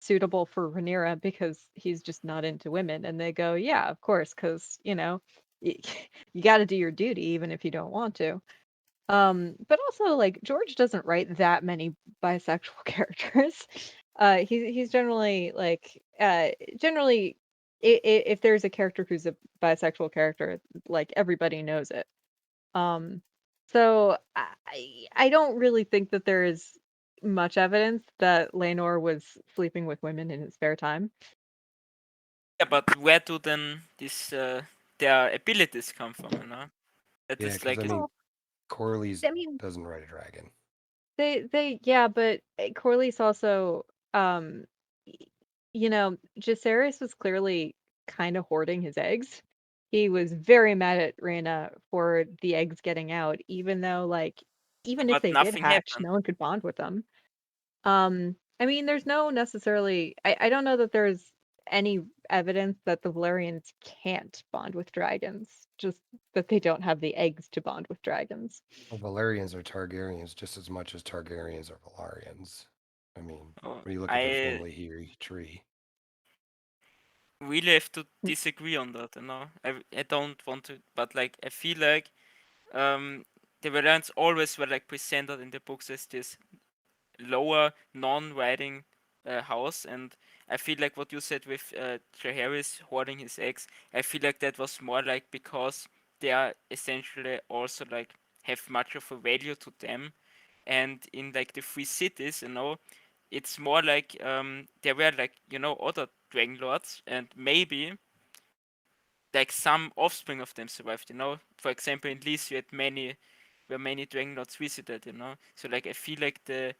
suitable for Rhaenyra because he's just not into women, and they go, yeah, of course, because y- you got to do your duty even if you don't want to. But also like George doesn't write that many bisexual characters. He's generally like generally if there's a character who's a bisexual character, like everybody knows it. Um, so I don't really think that there is much evidence that Laenor was sleeping with women in his spare time. yeah, but where do then their abilities come from? That Yeah, is because I like mean, Well, Corlys I mean, doesn't ride a dragon. yeah, but Corlys also, um, y- Jacaerys was clearly kind of hoarding his eggs. He was very mad at Rhaena for the eggs getting out, even though, like, even if but they did nothing hatch, happened. no one could bond with them. I mean, there's no necessarily, I don't know that there's any evidence that the Valerians can't bond with dragons, just that they don't have the eggs to bond with dragons. Well, Valerians are Targaryens just as much as Targaryens are Valarians. I mean, Oh, when you look at their I family tree. really have to disagree on that. I don't want to, but like I feel like um the Valerians always were like presented in the books as this lower non-writing house, and I feel like what you said with Jaehaerys hoarding his eggs, I feel like that was more like because they are essentially also like have much of a value to them, and in like the free cities, it's more like there were like other dragon lords, and maybe like some offspring of them survived. For example, in Lys you had many where many dragon lords visited. So like I feel like the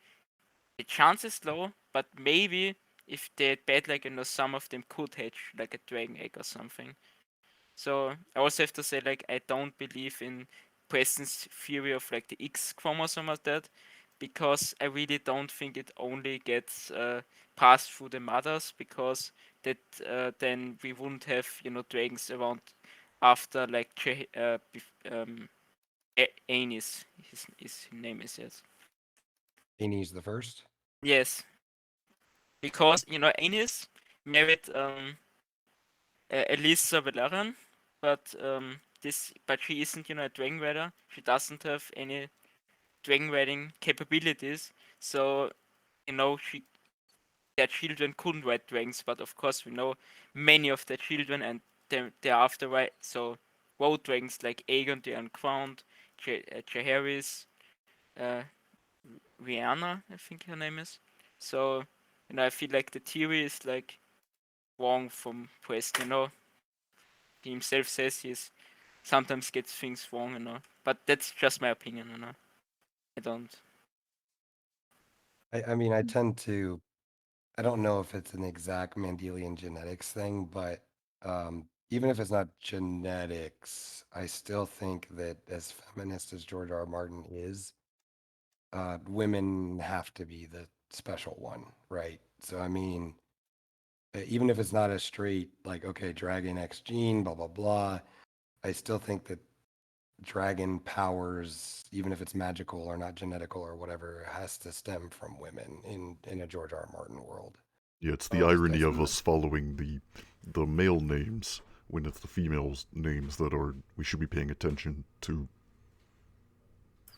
chance is low, but maybe if they had bet, like some of them could hatch like a dragon egg or something. So I also have to say, like, I don't believe in Preston's theory of like the X chromosome of that, because I really don't think it only gets passed through the mothers, because that then we wouldn't have dragons around after like Aenys, his name is, yes. Aenys the first. Yes, because Aenys married Elisa Velaryon, but she isn't a dragon rider. She doesn't have any dragon riding capabilities, so she their children couldn't ride dragons. But of course, we know many of their children and thereafter rode dragons like Aegon the Uncrowned, Jaehaerys, Rhaenyra, I think her name is. So I feel like the theory is like wrong from Prest. He himself says he's sometimes gets things wrong. But that's just my opinion. I don't. I mean, I tend to. I don't know if it's an exact Mendelian genetics thing, but even if it's not genetics, I still think that as feminist as George R. R. Martin is, women have to be the special one, right? So I mean, even if it's not a straight like, okay, dragon X gene, blah blah blah, I still think that dragon powers, even if it's magical or not genetical or whatever, has to stem from women in a George R. R. Martin world. Yeah, it's the irony of us following the male names when it's the females' names that we should be paying attention to.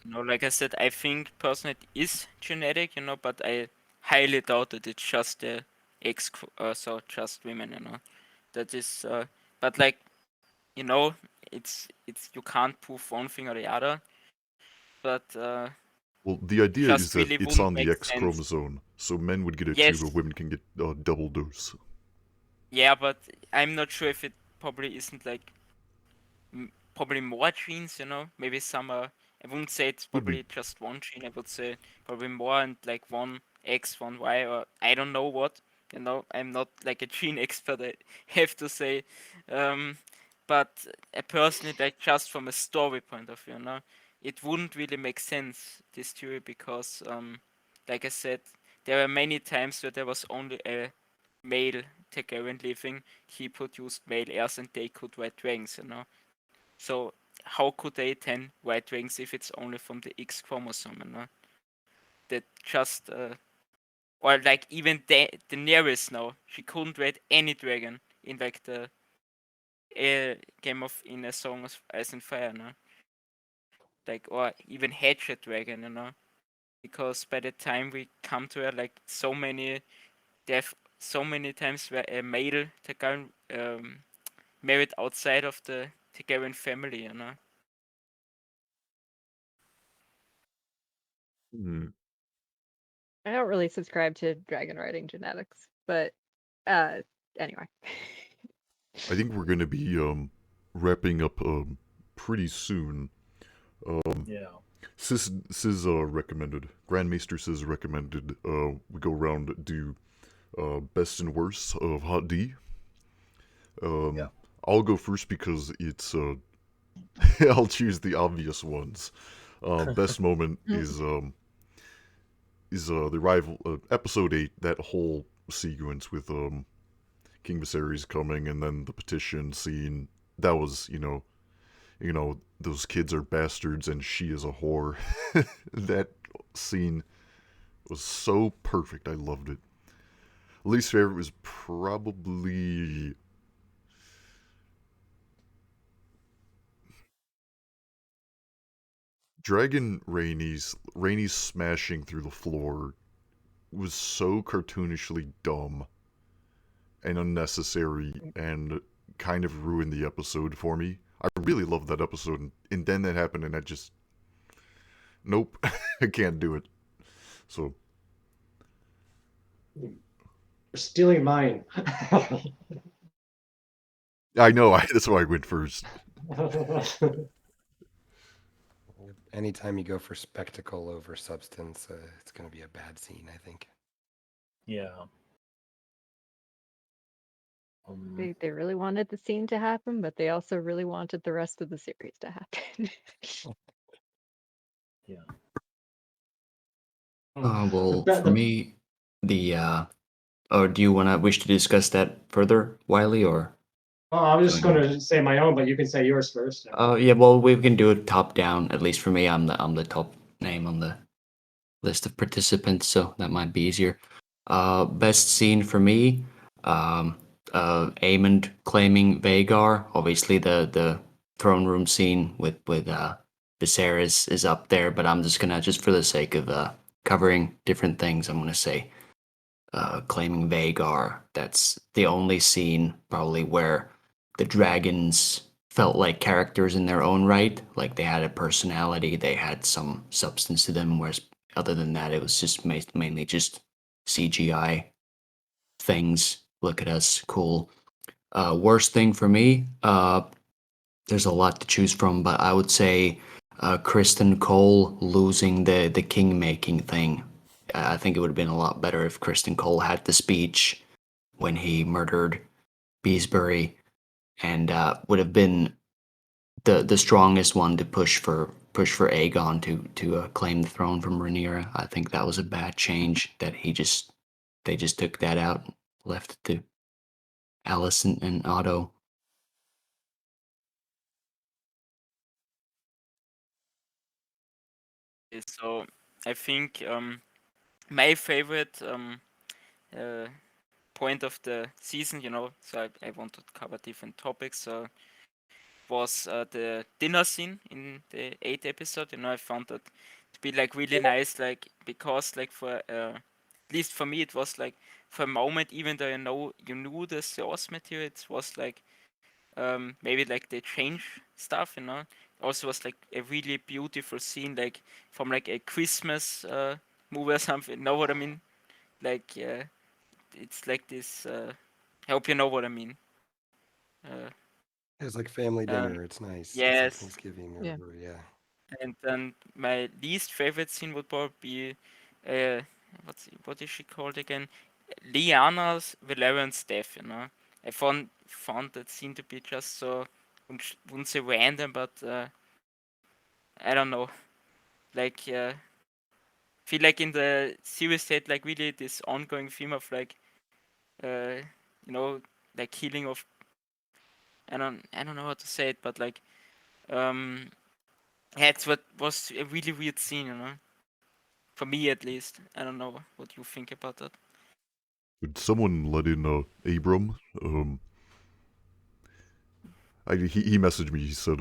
Like I said, I think personally it is genetic, but I highly doubt that it's just the just women, That is, but like, it's you can't prove one thing or the other, but Well, the idea just is that really it's wouldn't on the make X sense. chromosome, so men would get it Yes. too, but women can get a double dose. Yeah, but I'm not sure if it probably isn't like probably more genes, Maybe some are. I wouldn't say it's Could be. probably just one gene. I would say probably more and like one X, one Y, or I don't know what. I'm not like a gene expert. I have to say, but I personally like just from a story point of view, it wouldn't really make sense this theory because, like I said, there were many times where there was only a male Targaryen living. He produced male heirs, and they could ride dragons, So how could they then ride dragons if it's only from the X chromosome, That just or like even Daenerys now, she couldn't ride any dragon in like the in A Song of Ice and Fire, Like, or even hatch a dragon, Because by the time we come to her, like there have so many times where a male Targaryen married outside of the Targaryen family. Hmm. I don't really subscribe to dragon riding genetics, but anyway. I think we're gonna be wrapping up pretty soon. Yeah. Sis recommended. Grandmaster Sis recommended. We go around do best and worst of Hot D. Yeah. I'll go first because it's I'll choose the obvious ones. Best moment is the arrival episode 8, that whole sequence with King Viserys coming and then the petition scene. That was, those kids are bastards and she is a whore. That scene was so perfect. I loved it. Least favorite was probably Dragon Rhaenys smashing through the floor was so cartoonishly dumb and unnecessary and kind of ruined the episode for me. I really loved that episode, and then that happened, and I just nope, I can't do it. So You're stealing mine. I know that's why I went first. Anytime you go for spectacle over substance, it's going to be a bad scene, I think. Yeah. They really wanted the scene to happen, but they also really wanted the rest of the series to happen. Yeah. Well, The- for me, the or do you wish to discuss that further, Wiley, or? I was just Going going to say my own, but you can say yours first. Yeah, well, we can do it top down. At least for me, I'm the top name on the list of participants, so that might be easier. Best scene for me, Aemond claiming Vhagar. Obviously, the throne room scene with Viserys is up there, but I'm just for the sake of covering different things, I'm gonna say claiming Vhagar. That's the only scene probably where the dragons felt like characters in their own right. Like they had a personality, they had some substance to them. Whereas other than that, it was just mainly just CGI things. Look at us, cool. Worst thing for me, there's a lot to choose from, but I would say Kristen Cole losing the king making thing. I think it would have been a lot better if Kristen Cole had the speech when he murdered Beesbury, and would have been the strongest one to push for Aegon to claim the throne from Rhaenyra. I think that was a bad change that they just took that out, left it to Alicent and Otto. So I think my favorite uh, point of the season, so I want to cover different topics. So was the dinner scene in the 8th episode. I found that to be like really nice, like because like for at least for me it was like for a moment, even though you knew the source material, it was like maybe like they change stuff. Also was like a really beautiful scene, like from like a Christmas movie or something. Know what I mean? Like it's like this. I hope you know what I mean. Uh, It's like family uh, dinner. It's nice. It's like yes. Thanksgiving Yeah. or yeah. And then my least favorite scene would probably be, what is she called again? Lyanna's Valerian's death. I found that scene to be just so, wouldn't say random, but I don't know. Like, feel like in the series they had like really this ongoing theme of like, uh, you know, like healing of. I don't know how to say it, but like, um, yeah, it's what was a really weird scene. For me, at least. I don't know what you think about that. Would someone let in Abram? He messaged me. He said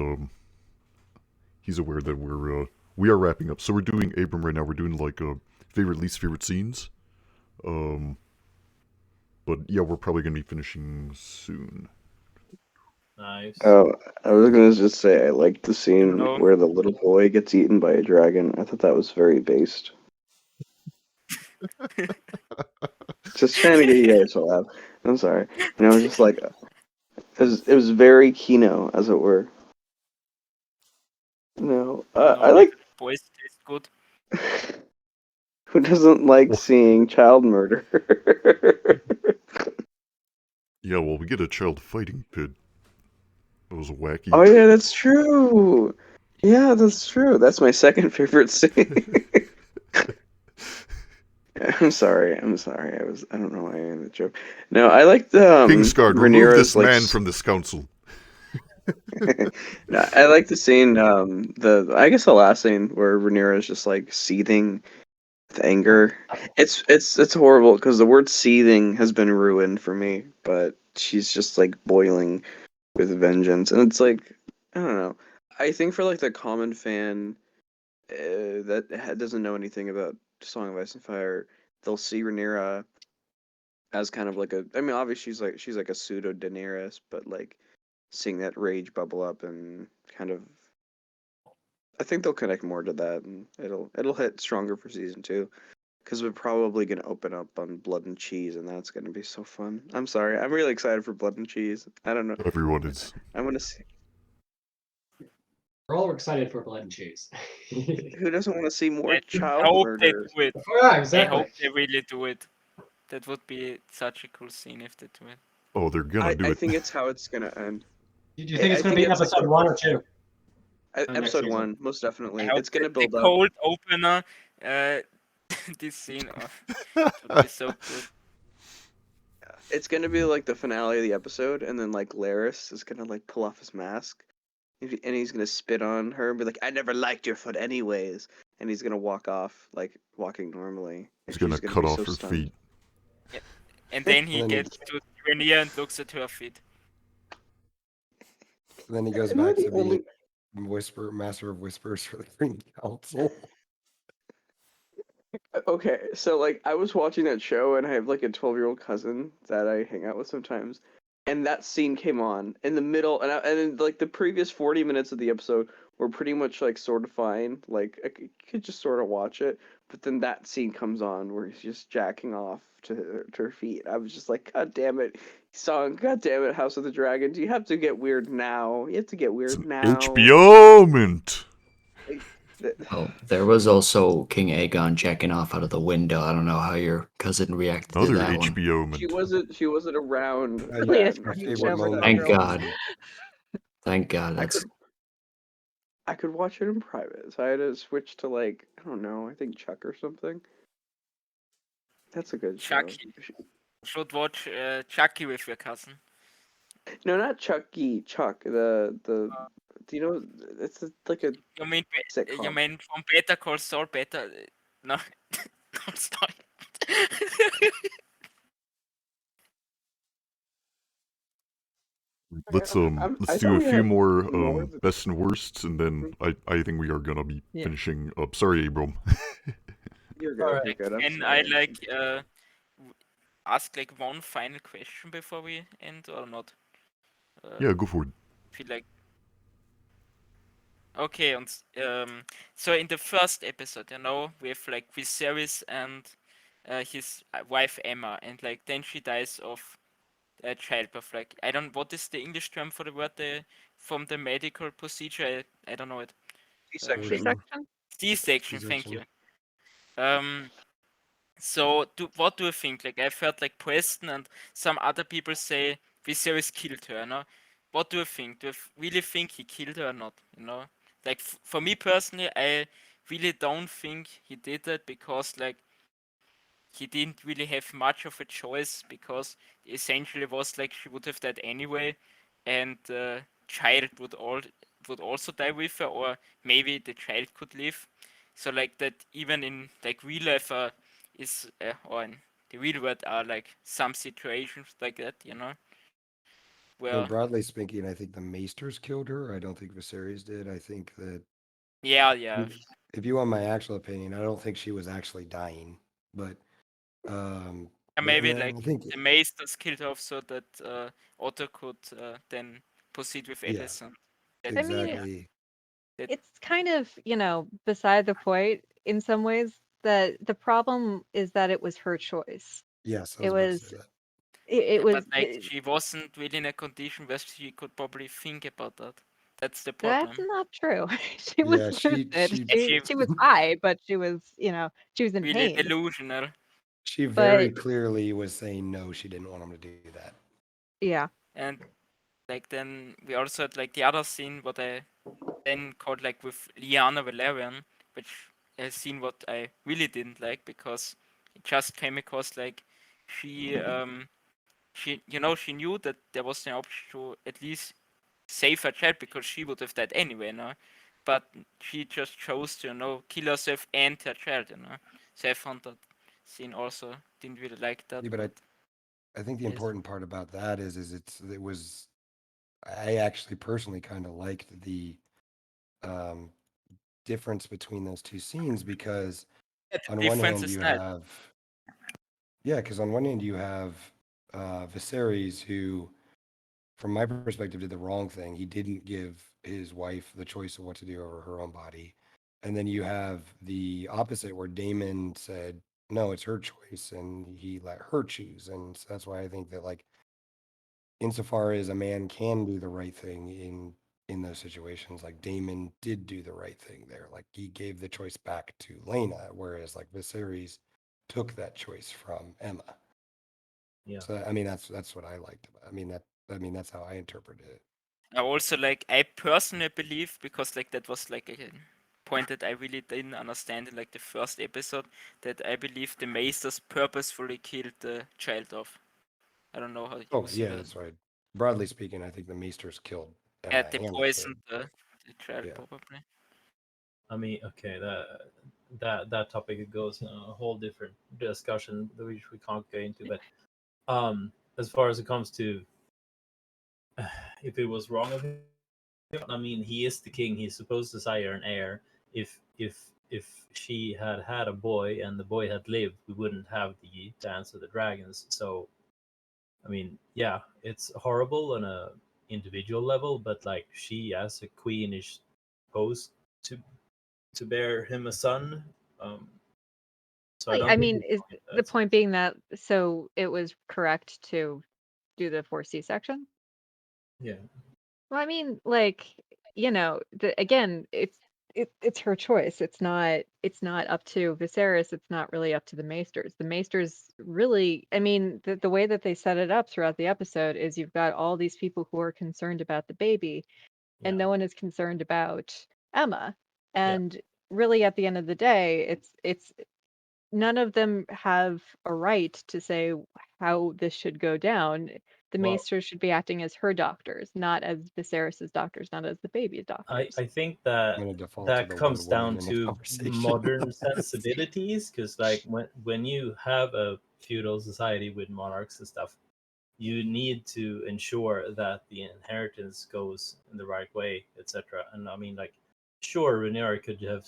he's aware that we are wrapping up. So we're doing Abram right now. We're doing like favorite least favorite scenes. But yeah, we're probably gonna be finishing soon. Nice. Oh, I was gonna just say I liked the scene No. where the little boy gets eaten by a dragon. I thought that was very based. Just trying to get you guys to laugh. I'm sorry. And I was just like, it was very Kino, as it were. No, I No, like. boys taste good. Who doesn't like seeing child murder? Yeah, well, we get a child fighting pit. That was wacky. Oh yeah, that's true. Yeah, that's true. That's my second favorite scene. I'm sorry. I don't know why I made the joke. No, I like the Kingsguard, remove Rhaenyra's this man from this council. No, I like the scene. I guess the last scene where Rhaenyra is just like seething with anger. It's horrible because the word seething has been ruined for me, but she's just like boiling with vengeance, and it's like I don't know. I think for like the common fan that doesn't know anything about Song of Ice and Fire, they'll see Rhaenyra as kind of like I mean, obviously she's like a pseudo Daenerys, but like seeing that rage bubble up and kind of, I think they'll connect more to that, and it'll hit stronger for season 2. Because we're probably gonna open up on Blood and Cheese, and that's gonna be so fun. I'm sorry, I'm really excited for Blood and Cheese. I don't know. Everyone is. I want to see. We're all excited for Blood and Cheese. Who doesn't want to see more I child hope they murder? do it. Yeah, I exactly. hope they really do it. That would be such a cool scene if they do it. Oh, they're gonna do I it. think it's how it's gonna end. Do you think it's I going to think be it's like episode 1 or 2? Next episode season. 1, most I definitely. hope It's gonna the build up. cold opener this scene would be so good. It's gonna be like the finale of the episode, and then like Larys is gonna like pull off his mask, and he's gonna spit on her and be like, "I never liked your foot, anyways," and he's gonna walk off like walking normally, He's and gonna she's gonna cut be off so her stunned. feet. And then he And then gets to Rhaenyra and looks at her feet. Then he goes Am I back the to being only- master of whispers for the Green Council. Okay, so like I was watching that show, and I have like a 12-year-old cousin that I hang out with sometimes, and that scene came on in the middle, and then, like the previous 40 minutes of the episode were pretty much like sort of fine, like I could just sort of watch it, but then that scene comes on where he's just jacking off to her feet. I was just like, God damn it, song, God damn it, House of the Dragon, do you have to get weird now? You have to get It's weird an now. HBO mint. Oh, there was also King Aegon jacking off out of the window. I don't know how your cousin reacted Another to that one. HBO mint. She wasn't around. Really a then. My strange She favorite show for wasn't moment. Thank 12-year-olds. God. Thank God. That's I could watch it in private, so I had to switch to like I don't know, I think Chuck or something. That's a good show. Chucky. Should watch Chucky with your cousin. No, not Chucky. Chuck. The do you know? It's like a You mean sitcom. from Better Call Saul? Better no, no, stop. Let's I do thought a we few had more more. bests and worsts, and then I think we are gonna be Yeah. finishing up. Sorry, Abram. You're good. Alright. You're good. I'm Can sorry. I like ask like one final question before we end or not? Yeah, go for it. Feel like okay, and so in the first episode, we have like Viserys and his wife Emma, and like then she dies of childbirth. Like I don't, what is the English term for the word from the medical procedure? I don't know it. C-section. C-section? C-section. Thank you. C-section. So what do you think? Like I've heard like Preston and some other people say Viserys killed her. No, what do you think? Do you really think he killed her or not? Like for me personally, I really don't think he did that because like he didn't really have much of a choice because essentially was like she would have died anyway, and the child would also die with her, or maybe the child could live. So like that even in like real life is or in the real world are like some situations like that, I where mean, broadly speaking, I think the Maesters killed her. I don't think Viserys did. I think that yeah if you want my actual opinion, I don't think she was actually dying. But maybe and like I think the Maesters killed off so that Otto could then proceed with Yeah. Alicent. I mean, exactly. it's kind of, beside the point in some ways, that the problem is that it was her choice. Yes, I It was about to was say that. it was But like she wasn't really in a condition where she could probably think about that. That's the that's problem. not true. She was Yeah, she lucid. she She was high, but she was, she was in Really pain. delusional. she very But clearly was saying no, she didn't want him to do that. yeah, And like then we also had like the other scene what I then called like with Lyanna Valerian, which a scene what I really didn't like because it just came across like she she knew that there was an option to at least save her child because she would have died anyway, but she just chose to kill herself and her child, so I found that scene also didn't really like that. Yeah, but I think the Yes. important part about that is it was I actually personally kind of liked the um difference between those two scenes because The on one difference hand is you that have because on one hand you have Viserys who from my perspective did the wrong thing. He didn't give his wife the choice of what to do over her own body. And then you have the opposite where Daemon said, no, it's her choice and he let her choose. And so that's why I think that like insofar as a man can do the right thing in those situations, like Daemon did do the right thing there. Like he gave the choice back to Laena, whereas like Viserys took that choice from Emma. Yeah. So I mean that's what I liked about. That's how I interpreted it. I also I personally believe because that was a point that I really didn't understand in like the first episode, that I believe the Maesters purposefully killed the child off. I don't know how you Oh see yeah, that. that's right. Broadly speaking, I think the Maesters killed Emma They and the poisoned kid. the child Yeah. probably. I mean, okay, that topic goes in a whole different discussion which we can't go into. But as far as it comes to if it was wrong of him, I mean, he is the king. He's supposed to sire an heir. If she had had a boy and the boy had lived, we wouldn't have the Dance of the Dragons. So, I mean, yeah, it's horrible on a individual level, but like she, as a queen, is supposed to to bear him a son. Um, so I Like, don't I think mean, he's is wrong in the that point sense. being that so it was correct to do the forced C-section? Yeah. Well, I mean, like, again, it's her choice. It's not up to Viserys. It's not really up to the Maesters. The Maesters really, I mean, the way that they set it up throughout the episode is you've got all these people who are concerned about the baby, and Yeah. no one is concerned about Emma. Yeah. And really, at the end of the day, it's none of them have a right to say how this should go down. The Well, maesters should be acting as her doctors, not as Viserys's doctors, not as the baby's doctors. I think I'm that gonna default to that the one comes woman down in the to conversation. modern sensibilities, because like when you have a feudal society with monarchs and stuff, you need to ensure that the inheritance goes in the right way, etc. And I mean, like, sure, Rhaenyra could have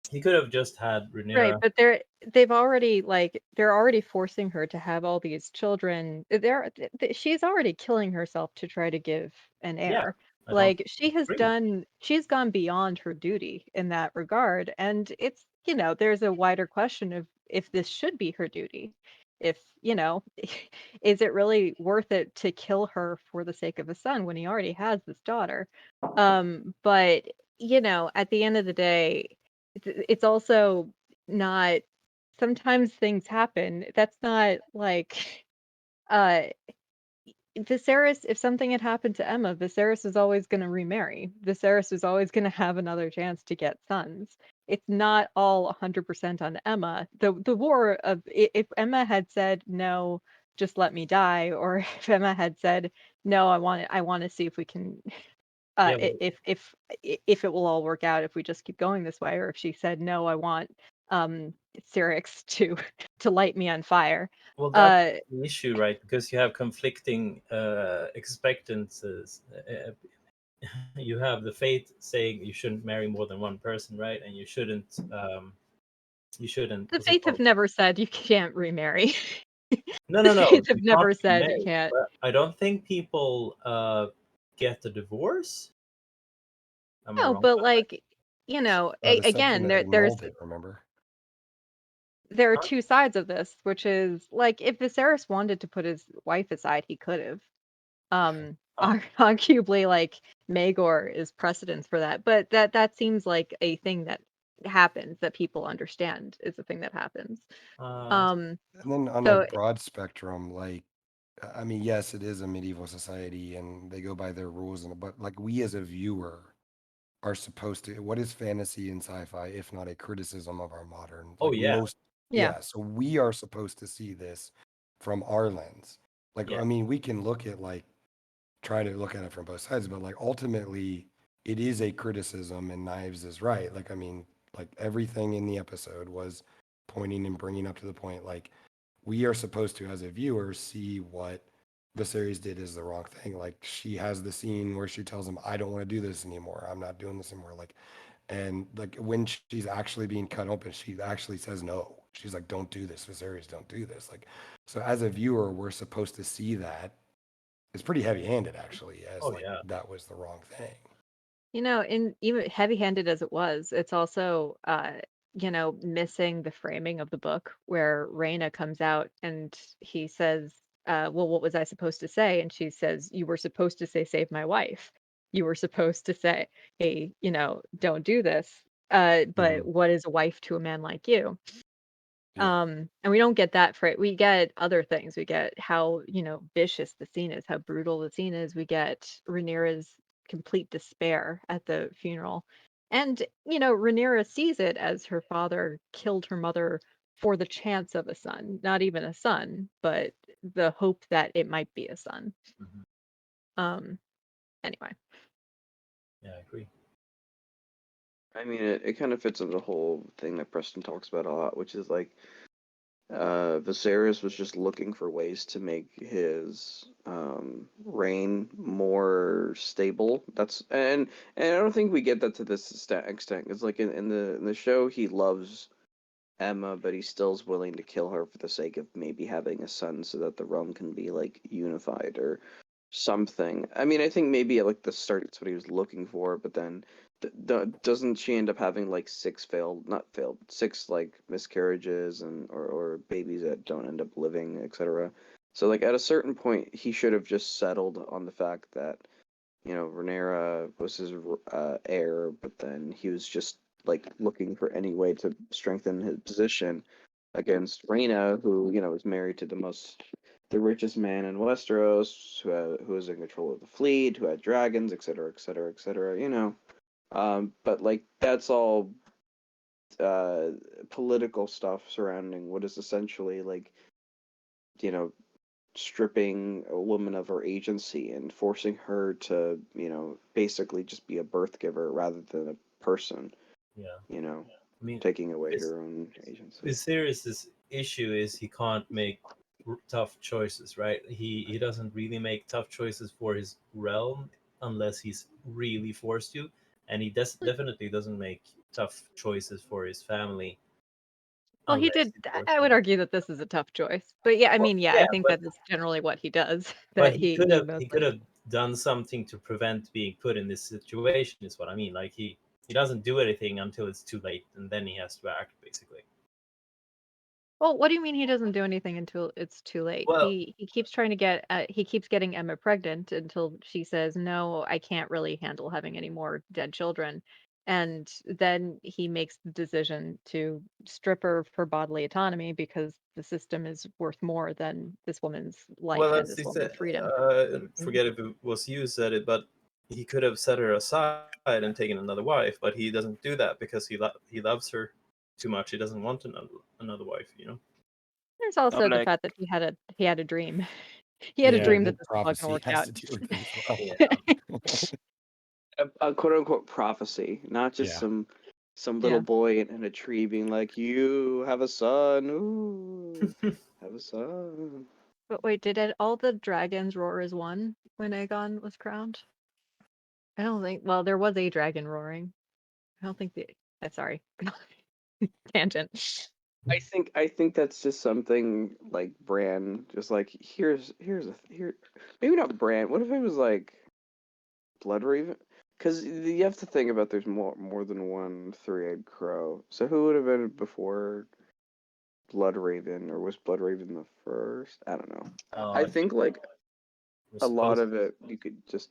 he could have just had Right, Rhaenyra. but they're already forcing her to have all these children. She's already killing herself to try to give an Yeah, heir. I don't Like agree. she's gone beyond her duty in that regard, and there's a wider question of if this should be her duty. If, is it really worth it to kill her for the sake of a son when he already has this daughter? But at the end of the day, it's also not, sometimes things happen. That's not like uh Viserys, if something had happened to Emma, Viserys is always going to remarry. Viserys is always going to have another chance to get sons. It's not all 100% on Emma. The war of if Emma had said no, just let me die, or if Emma had said no, I want to see if we can Yeah, well, if it will all work out if we just keep going this way, or if she said no, I want Syrinx to to light me on fire. well, that's Uh, the issue, right? Because you have conflicting expectancies. You have the faith saying you shouldn't marry more than one person, right? And you shouldn't. the What's it Faith have called? never said you can't remarry. No, The no, no. Faith have You can't never said you remarry. can't. But I don't think people get a divorce. Am I No, wrong but about that? like, The section again, that there's annulled it, remember? there are Huh? two sides of this, which is like if Viserys wanted to put his wife aside, he could have. Ah, Arguably, like Maegor is precedence for that, but that seems like a thing that happens, that people understand is a thing that happens. uh, Um, And then on a so broad spectrum, like, I mean, yes, it is a medieval society and they go by their rules, but like we as a viewer are supposed to, what is fantasy and sci-fi if not a criticism of our modern, oh like yeah, most, yeah, yeah, so we are supposed to see this from our lens. Like, yeah. I mean, we can look at like, try to look at it from both sides, but like ultimately it is a criticism and Knives is right. Like, I mean, like everything in the episode was pointing and bringing up to the point, like we are supposed to, as a viewer, see what the series did is the wrong thing. Like she has the scene where she tells him, I don't want to do this anymore. I'm not doing this anymore. Like, and like when she's actually being cut open, she actually says no. She's like, don't do this. Viserys, don't do this. Like, so as a viewer, we're supposed to see that. It's pretty heavy handed actually, as Oh like yeah. that was the wrong thing. in even heavy-handed as it was, it's also missing the framing of the book where Rhaena comes out and he says, well, what was I supposed to say? And she says, you were supposed to say, save my wife. You were supposed to say, hey, don't do this. But Mhm. what is a wife to a man like you? Yeah. And we don't get that for it. We get other things. We get how, vicious the scene is, how brutal the scene is. We get Rhaenyra's complete despair at the funeral. And, Rhaenyra sees it as her father killed her mother for the chance of a son. Not even a son, but the hope that it might be a son. Mhm. Anyway. Yeah, I agree. I mean, it kind of fits into the whole thing that Preston talks about a lot, which is like Viserys was just looking for ways to make his reign more stable. And I don't think we get that to this extent. It's like in the show, he loves Emma, but he still is willing to kill her for the sake of maybe having a son, so that the realm can be like unified or something. I mean, I think maybe at like the start, it's what he was looking for, but then doesn't she end up having like six like miscarriages and or babies that don't end up living, etc. So like at a certain point, he should have just settled on the fact that Rhaenyra was his heir, but then he was just like looking for any way to strengthen his position against Rhaena, who is married to the richest man in Westeros, who was in control of the fleet, who had dragons, etc., etc., etc. But like that's all political stuff surrounding what is essentially like stripping a woman of her agency and forcing her to basically just be a birth giver rather than a person. Yeah. I mean, Taking away her own agency. Viserys' issue is he can't make tough choices, right? He doesn't really make tough choices for his realm unless he's really forced to, and he definitely doesn't make tough choices for his family Well, he unless did. he's forced I would to. argue that this is a tough choice. But yeah, I Well, mean, yeah, I yeah, think but that is generally what he does. but That he he mostly. could have done something to prevent being put in this situation. Is what I mean. Like he doesn't do anything until it's too late, and then he has to act basically. Well, what do you mean he doesn't do anything until it's too late? Well, He keeps trying to get he keeps getting Emma pregnant until she says, "No, I can't really handle having any more dead children." And then he makes the decision to strip her of her bodily autonomy because the system is worth more than this woman's well, life and that's this he said. woman's freedom. Forget if it was you said it, but he could have set her aside and taken another wife, but he doesn't do that because he loves her too much. He doesn't want another wife, you know. There's No, also the like fact that he had a dream. He had a Yeah, dream the that this was all gonna prophecy work has out. to do with it as well. Yeah. A quote unquote prophecy, not just Yeah. some little Yeah. boy in a tree being like, "You have a son, ooh, have a son." But wait, all the dragons roar as one when Aegon was crowned? I don't think. Well, there was a dragon roaring. I don't think the. Sorry, tangent. I think that's just something like Bran, just like here's here, maybe not Bran. What if it was like Bloodraven? Because you have to think about there's more than one three-eyed crow. So who would have been before Bloodraven, or was Bloodraven the first? I don't know. I uh, think like we're a lot supposed. of it you could just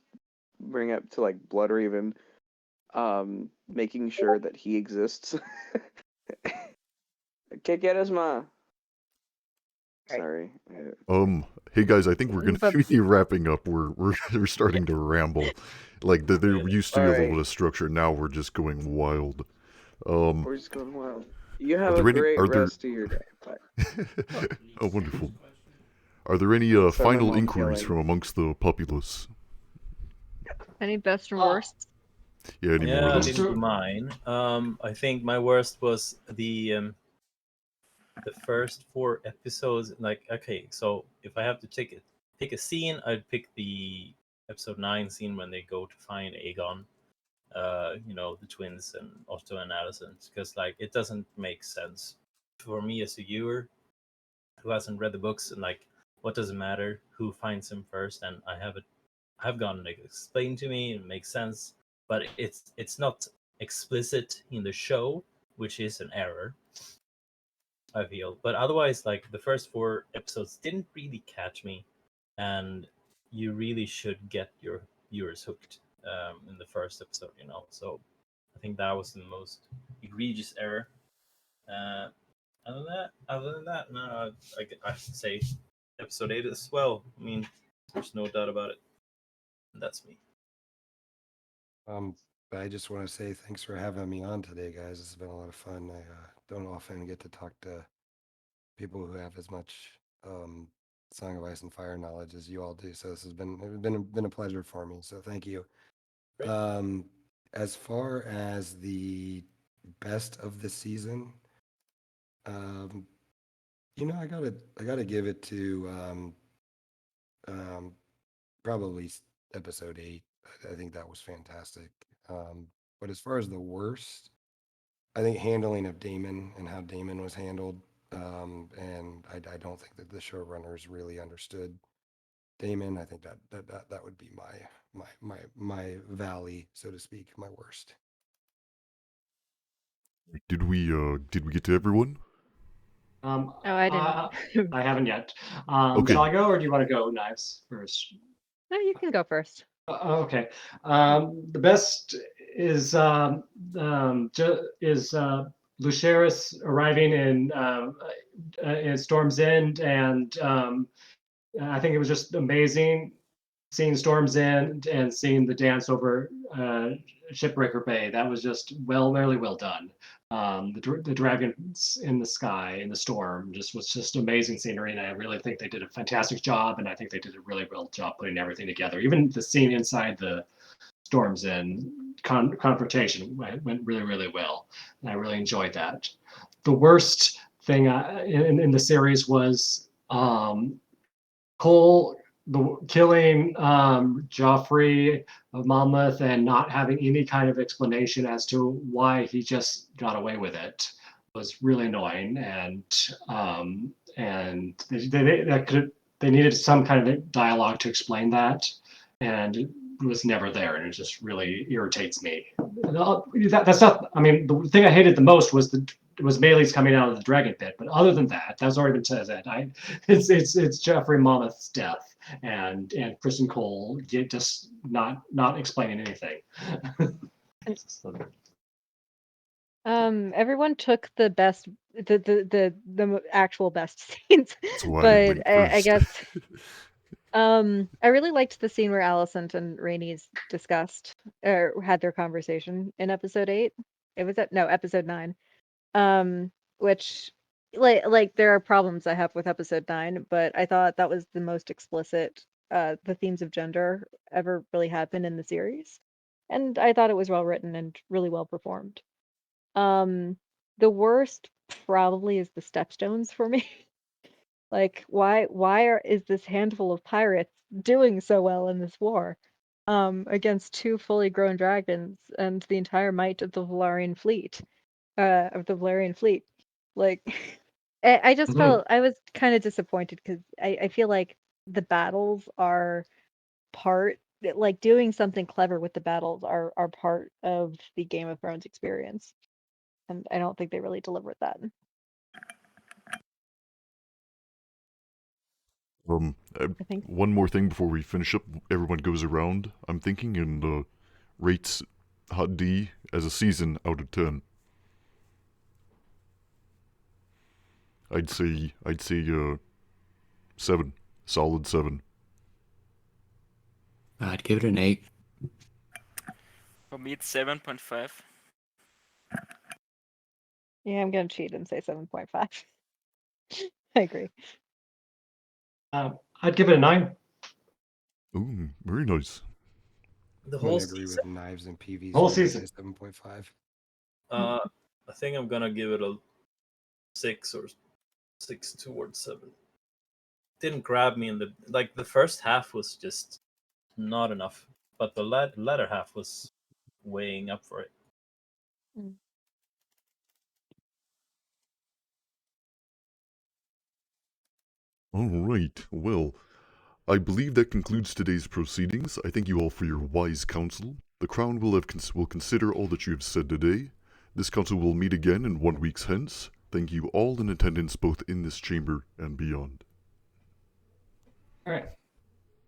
bring up to like Bloodraven, making sure that he exists. Que quieres ma? Right. Sorry. Hey guys, I think we're gonna But be wrapping up. We're starting to ramble. Like there used to be a little bit Alright, of structure. Now we're just going wild. Um, we're just going wild. You are have a there any? great Are there? rest of your day. Bye. Oh, wonderful. Are there any Sorry, my final mom's inquiries yelling. from amongst the populace? any best and Oh, worst? Yeah, any more Yeah, of I just those? didn't do to, mine. I think my worst was the first 4 episodes. Like, okay, so if I have to pick a scene, I'd pick the episode 9 scene when they go to find Aegon. The twins and Otto and Alicent, because like it doesn't make sense for me as a viewer who hasn't read the books, and like what does it matter who finds him first? And I've gotten it explained to me, it makes sense, but it's not explicit in the show, which is an error, I feel. But otherwise, like the first 4 episodes didn't really catch me, and you really should get your viewers hooked in the first episode, So I think that was the most egregious error. Uh, other than that, no, I say episode 8 as well. I mean, there's no doubt about it. And that's me. But I just want to say thanks for having me on today, guys. It's been a lot of fun. I don't often get to talk to people who have as much Song of Ice and Fire knowledge as you all do. So this has been a pleasure for me. So thank you. Great. As far as the best of the season, you know, I gotta give it to probably episode 8. I think that was fantastic. But as far as the worst, I think handling of Daemon and how Daemon was handled, and I don't think that the showrunners really understood Daemon. I think that would be my valley, so to speak, my worst. Did we get to everyone? Oh, I didn't. I haven't yet. Okay. Shall I go, or do you want to go, Knives, first? No, you can go first. Okay. The best is Lucerys arriving in Storm's End, and I think it was just amazing seeing Storm's End and seeing the dance over Shipbreaker Bay. That was just really well done. The dragons in the sky in the storm was just amazing scenery, and I really think they did a fantastic job, and I think they did a really well job putting everything together. Even the scene inside the Storm's End confrontation went really well, and I really enjoyed that. The worst thing in the series was Cole killing Joffrey of Monmouth and not having any kind of explanation as to why he just got away with it was really annoying, and they needed some kind of dialogue to explain that, and it was never there, and it just really irritates me. That's not. I mean, the thing I hated the most was Melee's coming out of the dragon pit, but other than that, that's already been said. It's Joffrey Monmouth's death and Kristen Cole just not explaining anything. Everyone took the best, the actual best scenes, That's why I but went I first. guess I really liked the scene where Alicent and Rhaenys discussed or had their conversation in episode 8. It was episode 9. Which like there are problems I have with episode 9, but I thought that was the most explicit the themes of gender ever really happened in the series. And I thought it was well written and really well performed. The worst probably is the stepstones for me. Like why is this handful of pirates doing so well in this war against 2 fully grown dragons and the entire might of the Valyrian fleet? Like I just felt I was kind of disappointed because I feel like the battles are like doing something clever with the battles are part of the Game of Thrones experience, and I don't think they really delivered that. I think One more thing before we finish up. Everyone goes around. I'm thinking and rates Hot D as a season out of 10. I'd say 7, solid 7. I'd give it an 8. For me, it's 7.5. yeah, I'm gonna cheat and say 7.5. I agree. I'd give it a 9. Ooh, very nice. The I'm whole gonna agree season, with Knives and PV's. Whole season. 7.5. I think I'm gonna give it a 6 or 6 towards 7. Didn't grab me in the first half was just not enough, but the latter half was weighing up for it. All right. Well, I believe that concludes today's proceedings. I thank you all for your wise counsel. The Crown will consider all that you have said today. This council will meet again in 1 week's hence. Thank you all in attendance both in this chamber and beyond. All right.